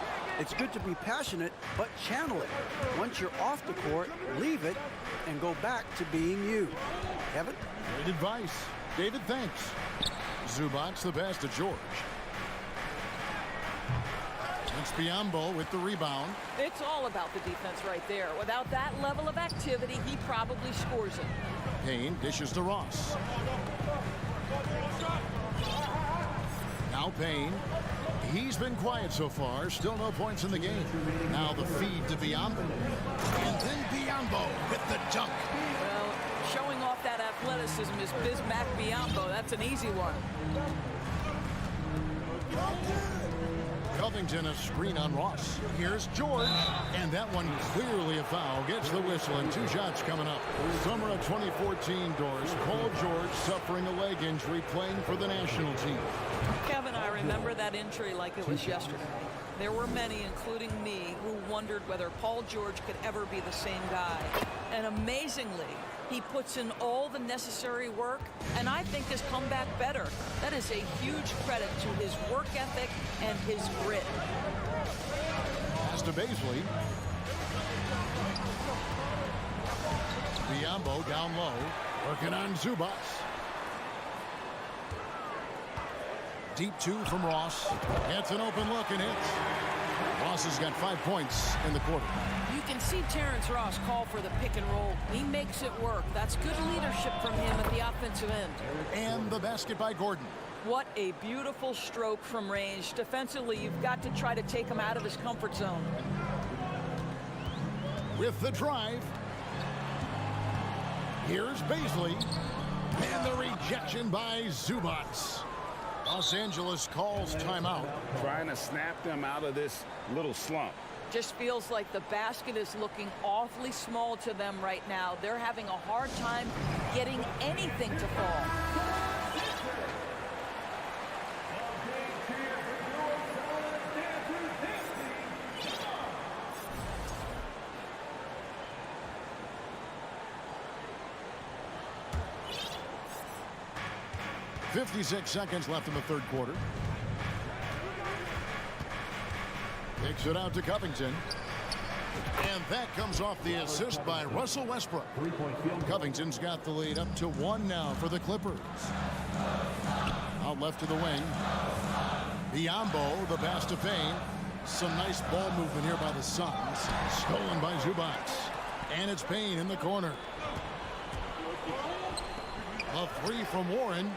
Speaker 12: It's good to be passionate, but channel it. Once you're off the court, leave it and go back to being you. Kevin?
Speaker 8: Great advice. David, thanks. Zubac, the pass to George. It's Biyombo with the rebound.
Speaker 14: It's all about the defense right there. Without that level of activity, he probably scores it.
Speaker 8: Payne dishes to Ross. Now Payne. He's been quiet so far. Still no points in the game. Now the feed to Biyombo. And then Biyombo with the dunk.
Speaker 14: Well, showing off that athleticism is Bismack Biyombo. That's an easy one.
Speaker 8: Covington a screen on Ross. Here's George. And that one clearly a foul. Gets the whistle and 2 shots coming up. Summer of 2014, Doris. Paul George suffering a leg injury playing for the national team.
Speaker 14: Kevin, I remember that injury like it was yesterday. There were many, including me, who wondered whether Paul George could ever be the same guy. And amazingly, he puts in all the necessary work, and I think has come back better. That is a huge credit to his work ethic and his grit.
Speaker 8: Pass to Baisley. Biyombo down low, working on Zubac. Deep 2 from Ross. Gets an open look and hits. Ross has got 5 points in the quarter.
Speaker 14: You can see Terrence Ross call for the pick and roll. He makes it work. That's good leadership from him at the offensive end.
Speaker 8: And the basket by Gordon.
Speaker 14: What a beautiful stroke from range. Defensively, you've got to try to take him out of his comfort zone.
Speaker 8: With the drive. Here's Baisley. And the rejection by Zubats. Los Angeles calls timeout.
Speaker 10: Trying to snap them out of this little slump.
Speaker 14: Just feels like the basket is looking awfully small to them right now. They're having a hard time getting anything to fall.
Speaker 8: .56 seconds left in the third quarter. Takes it out to Covington. And that comes off the assist by Russell Westbrook. Covington's got the lead up to 1 now for the Clippers. Out left to the wing. Biombo, the pass to Payne. Some nice ball movement here by the Suns. Stolen by Zubats. And it's Payne in the corner. A 3 from Warren.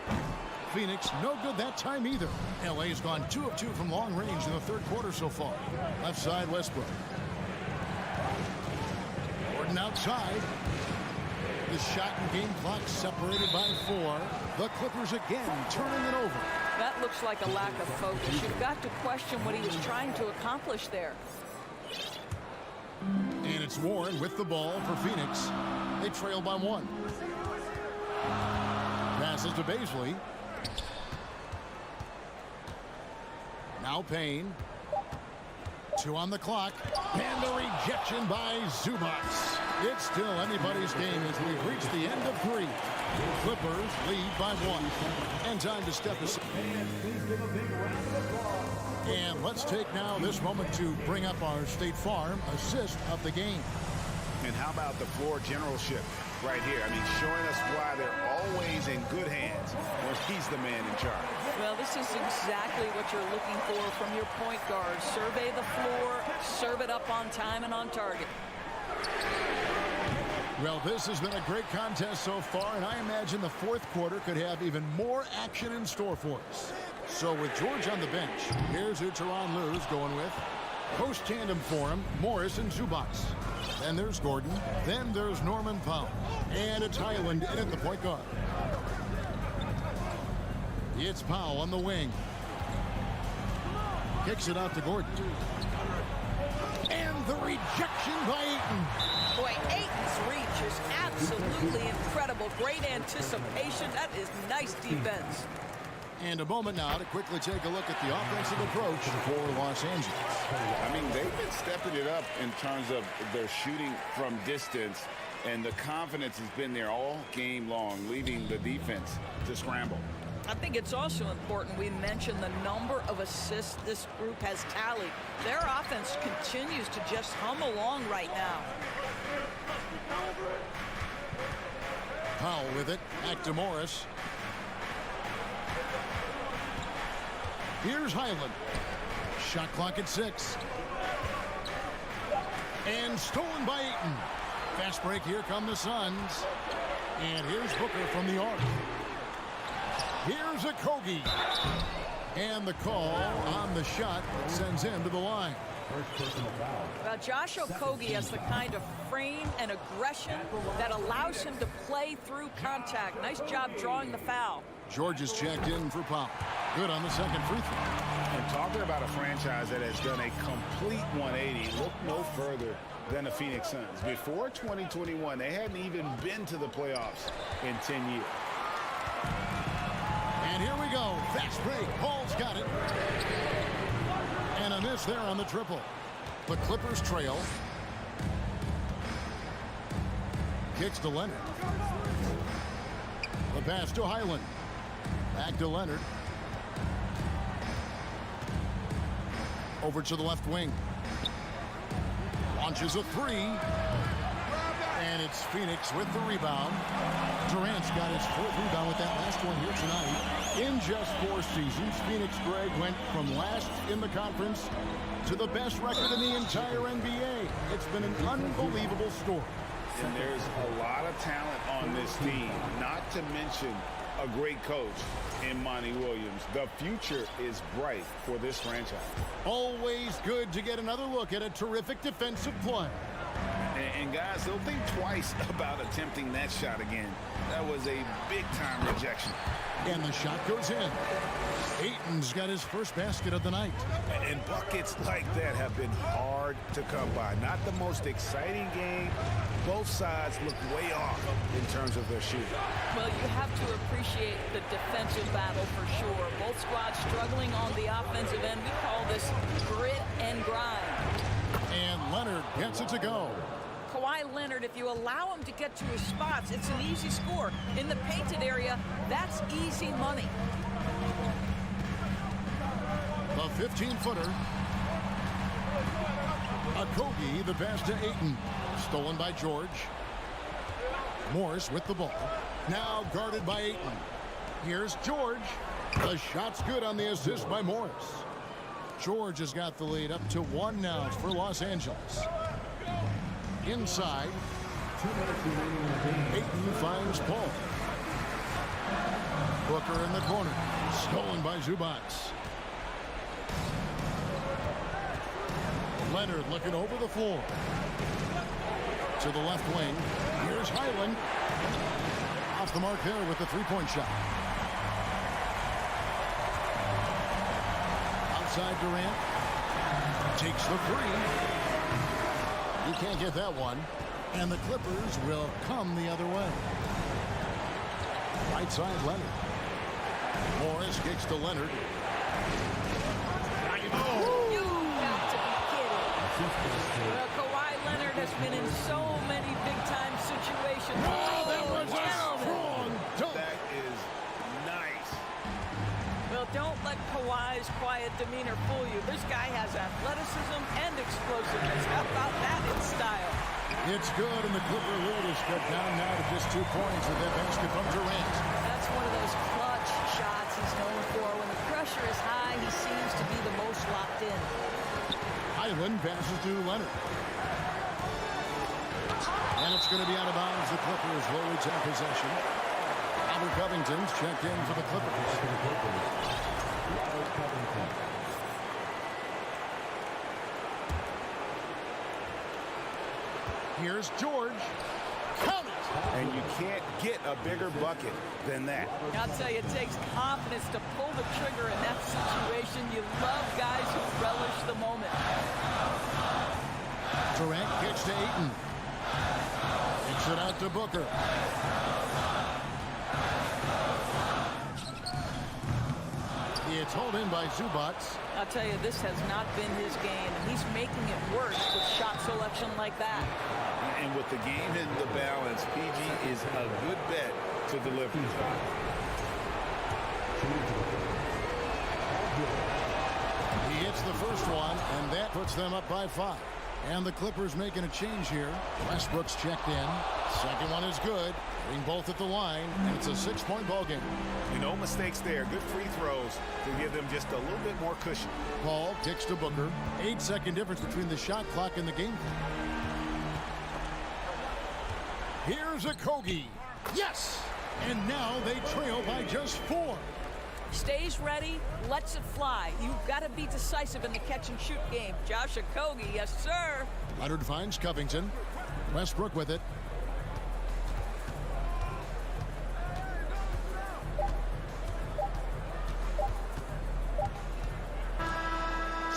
Speaker 8: Phoenix, no good that time either. LA's gone 2 of 2 from long range in the third quarter so far. Left side, Westbrook. Gordon outside. The shot and game clock separated by 4. The Clippers again turning it over.
Speaker 14: That looks like a lack of focus. You've got to question what he was trying to accomplish there.
Speaker 8: And it's Warren with the ball for Phoenix. They trail by 1. Passes to Baisley. Now Payne. 2 on the clock. And the rejection by Zubats. It's still anybody's game as we've reached the end of 3. Clippers lead by 1. And time to step aside. And let's take now this moment to bring up our State Farm assist of the game.
Speaker 10: And how about the floor generalship right here? I mean, showing us why they're always in good hands when he's the man in charge.
Speaker 14: Well, this is exactly what you're looking for from your point guard. Survey the floor, serve it up on time and on target.
Speaker 8: Well, this has been a great contest so far, and I imagine the fourth quarter could have even more action in store for us. So with George on the bench, here's who Tyronn Lue's going with. Post tandem for him, Morris and Zubats. Then there's Gordon. Then there's Norman Powell. And it's Highland in at the point guard. It's Powell on the wing. Kicks it out to Gordon. And the rejection by Ayton.
Speaker 14: Boy, Ayton's reach is absolutely incredible. Great anticipation. That is nice defense.
Speaker 8: And a moment now to quickly take a look at the offensive approach for Los Angeles.
Speaker 10: I mean, they've been stepping it up in terms of their shooting from distance, and the confidence has been there all game long, leaving the defense to scramble.
Speaker 14: I think it's also important we mention the number of assists this group has tallied. Their offense continues to just hum along right now.
Speaker 8: Powell with it. Back to Morris. Here's Highland. Shot clock at 6. And stolen by Ayton. Fast break. Here come the Suns. And here's Booker from the arc. Here's a Kogi. And the call on the shot that sends him to the line.
Speaker 14: Well, Josh Okogie has the kind of frame and aggression that allows him to play through contact. Nice job drawing the foul.
Speaker 8: George is checked in for Powell. Good on the second free throw.
Speaker 10: And talking about a franchise that has done a complete 180, look no further than the Phoenix Suns. Before 2021, they hadn't even been to the playoffs in 10 years.
Speaker 8: And here we go. Fast break. Paul's got it. And a miss there on the triple. The Clippers trail. Kicks to Leonard. The pass to Highland. Back to Leonard. Over to the left wing. Launches a 3. And it's Phoenix with the rebound. Durant's got his 4th rebound with that last one here tonight. In just 4 seasons, Phoenix, Greg, went from last in the conference to the best record in the entire NBA. It's been an unbelievable story.
Speaker 10: And there's a lot of talent on this team, not to mention a great coach in Monty Williams. The future is bright for this franchise.
Speaker 8: Always good to get another look at a terrific defensive play.
Speaker 10: And guys, they'll think twice about attempting that shot again. That was a big-time rejection.
Speaker 8: And the shot goes in. Ayton's got his first basket of the night.
Speaker 10: And buckets like that have been hard to come by. Not the most exciting game. Both sides look way off in terms of their shooting.
Speaker 14: Well, you have to appreciate the defensive battle for sure. Both squads struggling on the offensive end. We call this grit and grind.
Speaker 8: And Leonard gets it to go.
Speaker 14: Kawhi Leonard, if you allow him to get to his spots, it's an easy score. In the painted area, that's easy money.
Speaker 8: The 15-footer. Okogie, the pass to Ayton. Stolen by George. Morris with the ball. Now guarded by Ayton. Here's George. The shot's good on the assist by Morris. George has got the lead up to 1 now for Los Angeles. Inside. Ayton finds Paul. Booker in the corner. Stolen by Zubats. Leonard looking over the floor. To the left wing. Here's Highland. Off the mark there with the three-point shot. Outside Durant. Takes the three. You can't get that one. And the Clippers will come the other way. Right side Leonard. Morris kicks to Leonard.
Speaker 14: You got to be kidding. Well, Kawhi Leonard has been in so many big-time situations.
Speaker 8: Oh, that was a strong dunk.
Speaker 10: That is nice.
Speaker 14: Well, don't let Kawhi's quiet demeanor fool you. This guy has athleticism and explosiveness. How about that in style?
Speaker 8: It's good, and the Clipper lead is cut down now to just 2 points with that basket from Durant.
Speaker 14: That's one of those clutch shots he's known for. When the pressure is high, he seems to be the most locked in.
Speaker 8: Highland passes to Leonard. And it's going to be out of bounds. The Clippers will retain possession. Robert Covington's checked in for the Clippers. Here's George. Count it!
Speaker 10: And you can't get a bigger bucket than that.
Speaker 14: I'll tell you, it takes confidence to pull the trigger in that situation. You love guys who relish the moment.
Speaker 8: Durant kicks to Ayton. Kicks it out to Booker. It's hauled in by Zubats.
Speaker 14: I'll tell you, this has not been his game, and he's making it worse with shot selection like that.
Speaker 10: And with the game in the balance, PG is a good bet to deliver.
Speaker 8: He hits the first one, and that puts them up by 5. And the Clippers making a change here. Westbrook's checked in. Second one is good. Hitting both at the line, and it's a 6-point ball game.
Speaker 10: No mistakes there. Good free throws to give them just a little bit more cushion.
Speaker 8: Paul kicks to Booker. 8-second difference between the shot clock and the game clock. Here's Okogie. Yes! And now they trail by just 4.
Speaker 14: Stays ready, lets it fly. You've got to be decisive in the catch-and-shoot game. Josh Okogie, yes, sir.
Speaker 8: Leonard finds Covington. Westbrook with it.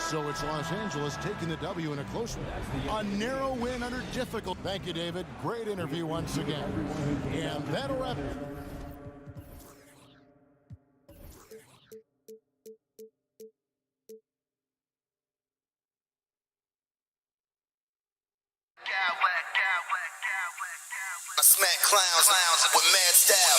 Speaker 8: So it's Los Angeles taking the W in a close one. A narrow win under difficult. Thank you, David. Great interview once again. And that'll wrap it.
Speaker 7: I smack clowns with mad style.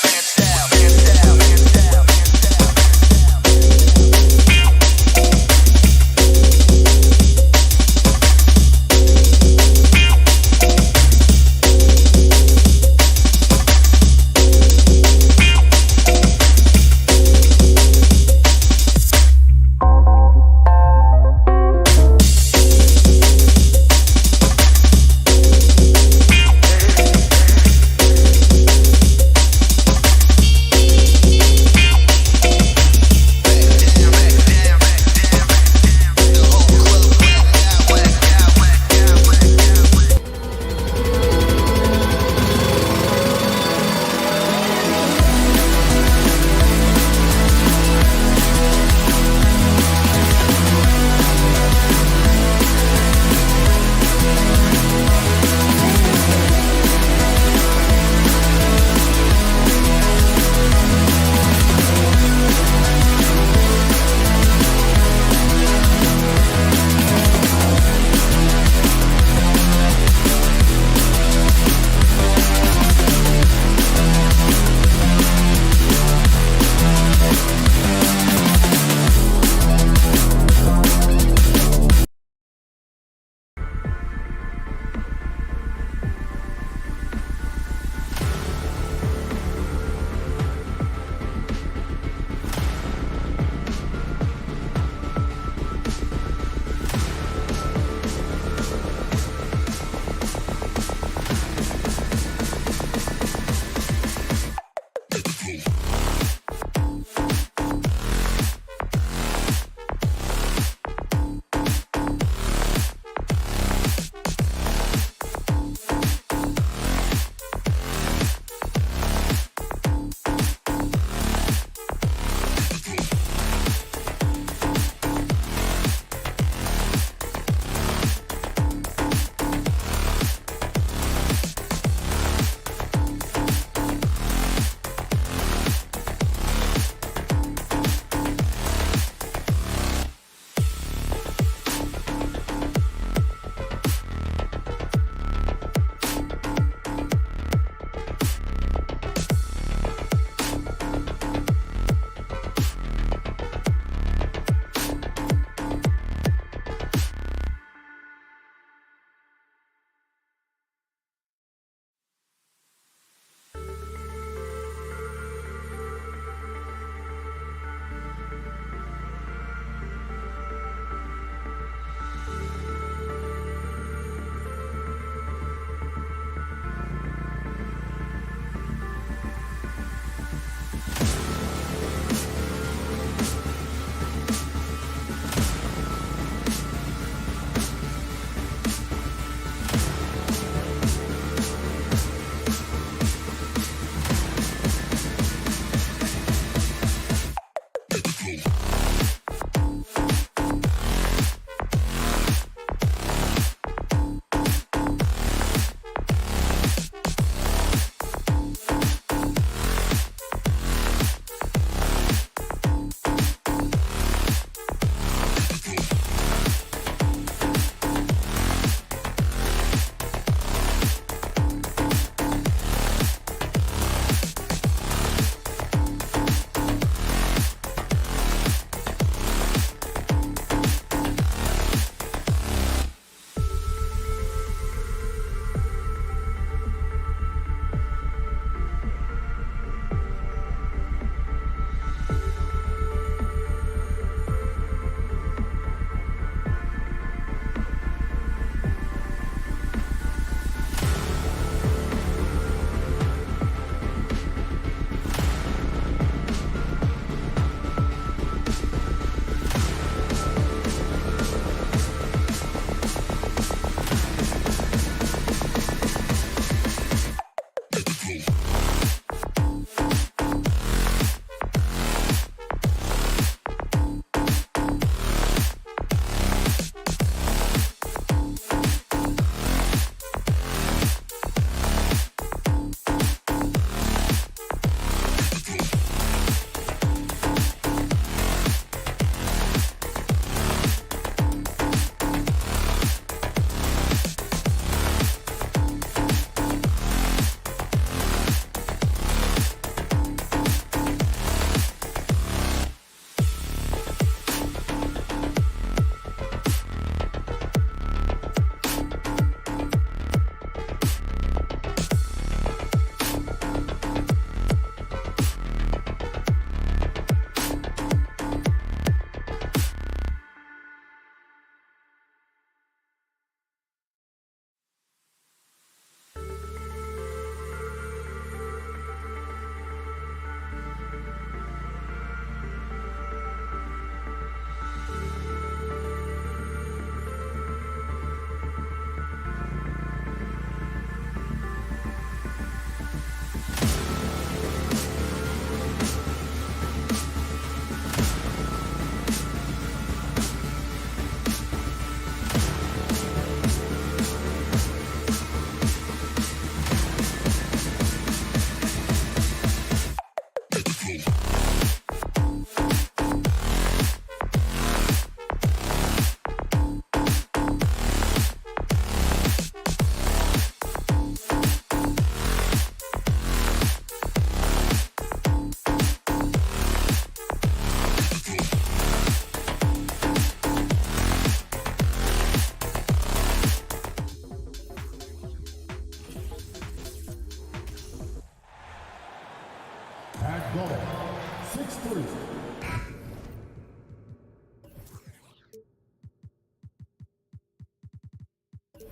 Speaker 1: Look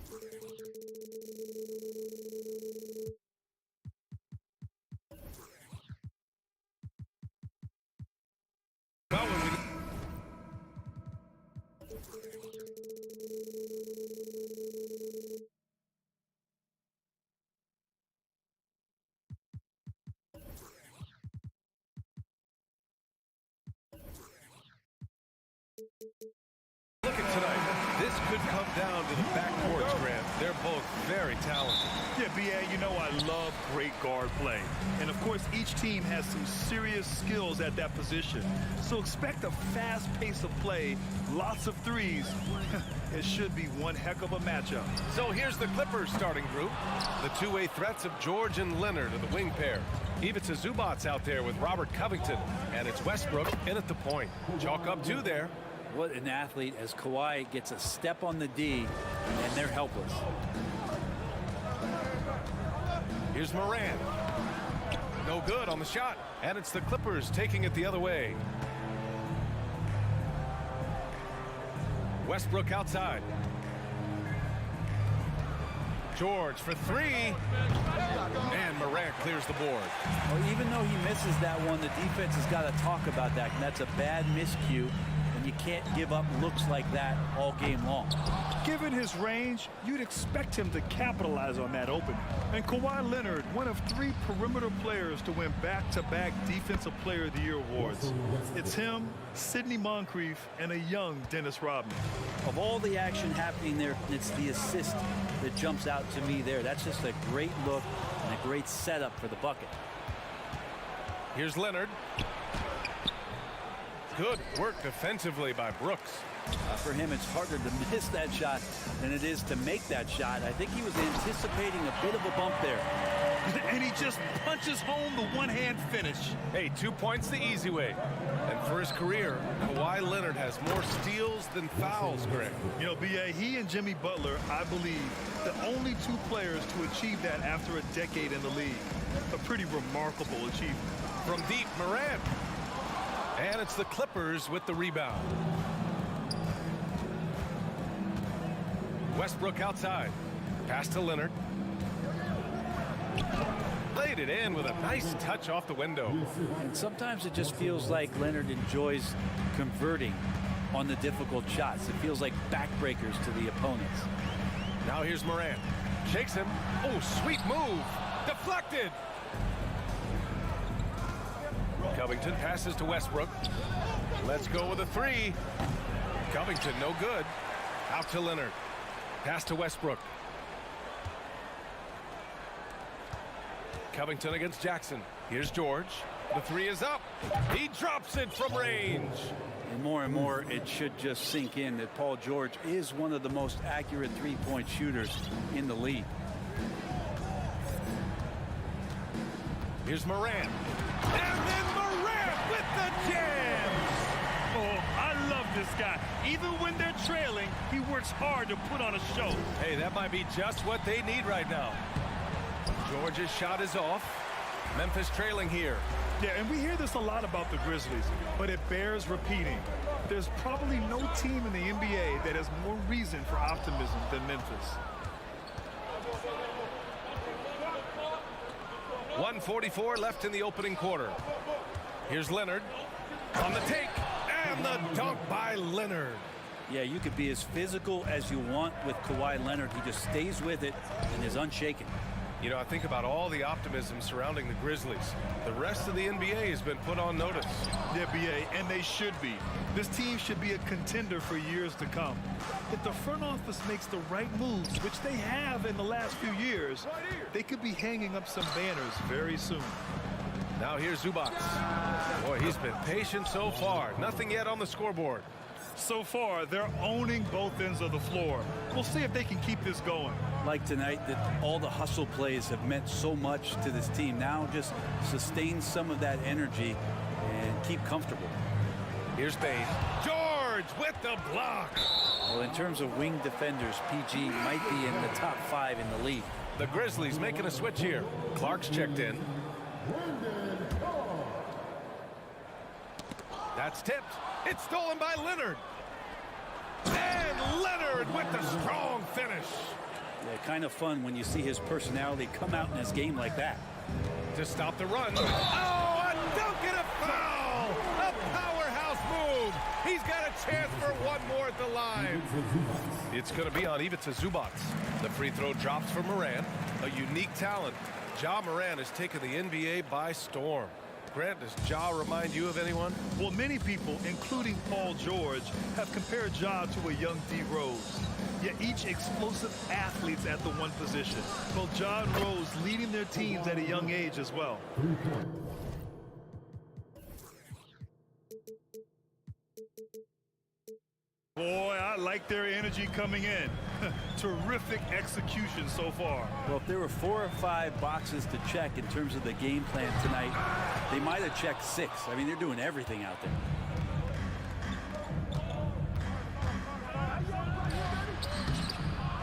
Speaker 1: at tonight. This could come down to the backcourts, Grant. They're both very talented.
Speaker 2: Yeah, B.A., you know I love great guard play. And, of course, each team has some serious skills at that position. So expect a fast pace of play, lots of threes. It should be one heck of a matchup.
Speaker 1: So here's the Clippers starting group. The two-way threats of George and Leonard are the wing pair. Ivica Zubac's out there with Robert Covington. And it's Westbrook in at the point. Chalk up two there.
Speaker 3: What an athlete, as Kawhi gets a step on the D, and they're helpless.
Speaker 1: Here's Moran. No good on the shot. And it's the Clippers taking it the other way. Westbrook outside. George for three. And Morant clears the board.
Speaker 3: Well, even though he misses that one, the defense has got to talk about that. And that's a bad miscue. And you can't give up looks like that all game long.
Speaker 2: Given his range, you'd expect him to capitalize on that opening. And Kawhi Leonard, one of three perimeter players to win back-to-back Defensive Player of the Year awards. It's him, Sidney Moncrief, and a young Dennis Rodman.
Speaker 3: Of all the action happening there, it's the assist that jumps out to me there. That's just a great look and a great setup for the bucket.
Speaker 1: Here's Leonard. Good work defensively by Brooks.
Speaker 3: For him, it's harder to miss that shot than it is to make that shot. I think he was anticipating a bit of a bump there.
Speaker 2: And he just punches home the one-hand finish.
Speaker 1: Hey, 2 points the easy way. And for his career, Kawhi Leonard has more steals than fouls, Greg.
Speaker 2: You know, B.A., he and Jimmy Butler, I believe, the only two players to achieve that after a decade in the league. A pretty remarkable achievement.
Speaker 1: From deep, Morant. And it's the Clippers with the rebound. Westbrook outside. Pass to Leonard. Laid it in with a nice touch off the window.
Speaker 3: And sometimes it just feels like Leonard enjoys converting on the difficult shots. It feels like backbreakers to the opponents.
Speaker 1: Now here's Morant. Shakes him. Oh, sweet move. Deflected. Covington passes to Westbrook. Let's go with a three. Covington, no good. Out to Leonard. Pass to Westbrook. Covington against Jackson. Here's George. The three is up. He drops it from range.
Speaker 3: And more, it should just sink in that Paul George is one of the most accurate three-point shooters in the league.
Speaker 1: Here's Morant. And then Morant with the jam.
Speaker 2: Oh, I love this guy. Even when they're trailing, he works hard to put on a show.
Speaker 1: Hey, that might be just what they need right now. George's shot is off. Memphis trailing here.
Speaker 2: Yeah, and we hear this a lot about the Grizzlies, but it bears repeating. There's probably no team in the NBA that has more reason for optimism than Memphis.
Speaker 1: 1:44 left in the opening quarter. Here's Leonard on the take, and the dunk by Leonard.
Speaker 3: Yeah, you could be as physical as you want with Kawhi Leonard. He just stays with it and is unshaken.
Speaker 1: You know, I think about all the optimism surrounding the Grizzlies. The rest of the NBA has been put on notice.
Speaker 2: Yeah, B.A., and they should be. This team should be a contender for years to come. If the front office makes the right moves, which they have in the last few years, they could be hanging up some banners very soon.
Speaker 1: Now here's Zubac. Boy, he's been patient so far. Nothing yet on the scoreboard.
Speaker 2: So far, they're owning both ends of the floor. We'll see if they can keep this going.
Speaker 3: Like tonight, that all the hustle plays have meant so much to this team. Now just sustain some of that energy and keep comfortable.
Speaker 1: Here's Bane. George with the block.
Speaker 3: Well, in terms of wing defenders, PG might be in the top 5 in the league.
Speaker 1: The Grizzlies making a switch here. Clark's checked in. That's tipped. It's stolen by Leonard. And Leonard with the strong finish.
Speaker 3: Yeah, kind of fun when you see his personality come out in his game like that.
Speaker 1: To stop the run. Oh, a dunk and a foul! A powerhouse move. He's got a chance for one more at the line. It's going to be on Ivica Zubac. The free throw drops for Morant. A unique talent. Ja Morant has taken the NBA by storm. Grant, does Ja remind you of anyone?
Speaker 2: Well, many people, including Paul George, have compared Ja to a young D. Rose. Yet each explosive athletes at the one position. Well, Ja and Rose leading their teams at a young age as well. Boy, I like their energy coming in. Terrific execution so far.
Speaker 3: Well, if there were 4 or 5 boxes to check in terms of the game plan tonight, they might have checked 6. I mean, they're doing everything out there.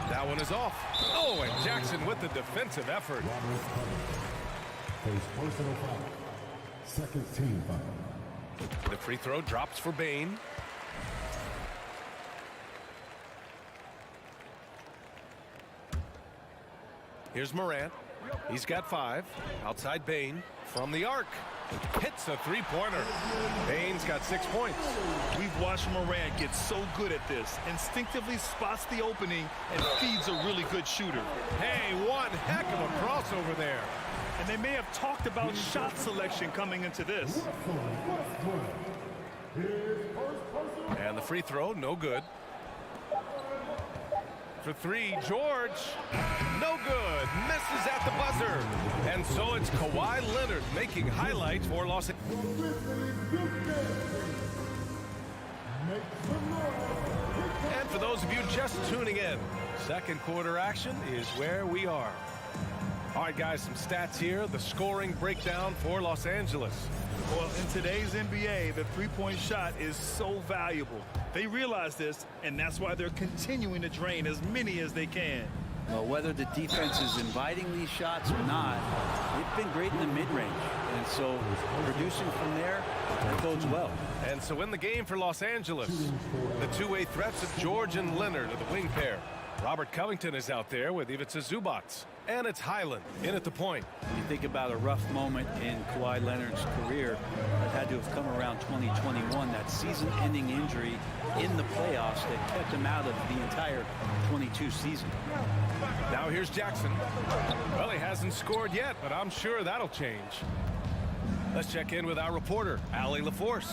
Speaker 1: That one is off. Oh, and Jackson with the defensive effort.
Speaker 5: Personal foul. Second team foul.
Speaker 1: The free throw drops for Bane. Here's Morant. He's got 5. Outside Bane from the arc. Hits a three-pointer. Bane's got 6 points.
Speaker 2: We've watched Morant get so good at this. Instinctively spots the opening and feeds a really good shooter.
Speaker 1: Hey, one heck of a crossover there.
Speaker 2: And they may have talked about shot selection coming into this.
Speaker 1: And the free throw, no good. For 3, George, no good, misses at the buzzer. And so it's Kawhi Leonard making highlights for Los Angeles. And for those of you just tuning in, second quarter action is where we are. All right, guys, some stats here. The scoring breakdown for Los Angeles.
Speaker 2: Well, in today's NBA, the three-point shot is so valuable. They realize this, and that's why they're continuing to drain as many as they can.
Speaker 3: Well, whether the defense is inviting these shots or not, they've been great in the mid-range. And so producing from there, that bodes well.
Speaker 1: And so in the game for Los Angeles, the two-way threats of George and Leonard are the wing pair. Robert Covington is out there with Ivica Zubac. And it's Highland in at the point.
Speaker 3: You think about a rough moment in Kawhi Leonard's career that had to have come around 2021, that season-ending injury in the playoffs that kept him out of the entire 22 season.
Speaker 1: Now here's Jackson. Well, he hasn't scored yet, but I'm sure that'll change. Let's check in with our reporter, Allie LaForce.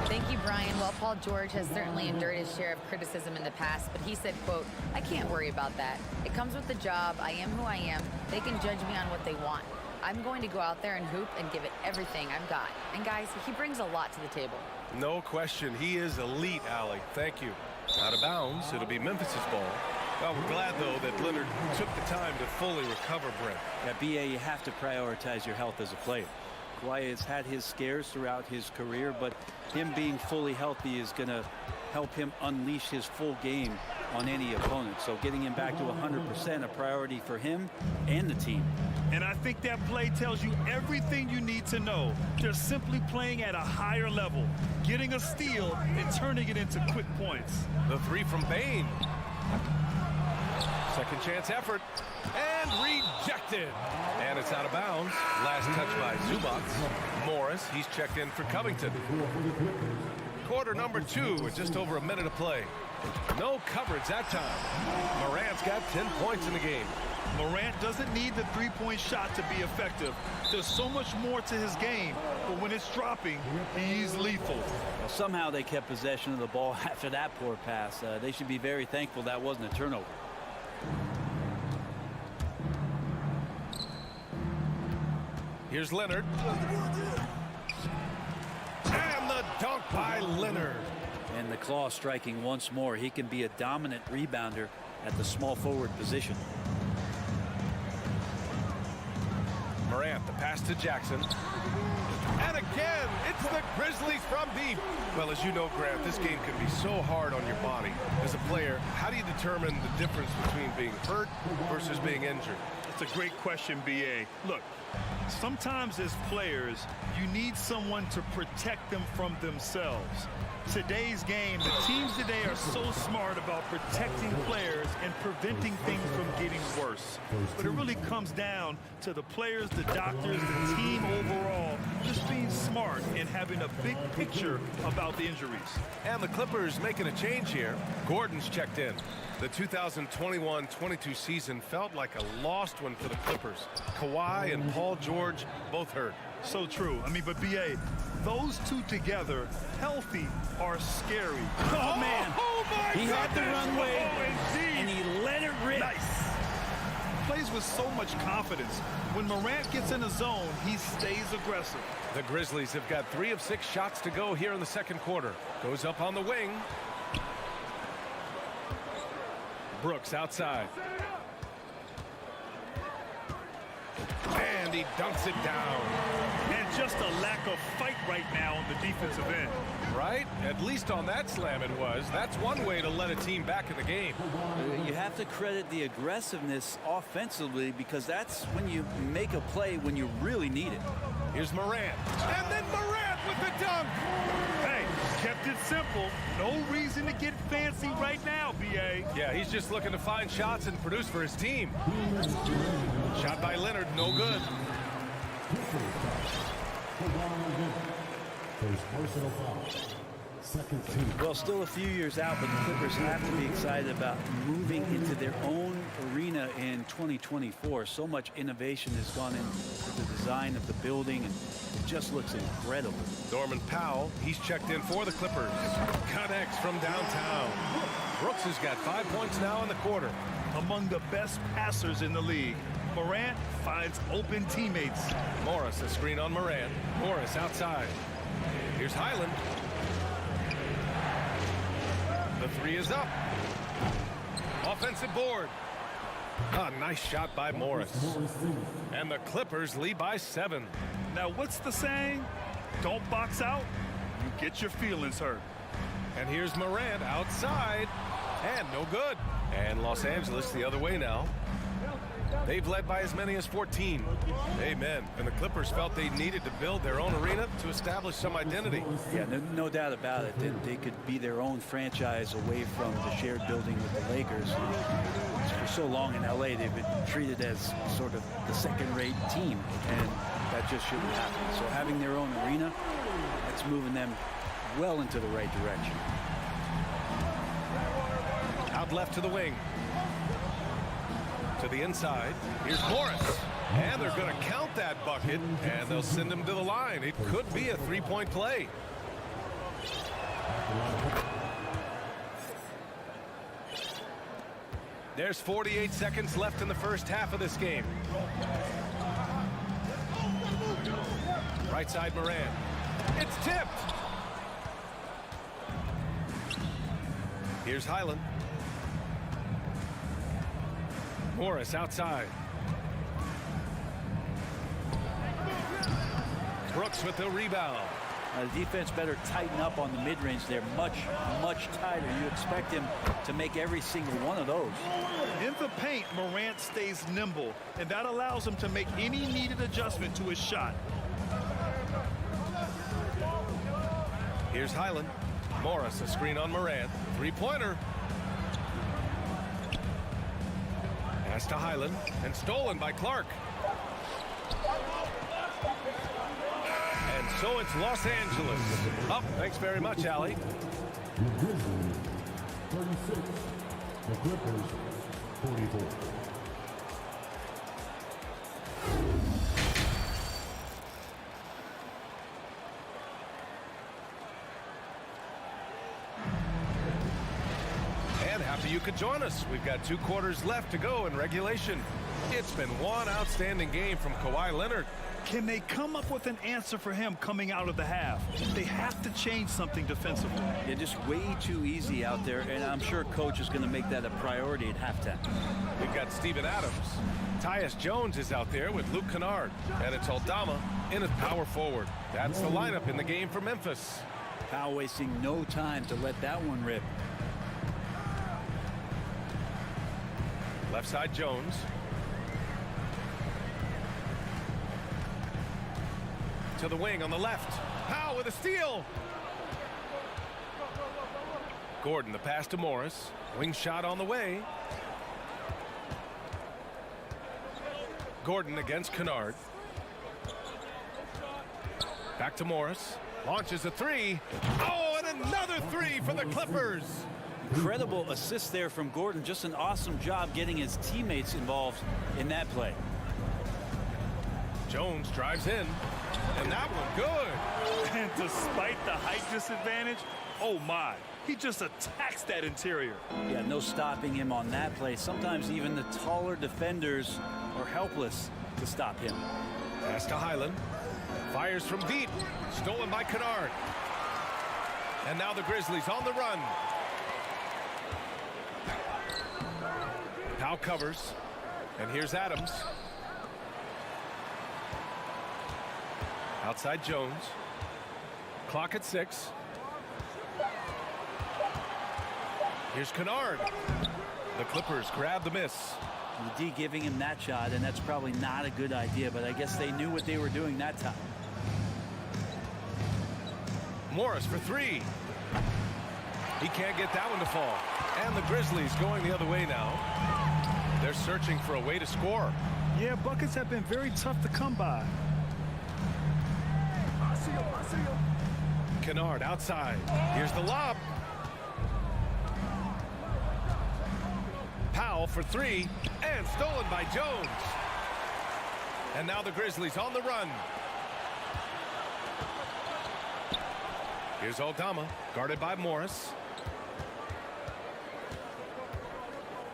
Speaker 6: Thank you, Brian. Well, Paul George has certainly endured his share of criticism in the past, but he said, quote, "I can't worry about that. It comes with the job. I am who I am. They can judge me on what they want. I'm going to go out there and hoop and give it everything I've got." And guys, he brings a lot to the table.
Speaker 1: No question. He is elite, Allie. Thank you. Out of bounds. It'll be Memphis's ball. Well, we're glad, though, that Leonard took the time to fully recover, Brent.
Speaker 3: At BA, you have to prioritize your health as a player. Kawhi has had his scares throughout his career, but him being fully healthy is going to help him unleash his full game on any opponent. So getting him back to 100% a priority for him and the team.
Speaker 2: And I think that play tells you everything you need to know. They're simply playing at a higher level, getting a steal and turning it into quick points.
Speaker 1: The 3 from Bane. Second chance effort. And rejected. And it's out of bounds. Last touch by Zubac. Morris, he's checked in for Covington. Quarter number 2 with just over a minute of play. No coverage that time. Morant's got 10 points in the game.
Speaker 2: Morant doesn't need the three-point shot to be effective. There's so much more to his game, but when it's dropping, he's lethal.
Speaker 3: Well, somehow they kept possession of the ball after that poor pass. They should be very thankful that wasn't a turnover.
Speaker 1: Here's Leonard. And the dunk by Leonard.
Speaker 3: And the claw striking once more. He can be a dominant rebounder at the small forward position.
Speaker 1: Morant, the pass to Jackson. And again, it's the Grizzlies from deep. Well, as you know, Grant, this game can be so hard on your body. As a player, how do you determine the difference between being hurt versus being injured?
Speaker 2: It's a great question, B.A. Look, sometimes as players, you need someone to protect them from themselves. Today's game, the teams today are They're so smart about protecting players and preventing things from getting worse. But it really comes down to the players, the doctors, the team overall, just being smart and having a big picture about the injuries.
Speaker 1: And the Clippers making a change here. Gordon's checked in. The 2021-22 season felt like a lost one for the Clippers. Kawhi and Paul George both hurt.
Speaker 2: So true. I mean, but B.A., those two together, healthy, are scary.
Speaker 3: Oh, man.
Speaker 2: Oh, my
Speaker 3: He
Speaker 2: goodness.
Speaker 3: had the runway,
Speaker 2: indeed.
Speaker 3: and he let it rip.
Speaker 2: Nice. Plays with so much confidence. When Morant gets in the zone, he stays aggressive.
Speaker 1: The Grizzlies have got 3 of 6 shots to go here in the second quarter. Goes up on the wing. Brooks outside. And he dunks it down.
Speaker 2: And just a lack of fight right now on the defensive end.
Speaker 1: Right? At least on that slam it was. That's one way to let a team back in the game.
Speaker 3: You have to credit the aggressiveness offensively, because that's when you make a play when you really need it.
Speaker 1: Here's Morant. And then Morant with the dunk.
Speaker 2: Hey, kept it simple. No reason to get fancy right now, B.A.
Speaker 1: Yeah, he's just looking to find shots and produce for his team. Shot by Leonard, no good.
Speaker 3: Well, still a few years out, but the Clippers have to be excited about moving into their own arena in 2024. So much innovation has gone into the design of the building, and it just looks incredible.
Speaker 1: Norman Powell, he's checked in for the Clippers. Connects from downtown. Brooks has got 5 points now in the quarter.
Speaker 2: Among the best passers in the league, Morant finds open teammates.
Speaker 1: Morris, a screen on Morant. Morris outside. Here's Highland. The 3 is up. Offensive board. A nice shot by Morris. And the Clippers lead by 7.
Speaker 2: Now, what's the saying? Don't box out, you get your feelings hurt.
Speaker 1: And here's Morant outside. And no good. And Los Angeles the other way now. They've led by as many as 14. Amen. And the Clippers felt they needed to build their own arena to establish some identity.
Speaker 3: Yeah, no doubt about it. They could be their own franchise away from the shared building with the Lakers. For so long in L.A., they've been treated as sort of the second-rate team, and that just shouldn't happen. So having their own arena, that's moving them well into the right direction.
Speaker 1: Out left to the wing. To the inside. Here's Morris. And they're going to count that bucket, and they'll send him to the line. It could be a 3-point play. There's 48 seconds left in the first half of this game. Right side Morant. It's tipped. Here's Highland. Morris outside. Brooks with the rebound.
Speaker 3: The defense better tighten up on the mid-range there. Much tighter. You expect him to make every single one of those.
Speaker 2: In the paint, Morant stays nimble, and that allows him to make any needed adjustment to his shot.
Speaker 1: Here's Highland. Morris, a screen on Morant. 3-pointer. Pass to Highland, and stolen by Clark. And so it's Los Angeles. Up. Thanks very much, Allie.
Speaker 5: The Grizzlies, 36. The Clippers, 44.
Speaker 1: And happy you could join us. We've got 2 quarters left to go in regulation. It's been one outstanding game from Kawhi Leonard.
Speaker 2: Can they come up with an answer for him coming out of the half? They have to change something defensively.
Speaker 3: They're just way too easy out there, and I'm sure coach is going to make that a priority at halftime.
Speaker 1: We've got Steven Adams. Tyus Jones is out there with Luke Kennard. And it's Aldama in at power forward. That's the lineup in the game for Memphis.
Speaker 3: Powell wasting no time to let that one rip.
Speaker 1: Left side Jones. To the wing on the left. Powell with a steal. Gordon, the pass to Morris. Wing shot on the way. Gordon against Kennard. Back to Morris. Launches a three. Oh, and another three for the Clippers.
Speaker 3: Incredible assist there from Gordon. Just an awesome job getting his teammates involved in that play.
Speaker 1: Jones drives in, and that one good.
Speaker 2: And despite the height disadvantage, oh my, he just attacks that interior.
Speaker 3: Yeah, no stopping him on that play. Sometimes even the taller defenders are helpless to stop him.
Speaker 1: Pass to Highland. Fires from deep. Stolen by Kennard. And now the Grizzlies on the run. Powell covers. And here's Adams. Outside Jones. Clock at 6. Here's Kennard. The Clippers grab the miss.
Speaker 3: The D giving him that shot, and that's probably not a good idea, but I guess they knew what they were doing that time.
Speaker 1: Morris for three. He can't get that one to fall. And the Grizzlies going the other way now. They're searching for a way to score.
Speaker 2: Yeah, buckets have been very tough to come by.
Speaker 1: Kennard outside. Here's the lob. Powell for three, and stolen by Jones. And now the Grizzlies on the run. Here's Aldama, guarded by Morris.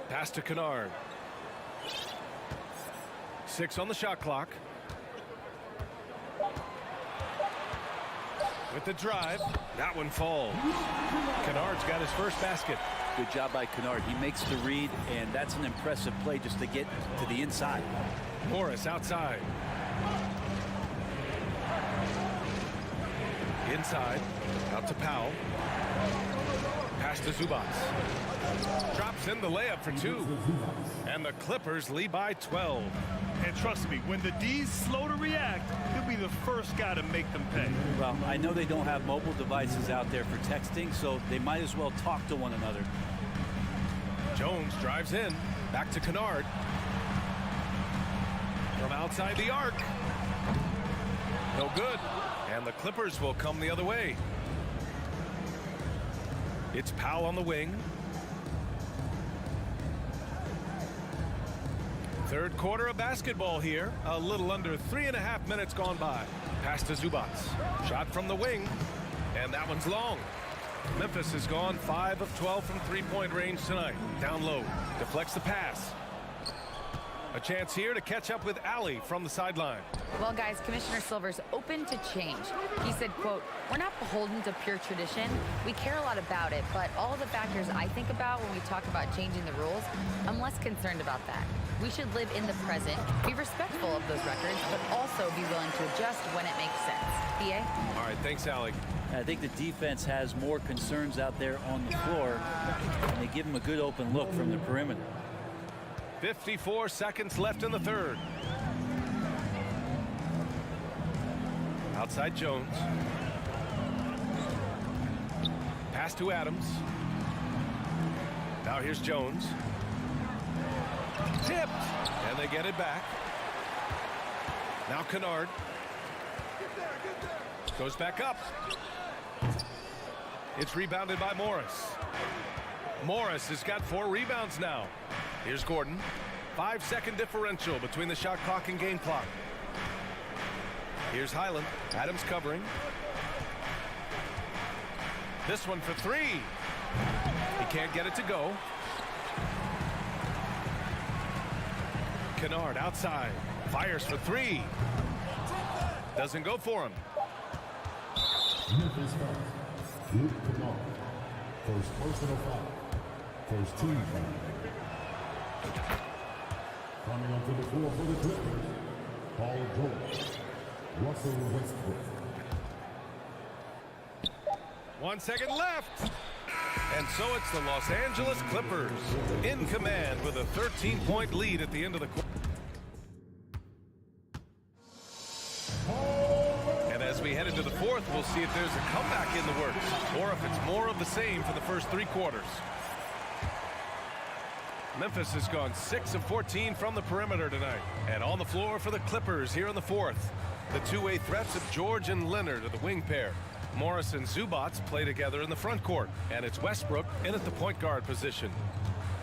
Speaker 1: Pass to Kennard. 6 on the shot clock. With the drive, that one falls. Kennard's got his first basket.
Speaker 3: Good job by Kennard. He makes the read, and that's an impressive play just to get to the inside.
Speaker 1: Morris outside. Inside, out to Powell. Pass to Zubats. Drops in the layup for 2. And the Clippers lead by 12.
Speaker 2: And trust me, when the D's slow to react, he'll be the first guy to make them pay.
Speaker 3: Well, I know they don't have mobile devices out there for texting, so they might as well talk to one another.
Speaker 1: Jones drives in. Back to Kennard. From outside the arc. No good. And the Clippers will come the other way. It's Powell on the wing. Third quarter of basketball here. A little under 3.5 minutes gone by. Pass to Zubats. Shot from the wing. And that one's long. Memphis has gone 5 of 12 from three-point range tonight. Down low. Deflects the pass. A chance here to catch up with Allie from the sideline.
Speaker 6: Well, guys, Commissioner Silver's open to change. He said, quote, "We're not beholden to pure tradition. We care a lot about it, but all of the factors I think about when we talk about changing the rules, I'm less concerned about that. We should live in the present, be respectful of those records, but also be willing to adjust when it makes sense." BA?
Speaker 1: All right, thanks, Allie.
Speaker 3: I think the defense has more concerns out there on the floor, and they give them a good open look from the perimeter.
Speaker 1: 54 seconds left in the third. Outside Jones. Pass to Adams. Now here's Jones. Tipped. And they get it back. Now Kennard. Goes back up. It's rebounded by Morris. Morris has got 4 rebounds now. Here's Gordon. 5-second differential between the shot clock and game clock. Here's Highland. Adams covering. This one for 3. He can't get it to go. Kennard outside. Fires for 3. Doesn't go for him.
Speaker 5: Memphis foul. Luke Kennard. First personal foul. First team foul. Coming onto the floor for the Clippers, Paul George, Russell Westbrook.
Speaker 1: 1 second left. And so it's the Los Angeles Clippers in command with a 13-point lead at the end of the quarter. And as we head into the fourth fourth, we'll see if there's a comeback in the works or if it's more of the same for the first 3 quarters. Memphis has gone 6 of 14 from the perimeter tonight. And on the floor for the Clippers here in the fourth, the two-way threats of George and Leonard are the wing pair. Morris and Zubats play together in the front court, and it's Westbrook in at the point guard position.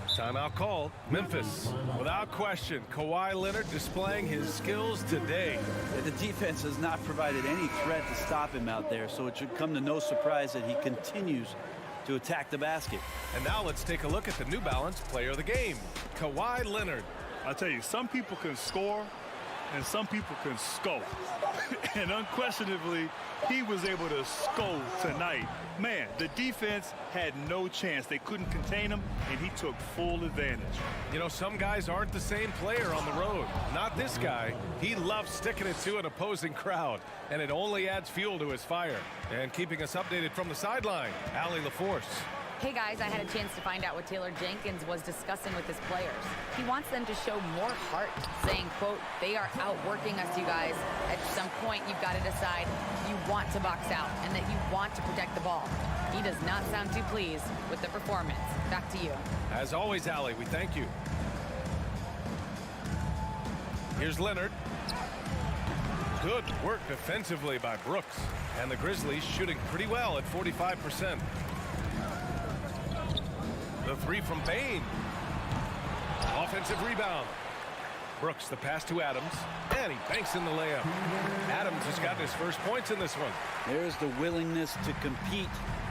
Speaker 1: Timeout call, Memphis. Without question, Kawhi Leonard displaying his skills today.
Speaker 3: The defense has not provided any threat to stop him out there, so it should come to no surprise that he continues to attack the basket.
Speaker 1: And now let's take a look at the New Balance player of the game, Kawhi Leonard.
Speaker 2: I'll tell you, some people can score and some people can score. And unquestionably, he was able to score tonight. Man, the defense had no chance. They couldn't contain him, and he took full advantage.
Speaker 1: You know, some guys aren't the same player on the road. Not this guy. He loves sticking it to an opposing crowd, and it only adds fuel to his fire. And keeping us updated from the sideline, Allie LaForce.
Speaker 6: Hey guys, I had a chance to find out what Taylor Jenkins was discussing with his players. He wants them to show more heart, saying, quote, they are outworking us, you guys. At some point, you've got to decide you want to box out and that you want to protect the ball. He does not sound too pleased with the performance. Back to you.
Speaker 1: As always, Allie, we thank you. Here's Leonard. Good work defensively by Brooks. And the Grizzlies shooting pretty well at 45%. The three from Bain. Offensive rebound. Brooks, the pass to Adams. And he banks in the layup. Adams has got his first points in this one.
Speaker 3: There's the willingness to compete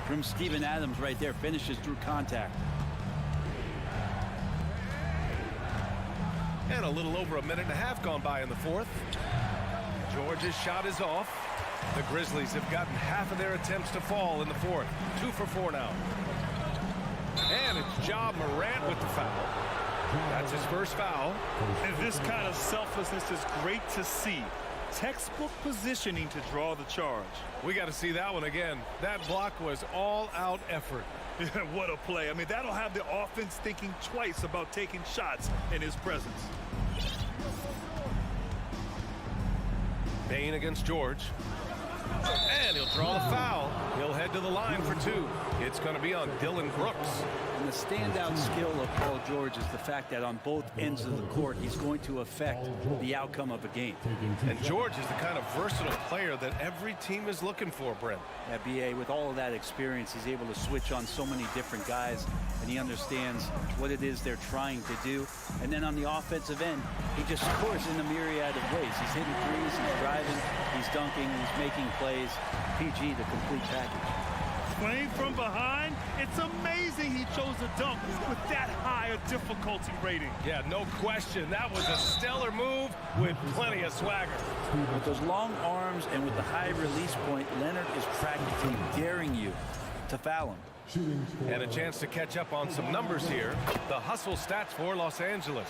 Speaker 3: from Steven Adams right there. Finishes through contact.
Speaker 1: And a little over a minute and a half gone by in the fourth. George's shot is off. The Grizzlies have gotten half of their attempts to fall in the fourth. 2 for 4 now. And it's Ja Morant with the foul. That's his first foul.
Speaker 2: And this kind of selflessness is great to see. Textbook positioning to draw the charge.
Speaker 1: We got to see that one again. That block was all-out effort.
Speaker 2: What a play. I mean, that'll have the offense thinking twice about taking shots in his presence.
Speaker 1: Bain against George. And he'll draw the foul. He'll head to the line for 2. It's going to be on Dylan Brooks.
Speaker 3: And the standout skill of Paul George is the fact that on both ends of the court, he's going to affect the outcome of a game.
Speaker 1: And George is the kind of versatile player that every team is looking for, Brent.
Speaker 3: At BA, with all of that experience, he's able to switch on so many different guys, and he understands what it is they're trying to do. And then on the offensive end, he just scores in a myriad of ways. He's hitting threes, he's driving, he's dunking, he's making plays. PG, the complete package.
Speaker 2: Playing from behind, it's amazing he chose a dunk with that high a difficulty rating.
Speaker 1: Yeah, no question. That was a stellar move with plenty of swagger.
Speaker 3: With those long arms and with the high release point, Leonard is practically daring you to foul him.
Speaker 1: And a chance to catch up on some numbers here. The hustle stats for Los Angeles.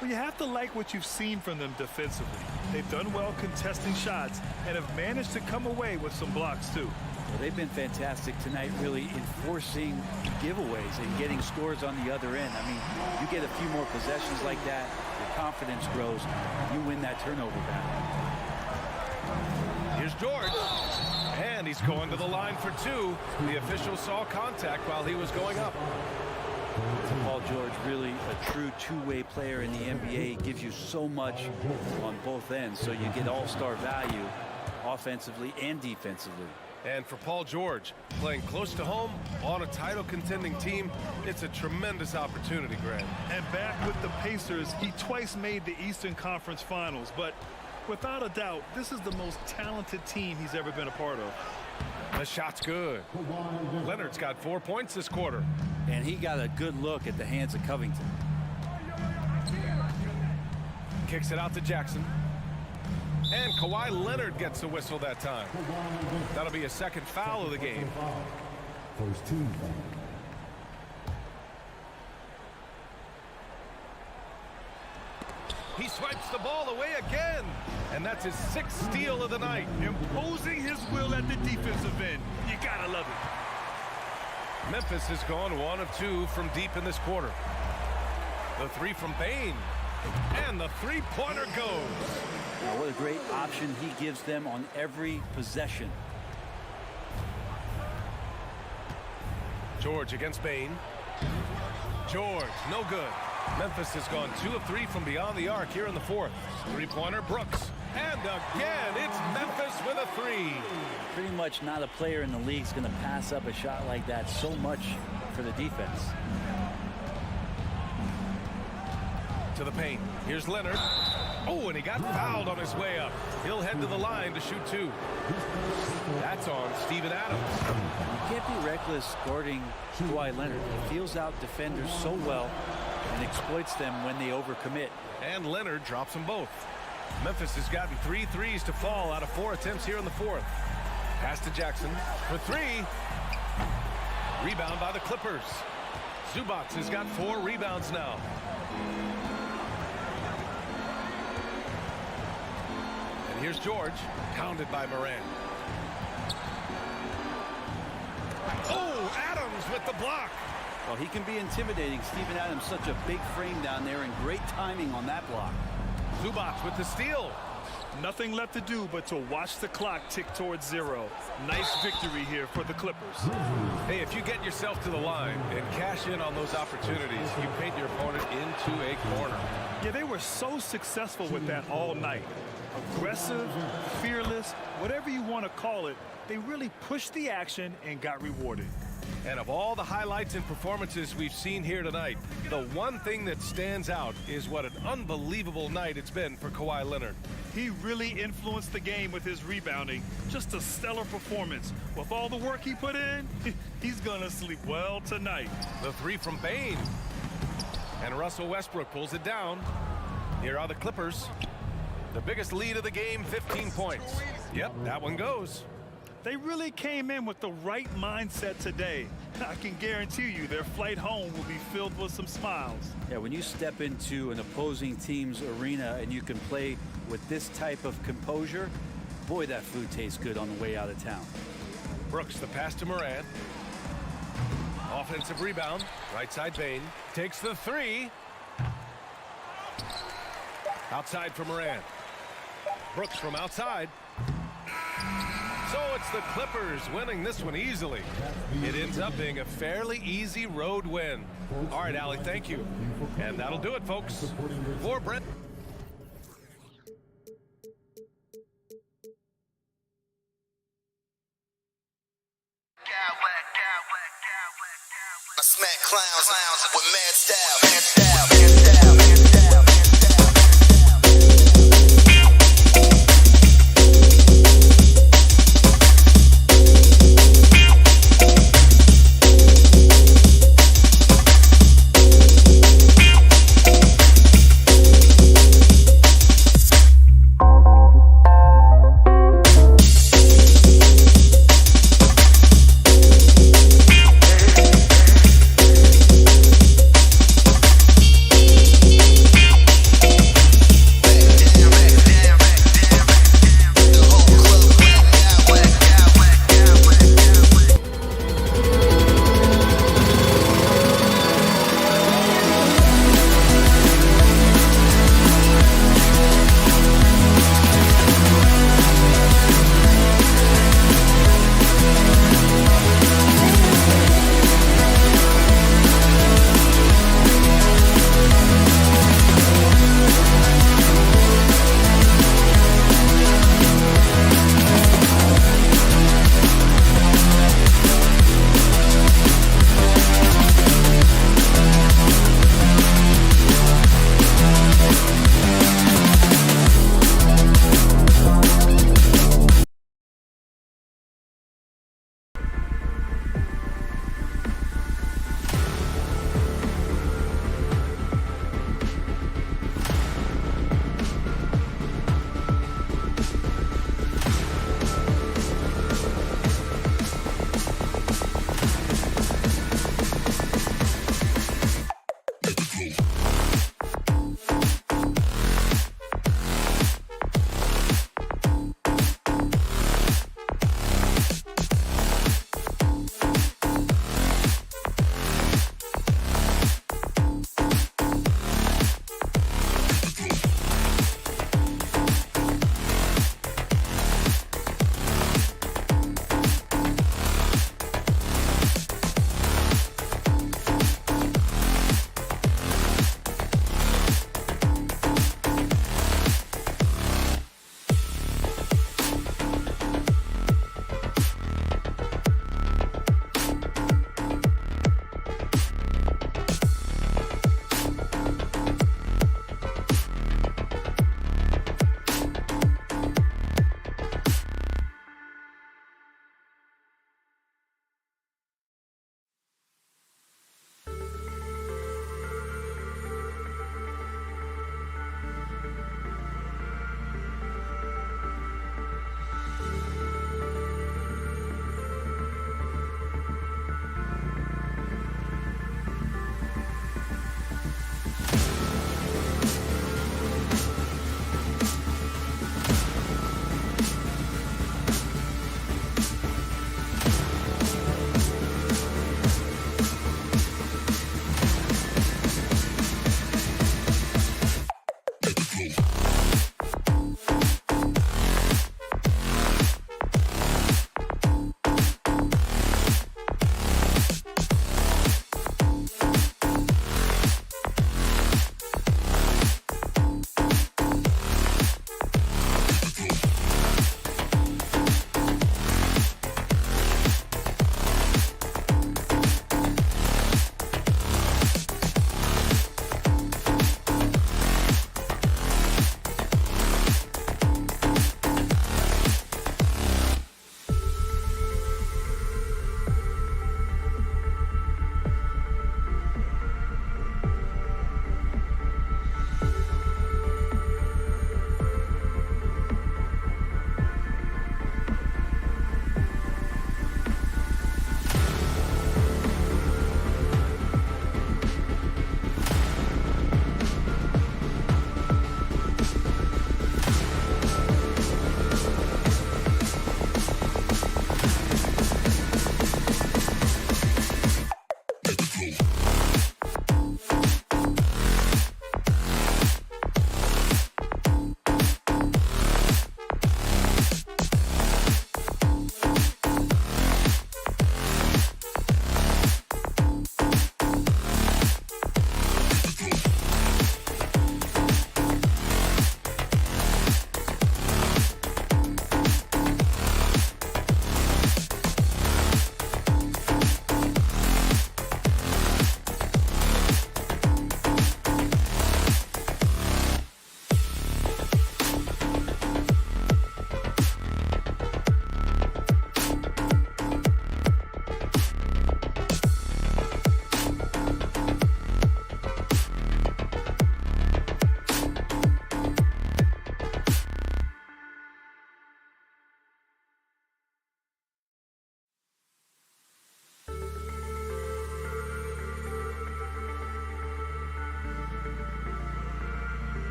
Speaker 2: Well, you have to like what you've seen from them defensively. They've done well contesting shots and have managed to come away with some blocks, too.
Speaker 3: Well, they've been fantastic tonight, really enforcing giveaways and getting scores on the other end. I mean, you get a few more possessions like that, your confidence grows, you win that turnover battle.
Speaker 1: Here's George. And he's going to the line for 2. The official saw contact while he was going up.
Speaker 3: Paul George, really a true two-way player in the NBA, gives you so much on both ends, so you get all-star value offensively and defensively.
Speaker 1: And for Paul George, playing close to home on a title-contending team, it's a tremendous opportunity, Grant.
Speaker 2: And back with the Pacers, he twice made the Eastern Conference Finals, but without a doubt, this is the most talented team he's ever been a part of.
Speaker 1: The shot's good. Leonard's got 4 points this quarter.
Speaker 3: And he got a good look at the hands of Covington.
Speaker 1: Kicks it out to Jackson. And Kawhi Leonard gets the whistle that time. That'll be a second foul of the game.
Speaker 5: First team foul.
Speaker 1: He swipes the ball away again. And that's his 6th steal of the night.
Speaker 2: Imposing his will at the defensive end. You gotta love it.
Speaker 1: Memphis has gone 1 of 2 from deep in this quarter. The 3 from Bain. And the three-pointer goes.
Speaker 3: Now, what a great option he gives them on every possession.
Speaker 1: George against Bain. George, no good. Memphis has gone 2 of 3 from beyond the arc here in the fourth. Three-pointer, Brooks. And again, it's Memphis with a 3.
Speaker 3: Pretty much not a player in the league is going to pass up a shot like that so much for the defense.
Speaker 1: To the paint. Here's Leonard. Oh, and he got fouled on his way up. He'll head to the line to shoot 2. That's on Steven Adams.
Speaker 3: You can't be reckless guarding Kawhi Leonard. He feels out defenders so well and exploits them when they overcommit.
Speaker 1: And Leonard drops them both. Memphis has gotten 3 threes to fall out of 4 attempts here in the fourth. Pass to Jackson for 3. Rebound by the Clippers. Zubac has got 4 rebounds now. And here's George, pounded by Moran. Oh, Adams with the block.
Speaker 3: Well, he can be intimidating. Steven Adams, such a big frame down there, and great timing on that block.
Speaker 1: Zubac with the steal.
Speaker 2: Nothing left to do but to watch the clock tick towards 0. Nice victory here for the Clippers.
Speaker 1: Hey, if you get yourself to the line and cash in on those opportunities, you paint your opponent into a corner.
Speaker 2: Yeah, they were so successful with that all night. Aggressive, fearless, whatever you want to call it, they really pushed the action and got rewarded.
Speaker 1: And of all the highlights and performances we've seen here tonight, the one thing that stands out is what an unbelievable night it's been for Kawhi Leonard.
Speaker 2: He really influenced the game with his rebounding. Just a stellar performance. With all the work he put in, he's gonna sleep well tonight.
Speaker 1: The 3 from Bain. And Russell Westbrook pulls it down. Here are the Clippers. The biggest lead of the game, 15 points. Yep, that one goes.
Speaker 2: They really came in with the right mindset today. I can guarantee you their flight home will be filled with some smiles.
Speaker 3: Yeah, when you step into an opposing team's arena and you can play with this type of composure, boy, that food tastes good on the way out of town.
Speaker 1: Brooks, the pass to Moran. Offensive rebound. Right side Bain. Takes the 3. Outside for Moran. Brooks from outside. So it's the Clippers winning this one easily. It ends up being a fairly easy road win. All right, Allie, thank you. And that'll do it, folks. For Brent.
Speaker 7: I smack clowns with mad style.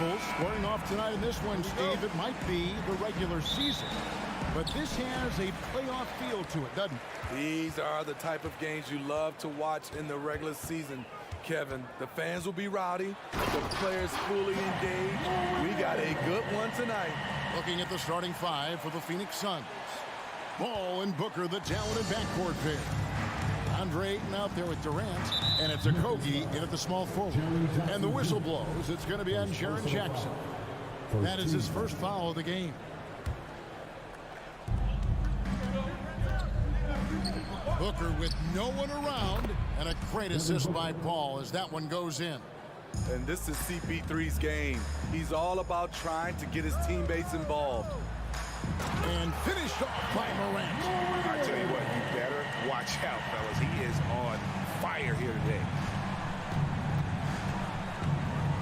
Speaker 8: rivals squaring off tonight in this one, Steve. It might be the regular season, but this has a playoff feel to it, doesn't it?
Speaker 9: These are the type of games you love to watch in the regular season, Kevin. The fans will be rowdy, the players fully engaged. We got a good one tonight.
Speaker 8: Looking at the starting five for the Phoenix Suns. Ball and Booker, the talented backcourt pair. Andre Ayton out there with Durant, and it's Okogie in at the small forward. And the whistle blows. It's going to be on Jaren Jackson. That is his first foul of the game. Booker with no one around, and a great assist by Paul as that one goes in.
Speaker 9: And this is CP3's game. He's all about trying to get his teammates involved.
Speaker 8: And finished off by Morant.
Speaker 10: I tell you what, you better watch out, fellas. He is on fire here today.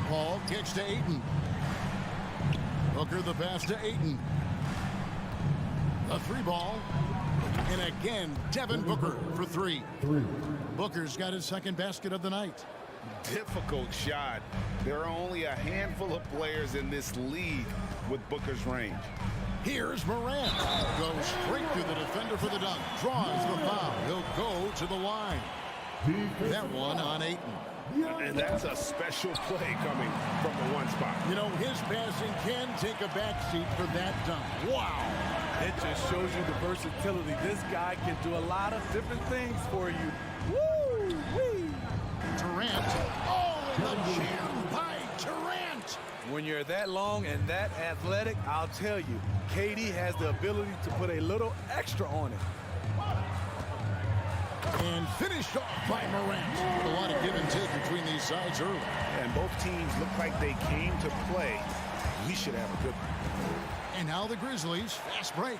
Speaker 8: Paul kicks to Ayton. Booker the pass to Ayton. A three ball. And again, Devin Booker for three. Booker's got his second basket of the night.
Speaker 10: Difficult shot. There are only a handful of players in this league with Booker's range.
Speaker 8: Here's Morant. Goes straight through the defender for the dunk. Draws the foul. He'll go to the line. That one on Ayton.
Speaker 10: And that's a special play coming from the one spot.
Speaker 8: You know, his passing can take a backseat for that dunk. Wow.
Speaker 9: It just shows you the versatility. This guy can do a lot of different things for you. Woo-wee.
Speaker 8: Durant. Oh, the jam by Durant.
Speaker 9: When you're that long and that athletic, I'll tell you, KD has the ability to put a little extra on it.
Speaker 8: And finished off by Morant. A lot of give and take between these sides early.
Speaker 10: And both teams look like they came to play. We should have a good one.
Speaker 8: And now the Grizzlies, fast break.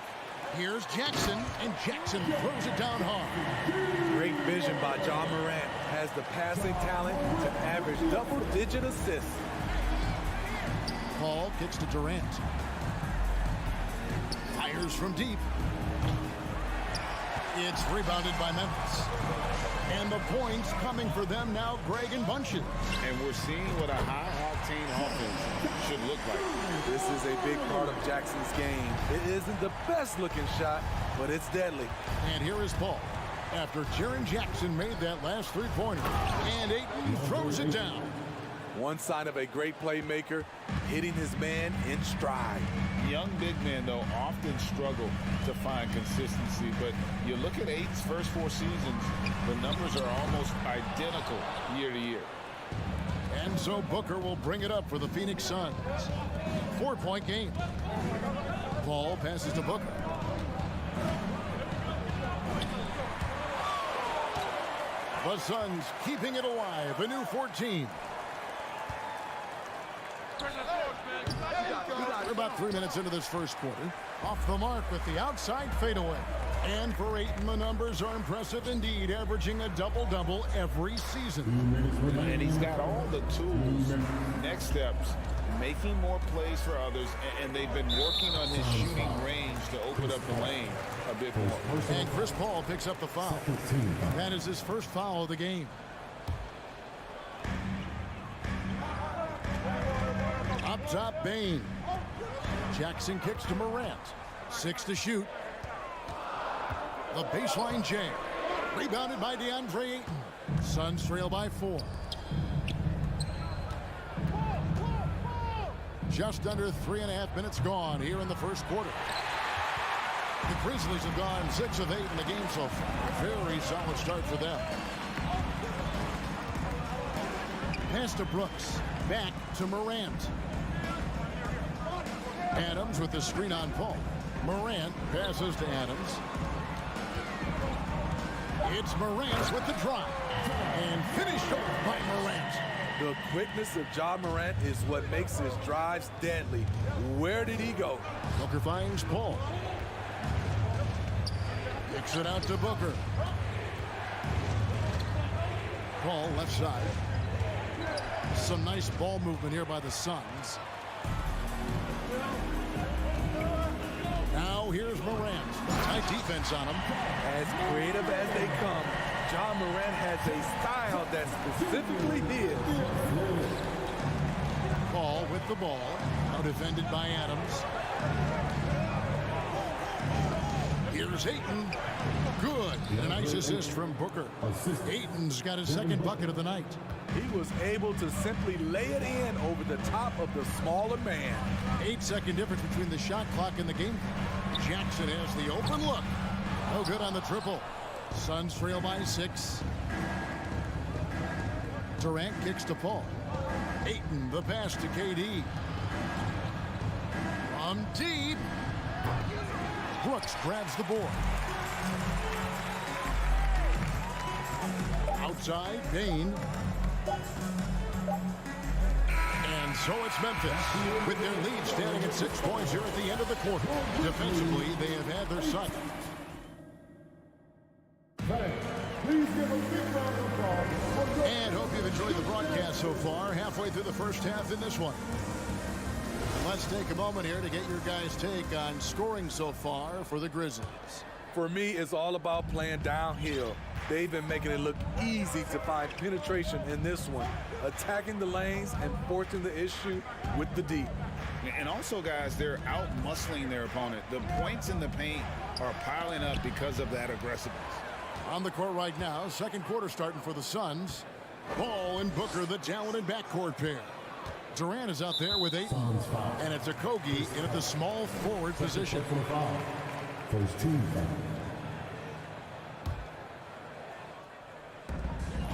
Speaker 8: Here's Jackson, and Jackson throws it down hard.
Speaker 9: Great vision by John Morant. Has the passing talent to average double-digit assists.
Speaker 8: Paul kicks to Durant. Fires from deep. It's rebounded by Memphis. And the points coming for them now, Greg and Bunches.
Speaker 10: And we're seeing what a high-octane offense should look like.
Speaker 9: This is a big part of Jackson's game. It isn't the best-looking shot, but it's deadly.
Speaker 8: And here is Paul. After Jaren Jackson made that last three-pointer. And Ayton throws it down.
Speaker 9: One sign of a great playmaker, hitting his man in stride.
Speaker 10: Young big men, though, often struggle to find consistency, but you look at Ayton's first 4 seasons, the numbers are almost identical year to year.
Speaker 8: And so Booker will bring it up for the Phoenix Suns. 4-point game. Paul passes to Booker. The Suns keeping it alive, a new 14. We're about 3 minutes into this first quarter. Off the mark with the outside fadeaway. And for Ayton, the numbers are impressive indeed, averaging a double-double every season.
Speaker 10: And he's got all the tools. Next steps, making more plays for others, and they've been working on his shooting range to open up the lane a bit more.
Speaker 8: And Chris Paul picks up the foul. That is his first foul of the game. Up top, Bain. Jackson kicks to Morant. 6 to shoot. The baseline jam. Rebounded by DeAndre Ayton. Suns trail by 4. Just under 3.5 minutes gone here in the first quarter. The Grizzlies have gone 6 of 8 in the game so far. Very solid start for them. Pass to Brooks. Back to Morant. Adams with the screen on Paul. Morant passes to Adams. It's Morant with the drop. And finished off by Morant.
Speaker 9: The quickness of John Morant is what makes his drives deadly. Where did he go?
Speaker 8: Booker finds Paul. Kicks it out to Booker. Paul left side. Some nice ball movement here by the Suns. Now here's Morant. Tight defense on him.
Speaker 9: As creative as they come, John Morant has a style that's specifically his.
Speaker 8: Paul with the ball. Now defended by Adams. Here's Ayton. Good. A nice assist from Booker. Ayton's got his second bucket of the night.
Speaker 9: He was able to simply lay it in over the top of the smaller man.
Speaker 8: 8-second difference between the shot clock and the game. Jackson has the open look. No good on the triple. Suns trail by 6. Durant kicks to Paul. Ayton, the pass to KD. From deep. Brooks grabs the board. Outside, Bain. And so it's Memphis with their lead standing at 6 points here at the end of the quarter. Defensively, they have had their sight.
Speaker 5: Please give a big round of applause.
Speaker 8: And hope you've enjoyed the broadcast so far. Halfway through the first half in this one. Let's take a moment here to get your guys' take on scoring so far for the Grizzlies.
Speaker 9: For me, it's all about playing downhill. They've been making it look easy to find penetration in this one, attacking the lanes and forcing the issue with the D.
Speaker 10: And also, guys, they're out-muscling their opponent. The points in the paint are piling up because of that aggressiveness.
Speaker 8: On the court right now, second quarter starting for the Suns. Paul and Booker, the talented backcourt pair. Durant is out there with 8, and it's Okogie in at the small forward position.
Speaker 5: First team foul.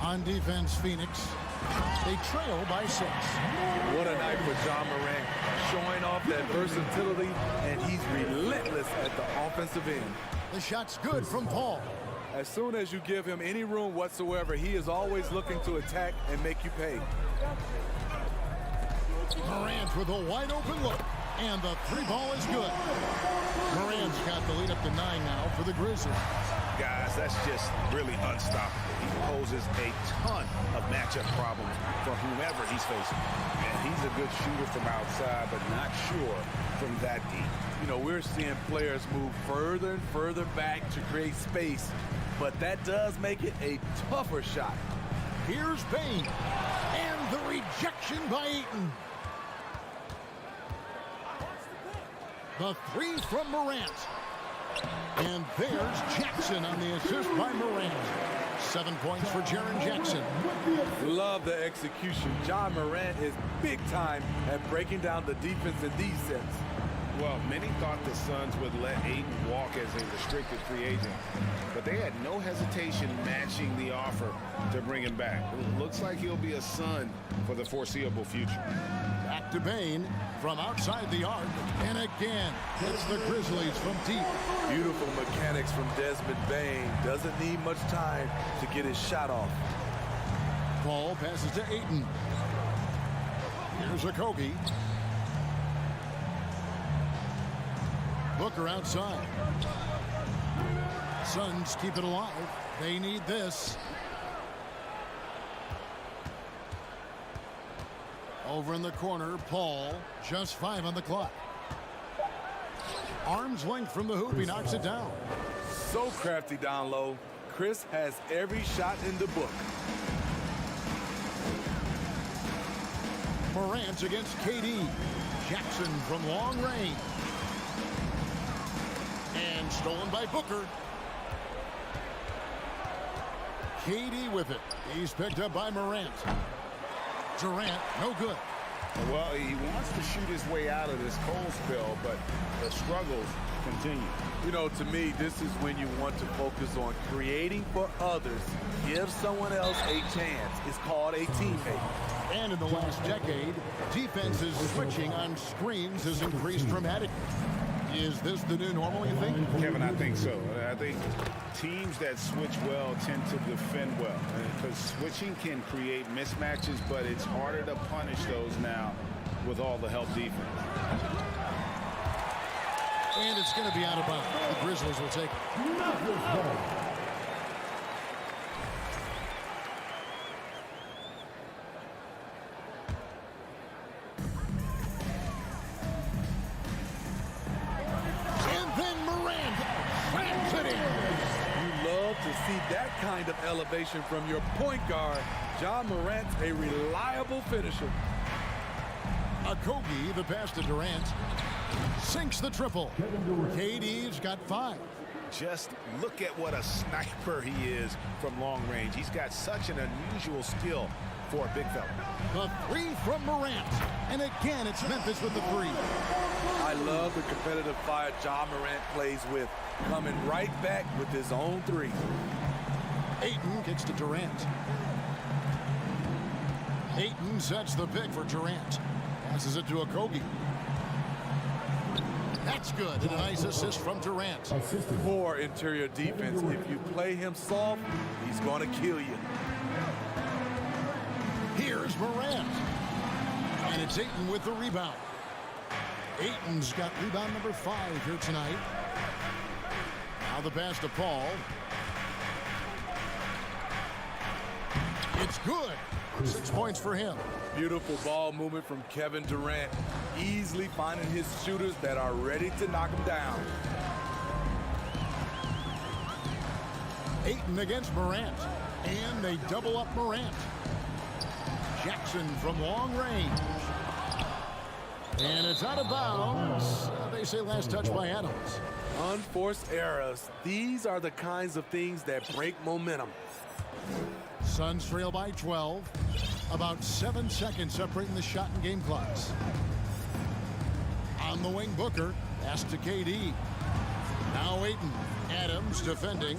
Speaker 8: On defense, Phoenix. They trail by 6.
Speaker 9: What a night for John Morant, showing off that versatility, and he's relentless at the offensive end.
Speaker 8: The shot's good from Paul.
Speaker 9: As soon as you give him any room whatsoever, he is always looking to attack and make you pay.
Speaker 8: Morant with a wide open look, and the 3 ball is good. Morant's got the lead up to 9 now for the Grizzlies.
Speaker 10: Guys, that's just really unstoppable. He poses a ton of matchup problems for whomever he's facing. And he's a good shooter from outside, but not sure from that deep.
Speaker 9: You know, we're seeing players move further and further back to create space, but that does make it a tougher shot.
Speaker 8: Here's Bain, and the rejection by Ayton. The 3 from Morant. And there's Jackson on the assist by Morant. 7 points for Jaren Jackson.
Speaker 9: Love the execution. John Morant is big time at breaking down the defense in these sets.
Speaker 10: Well, many thought the Suns would let Ayton walk as a restricted free agent, but they had no hesitation matching the offer to bring him back. It looks like he'll be a Sun for the foreseeable future.
Speaker 8: Back to Bain from outside the arc, and again, it's the Grizzlies from deep.
Speaker 9: Beautiful mechanics from Desmond Bain. Doesn't need much time to get his shot off.
Speaker 8: Paul passes to Ayton. Here's Okogie. Booker outside. Suns keep it alive. They need this. Over in the corner, Paul, just 5 on the clock. Arm's length from the hoop, he knocks it down.
Speaker 9: So crafty down low. Chris has every shot in the book.
Speaker 8: Morant against KD. Jackson from long range. And stolen by Booker. KD with it. He's picked up by Morant. Durant, no good.
Speaker 10: Well, he wants to shoot his way out of this cold spell, but the struggles continue.
Speaker 9: You know, to me, this is when you want to focus on creating for others. Give someone else a chance. It's called a teammate.
Speaker 8: And in the last decade, defenses switching on screens has increased dramatically. Is this the new normal, you think?
Speaker 10: Kevin, I think so. I think teams that switch well tend to defend well, because switching can create mismatches, but it's harder to punish those now with all the help defense.
Speaker 8: And it's going to be out of bounds. The Grizzlies will take it.
Speaker 9: That kind of elevation from your point guard. John Morant's a reliable finisher.
Speaker 8: Okogie, the pass to Durant. Sinks the triple. KD's got 5.
Speaker 10: Just look at what a sniper he is from long range. He's got such an unusual skill for a big fella.
Speaker 8: The 3 from Morant. And again, it's Memphis with the 3.
Speaker 9: I love the competitive fire Ja Morant plays with, coming right back with his own 3.
Speaker 8: Ayton kicks to Durant. Ayton sets the pick for Durant. Passes it to Okogie. That's good. And a nice assist from Durant.
Speaker 9: Poor interior defense. If you play him soft, he's going to kill you.
Speaker 8: Here's Morant. And it's Ayton with the rebound. Ayton's got rebound number 5 here tonight. Now the pass to Paul. It's good. 6 points for him.
Speaker 9: Beautiful ball movement from Kevin Durant. Easily finding his shooters that are ready to knock him down.
Speaker 8: Ayton against Morant. And they double up Morant. Jackson from long range. And it's out of bounds. They say last touch by Adams.
Speaker 9: Unforced errors. These are the kinds of things that break momentum.
Speaker 8: Suns trail by 12. About 7 seconds separating the shot and game clocks. On the wing, Booker. Pass to KD. Now Ayton. Adams defending.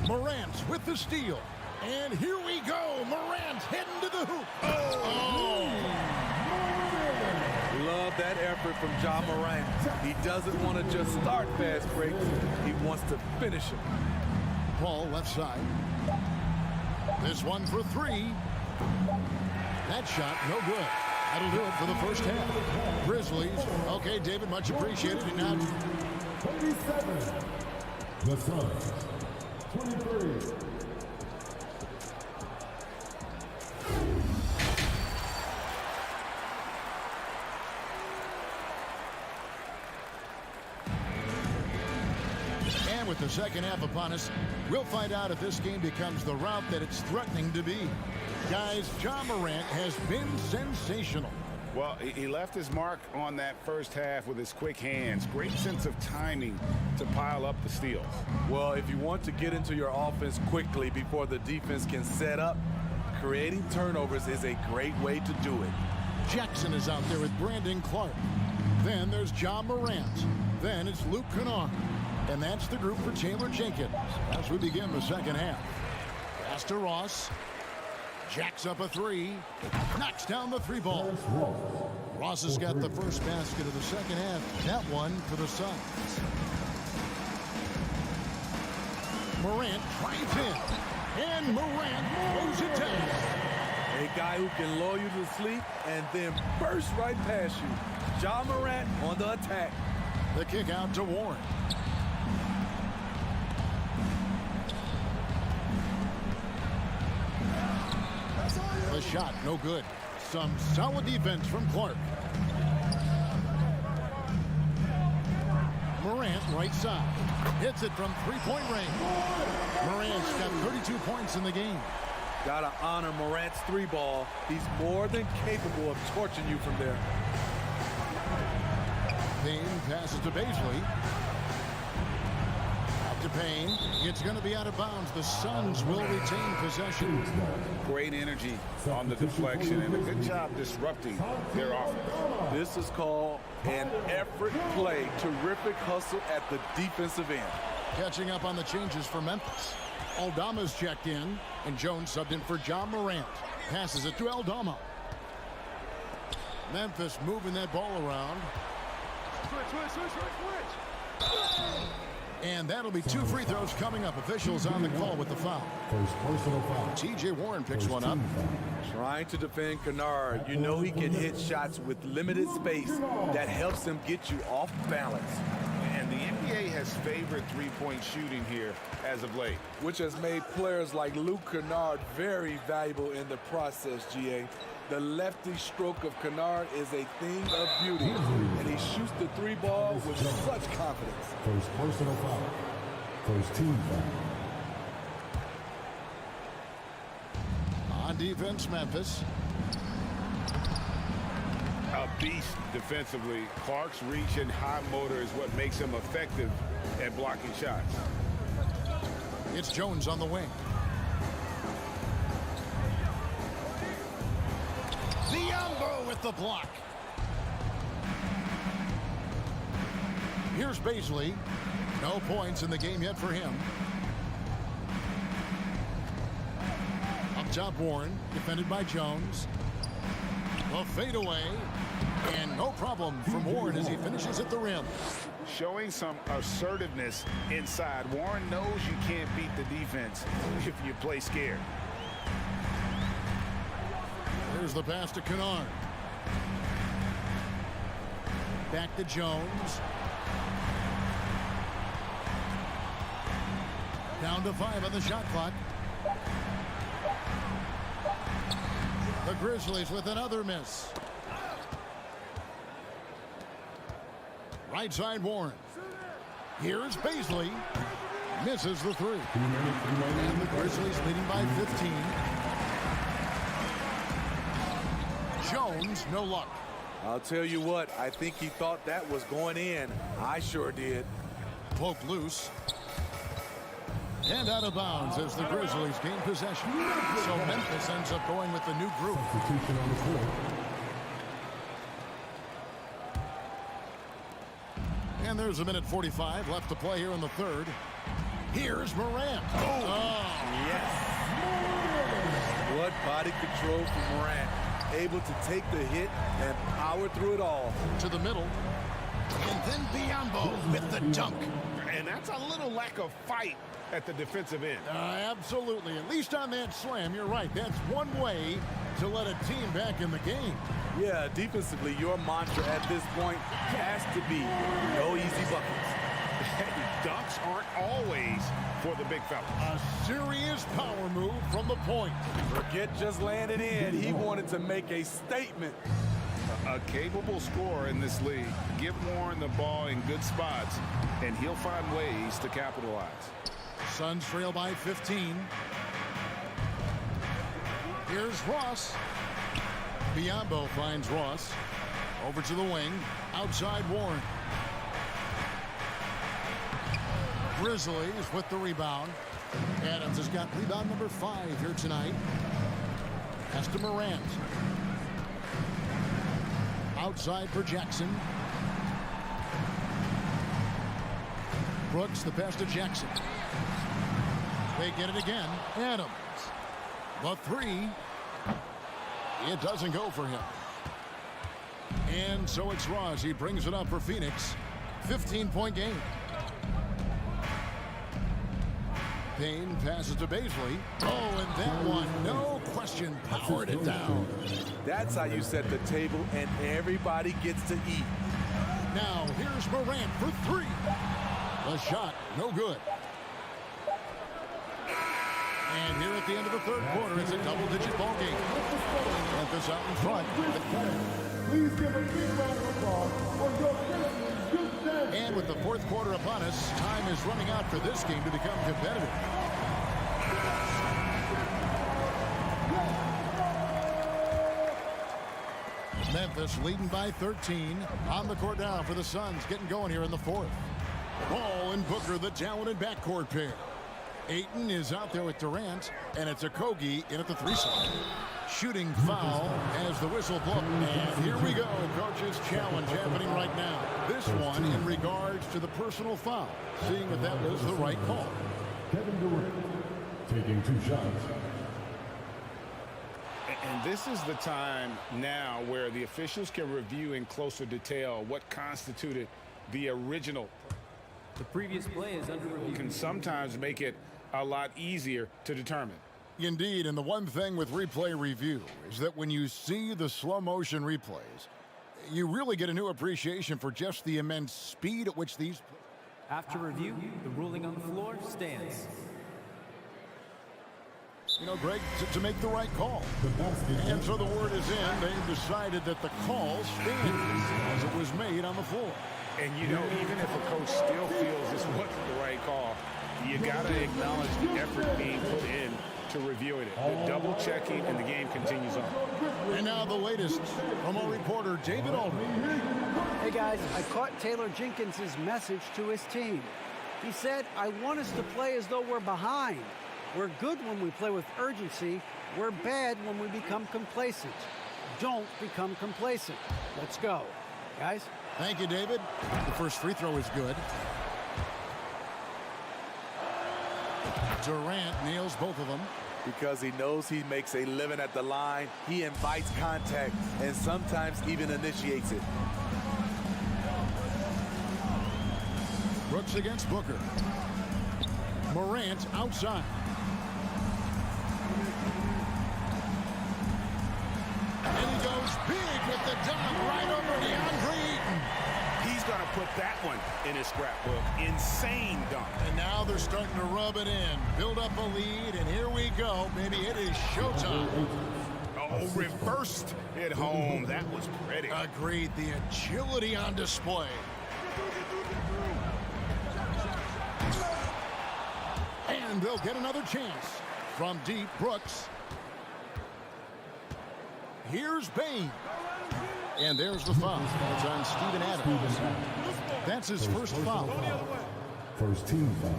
Speaker 8: Morant with the steal. And here we go. Morant heading to the hoop. Oh!
Speaker 9: Love that effort from Ja Morant. He doesn't want to just start fast breaks. He wants to finish them.
Speaker 8: Paul left side. This one for 3. That shot no good. That'll do it for the first half. Grizzlies. Okay, David, much appreciated. And now
Speaker 5: 27. The Suns. 23.
Speaker 8: And with the second half upon us, we'll find out if this game becomes the route that it's threatening to be. Guys, Ja Morant has been sensational.
Speaker 10: Well, he left his mark on that first half with his quick hands. Great sense of timing to pile up the steals.
Speaker 9: Well, if you want to get into your offense quickly before the defense can set up, creating turnovers is a great way to do it.
Speaker 8: Jackson is out there with Brandon Clark. Then there's Ja Morant. Then it's Luke Kennard. And that's the group for Taylor Jenkins as we begin the second half. Pass to Ross. Jacks up a 3. Knocks down the 3 ball. Ross has got the first basket of the second half. That one for the Suns. Morant drives in. And Morant throws it down.
Speaker 9: A guy who can lull you to sleep and then burst right past you. Ja Morant on the attack.
Speaker 8: The kick out to Warren. The shot, no good. Some solid defense from Clark. Morant, right side. Hits it from 3-point range. Morant's got 32 points in the game.
Speaker 9: Gotta honor Morant's 3 ball. He's more than capable of torching you from there.
Speaker 8: Payne passes to Baisley. Out to Payne. It's going to be out of bounds. The Suns will retain possession.
Speaker 10: Great energy on the deflection and a good job disrupting their offense.
Speaker 9: This is called an effort play. Terrific hustle at the defensive end.
Speaker 8: Catching up on the changes for Memphis. Aldama's checked in, and Jones subbed in for Ja Morant. Passes it to Aldama. Memphis moving that ball around. And that'll be 2 free throws coming up. Officials on the call with the foul.
Speaker 5: First personal foul.
Speaker 8: T.J. Warren picks one up.
Speaker 9: Trying to defend Kennard. You know he can hit shots with limited space. That helps him get you off balance.
Speaker 10: And the NBA has favored three-point shooting here as of late,
Speaker 9: which has made players like Luke Kennard very valuable in the process, GA. The lefty stroke of Kennard is a thing of beauty, and he shoots the 3 ball with such confidence.
Speaker 5: First personal foul. First team foul.
Speaker 8: On defense, Memphis.
Speaker 10: beast defensively. Clark's reach and high motor is what makes him effective at blocking shots.
Speaker 8: It's Jones on the wing. Biyombo with the block. Here's Baisley. No points in the game yet for him. Up top, Warren, defended by Jones. The fadeaway, and no problem from Warren as he finishes at the rim.
Speaker 10: Showing some assertiveness inside. Warren knows you can't beat the defense if you play scared.
Speaker 8: Here's the pass to Kennard. Back to Jones. Down to 5 on the shot clock. The Grizzlies with another miss. Right side, Warren. Here's Baisley. Misses the 3. And the Grizzlies leading by 15. Jones, no luck.
Speaker 9: I'll tell you what, I think he thought that was going in. I sure did.
Speaker 8: Poke loose. And out of bounds as the Grizzlies gain possession. So Memphis ends up going with the new group.
Speaker 5: Substitution on the court.
Speaker 8: And there's a minute 45 left to play here in the third. Here's Morant.
Speaker 9: Yes. What body control from Morant. Able to take the hit and power through it all.
Speaker 8: To the middle. And then Biyombo with the dunk.
Speaker 10: And that's a little lack of fight at the defensive end.
Speaker 8: Absolutely. At least on that slam, you're right. That's one way to let a team back in the game.
Speaker 9: Yeah, defensively, your mantra at this point has to be no easy buckets.
Speaker 10: Dunks aren't always for the big fella.
Speaker 8: A serious power move from the point.
Speaker 9: Forget just laying it in. He wanted to make a statement.
Speaker 10: A capable scorer in this league. Give Warren the ball in good spots, and he'll find ways to capitalize.
Speaker 8: Suns trail by 15. Here's Ross. Biyombo finds Ross. Over to the wing. Outside Warren. Grizzlies with the rebound. Adams has got rebound number 5 here tonight. Pass to Morant. Outside for Jackson. Brooks, the pass to Jackson. They get it again. Adams. The 3. It doesn't go for him. And so it's Ross. He brings it up for Phoenix. 15-point game. Payne passes to Baisley. Oh, and that one, no question, powered it down.
Speaker 9: That's how you set the table, and everybody gets to eat.
Speaker 8: Now, here's Morant for 3. The shot, no good. And here at the end of the third quarter, it's a double-digit ball game. Memphis out in front.
Speaker 5: Please give a big round of applause for your Grizzlies.
Speaker 8: And with the fourth quarter upon us, time is running out for this game to become competitive. Memphis leading by 13. On the court now for the Suns, getting going here in the fourth. Ball and Booker, the talented backcourt pair. Ayton is out there with Durant, and it's Okogie in at the 3 side. Shooting foul as the whistle blows. And here we go, coach's challenge happening right now. This one in regards to the personal foul, seeing if that was the right call.
Speaker 5: Kevin Durant taking 2 shots.
Speaker 10: And this is the time now where the officials can review in closer detail what constituted the original.
Speaker 15: The previous play is under review.
Speaker 10: Can sometimes make it a lot easier to determine.
Speaker 8: Indeed, and the one thing with replay review is that when you see the slow motion replays, you really get a new appreciation for just the immense speed at which these...
Speaker 15: After review, the ruling on the floor stands.
Speaker 8: You know, Greg, to make the right call. And so the word is in. They've decided that the call stands as it was made on the floor.
Speaker 10: And, you know, even if a coach still feels this wasn't the right call, you got to acknowledge the effort being put in to reviewing it. They're double checking, and the game continues on.
Speaker 8: And now the latest from our reporter, David Aldridge.
Speaker 12: Hey guys, I caught Taylor Jenkins' message to his team. He said, I want us to play as though we're behind. We're good when we play with urgency. We're bad when we become complacent. Don't become complacent. Let's go. Guys?
Speaker 8: Thank you, David. The first free throw is good. Durant nails both of them.
Speaker 9: Because he knows he makes a living at the line, he invites contact and sometimes even initiates it.
Speaker 8: Brooks against Booker. Morant outside. And he goes big with the dunk right over DeAndre Ayton.
Speaker 10: He's going to put that one in his scrapbook. Insane dunk.
Speaker 8: And now they're starting to rub it in. Build up a lead, and here we go. Maybe it is showtime.
Speaker 10: Oh, reversed it home. That was pretty.
Speaker 8: Agreed. The agility on display. And they'll get another chance. From deep, Brooks. Here's Bain. And there's the foul. It's on Steven Adams. That's his first foul.
Speaker 5: First team foul.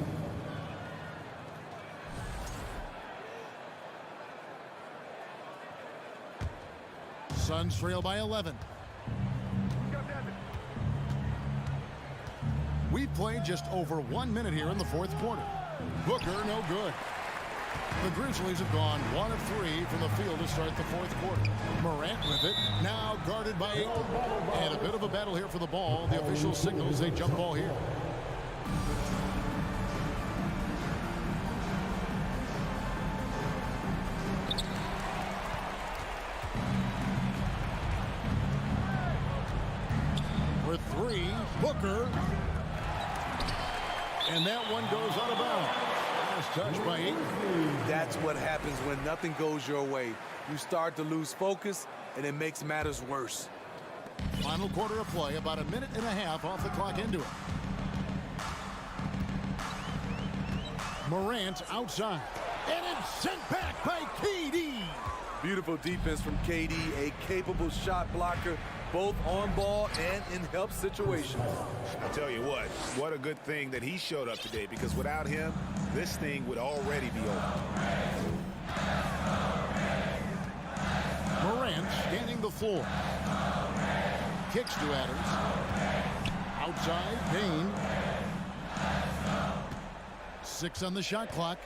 Speaker 8: Suns trail by 11. We've played just over 1 minute here in the fourth quarter. Booker, no good. The Grizzlies have gone 1 of 3 from the field to start the fourth quarter. Morant with it, now guarded by Ayton. And a bit of a battle here for the ball. The official signals a jump ball here. For 3, Booker. And that one goes out of bounds. Touched by Ayton.
Speaker 9: That's what happens when nothing goes your way. You start to lose focus, and it makes matters worse.
Speaker 8: Final quarter of play, about a minute and a half off the clock into it. Morant outside. And it's sent back by KD.
Speaker 9: Beautiful defense from KD, a capable shot blocker, both on ball and in help situations.
Speaker 10: I tell you what a good thing that he showed up today, because without him, this thing would already be over.
Speaker 8: Morant scanning the floor. Kicks to Adams. Outside, Bain. 6 on the shot clock.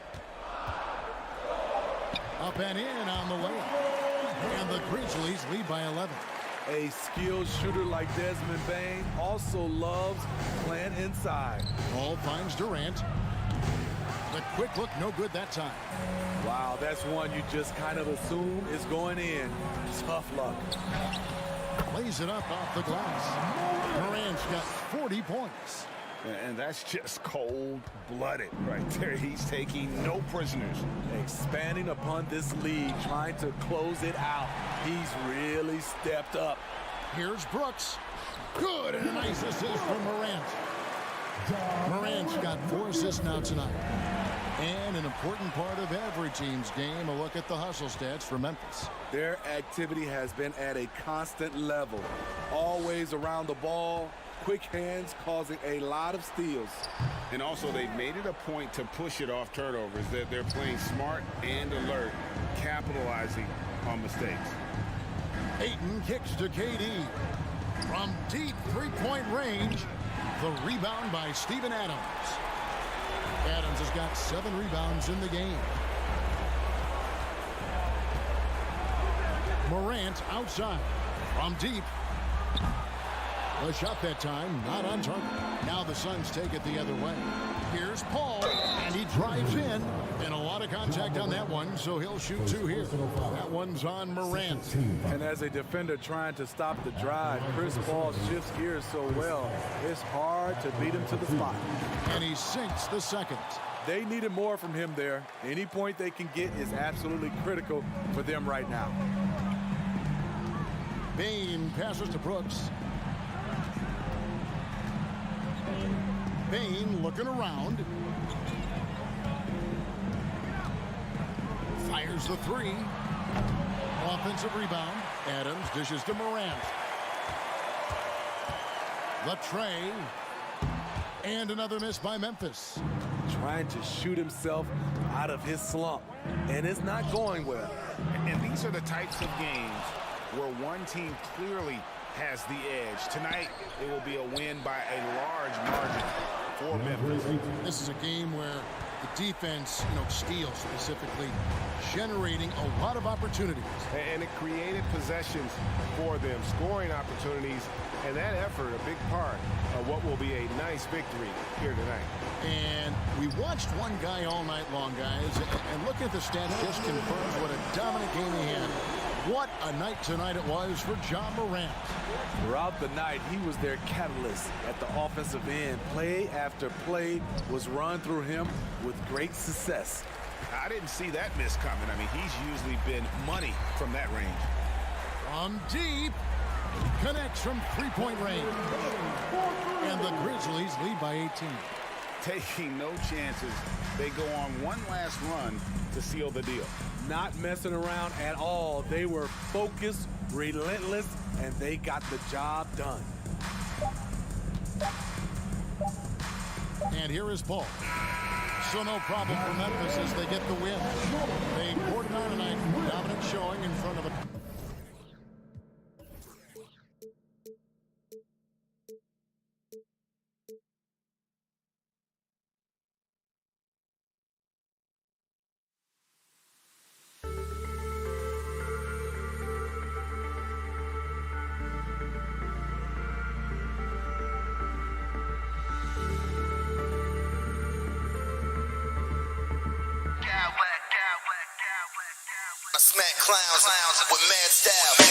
Speaker 8: Up and in on the layup. And the Grizzlies lead by 11.
Speaker 9: A skilled shooter like Desmond Bain also loves playing inside.
Speaker 8: Ball finds Durant. The quick look, no good that time.
Speaker 9: Wow, that's one you just kind of assume is going in. Tough luck.
Speaker 8: Plays it up off the glass. Morant's got 40 points.
Speaker 10: And that's just cold-blooded right there. He's taking no prisoners.
Speaker 9: Expanding upon this lead, trying to close it out. He's really stepped up.
Speaker 8: Here's Brooks. Good, and a nice assist from Morant. Morant's got 4 assists now tonight. And an important part of every team's game, a look at the hustle stats for Memphis.
Speaker 9: Their activity has been at a constant level. Always around the ball. Quick hands causing a lot of steals.
Speaker 10: And also they've made it a point to push it off turnovers. That they're playing smart and alert, capitalizing on mistakes.
Speaker 8: Ayton kicks to KD. From deep three-point range, the rebound by Steven Adams. Adams has got 7 rebounds in the game. Morant outside. From deep. The shot that time, not on target. Now the Suns take it the other way. Here's Paul, and he drives in. And a lot of contact on that one, so he'll shoot 2 here. That one's on Morant.
Speaker 9: And as a defender trying to stop the drive, Chris Paul shifts gears so well, it's hard to beat him to the spot.
Speaker 8: And he sinks the second.
Speaker 9: They needed more from him there. Any point they can get is absolutely critical for them right now.
Speaker 8: Bain passes to Brooks. Bain looking around. Here's the three. Offensive rebound. Adams dishes to Morant. The tray. And another miss by Memphis.
Speaker 9: Trying to shoot himself out of his slump, and it's not going well.
Speaker 10: And these are the types of games where one team clearly has the edge. Tonight, it will be a win by a large margin for Memphis.
Speaker 8: This is a game where the defense, steals specifically, generating a lot of opportunities.
Speaker 11: And it created possessions for them, scoring opportunities, and that effort a big part of what will be a nice victory here tonight.
Speaker 8: And we watched one guy all night long, guys, and looking at the stats just confirms what a dominant game he had. What a night tonight it was for John Morant.
Speaker 9: Throughout the night, he was their catalyst at the offensive end. Play after play was run through him with great success.
Speaker 10: I didn't see that miss coming. I mean, he's usually been money from that range.
Speaker 8: From deep, connects from three-point range. And the Grizzlies lead by 18.
Speaker 10: Taking no chances. They go on one last run to seal the deal.
Speaker 9: Not messing around at all. They were focused, relentless, and they got the job done.
Speaker 8: And here is Paul. So no problem for Memphis as they get the win. They poured it on tonight. Dominant showing in front of a...
Speaker 7: I smack clowns with mad style.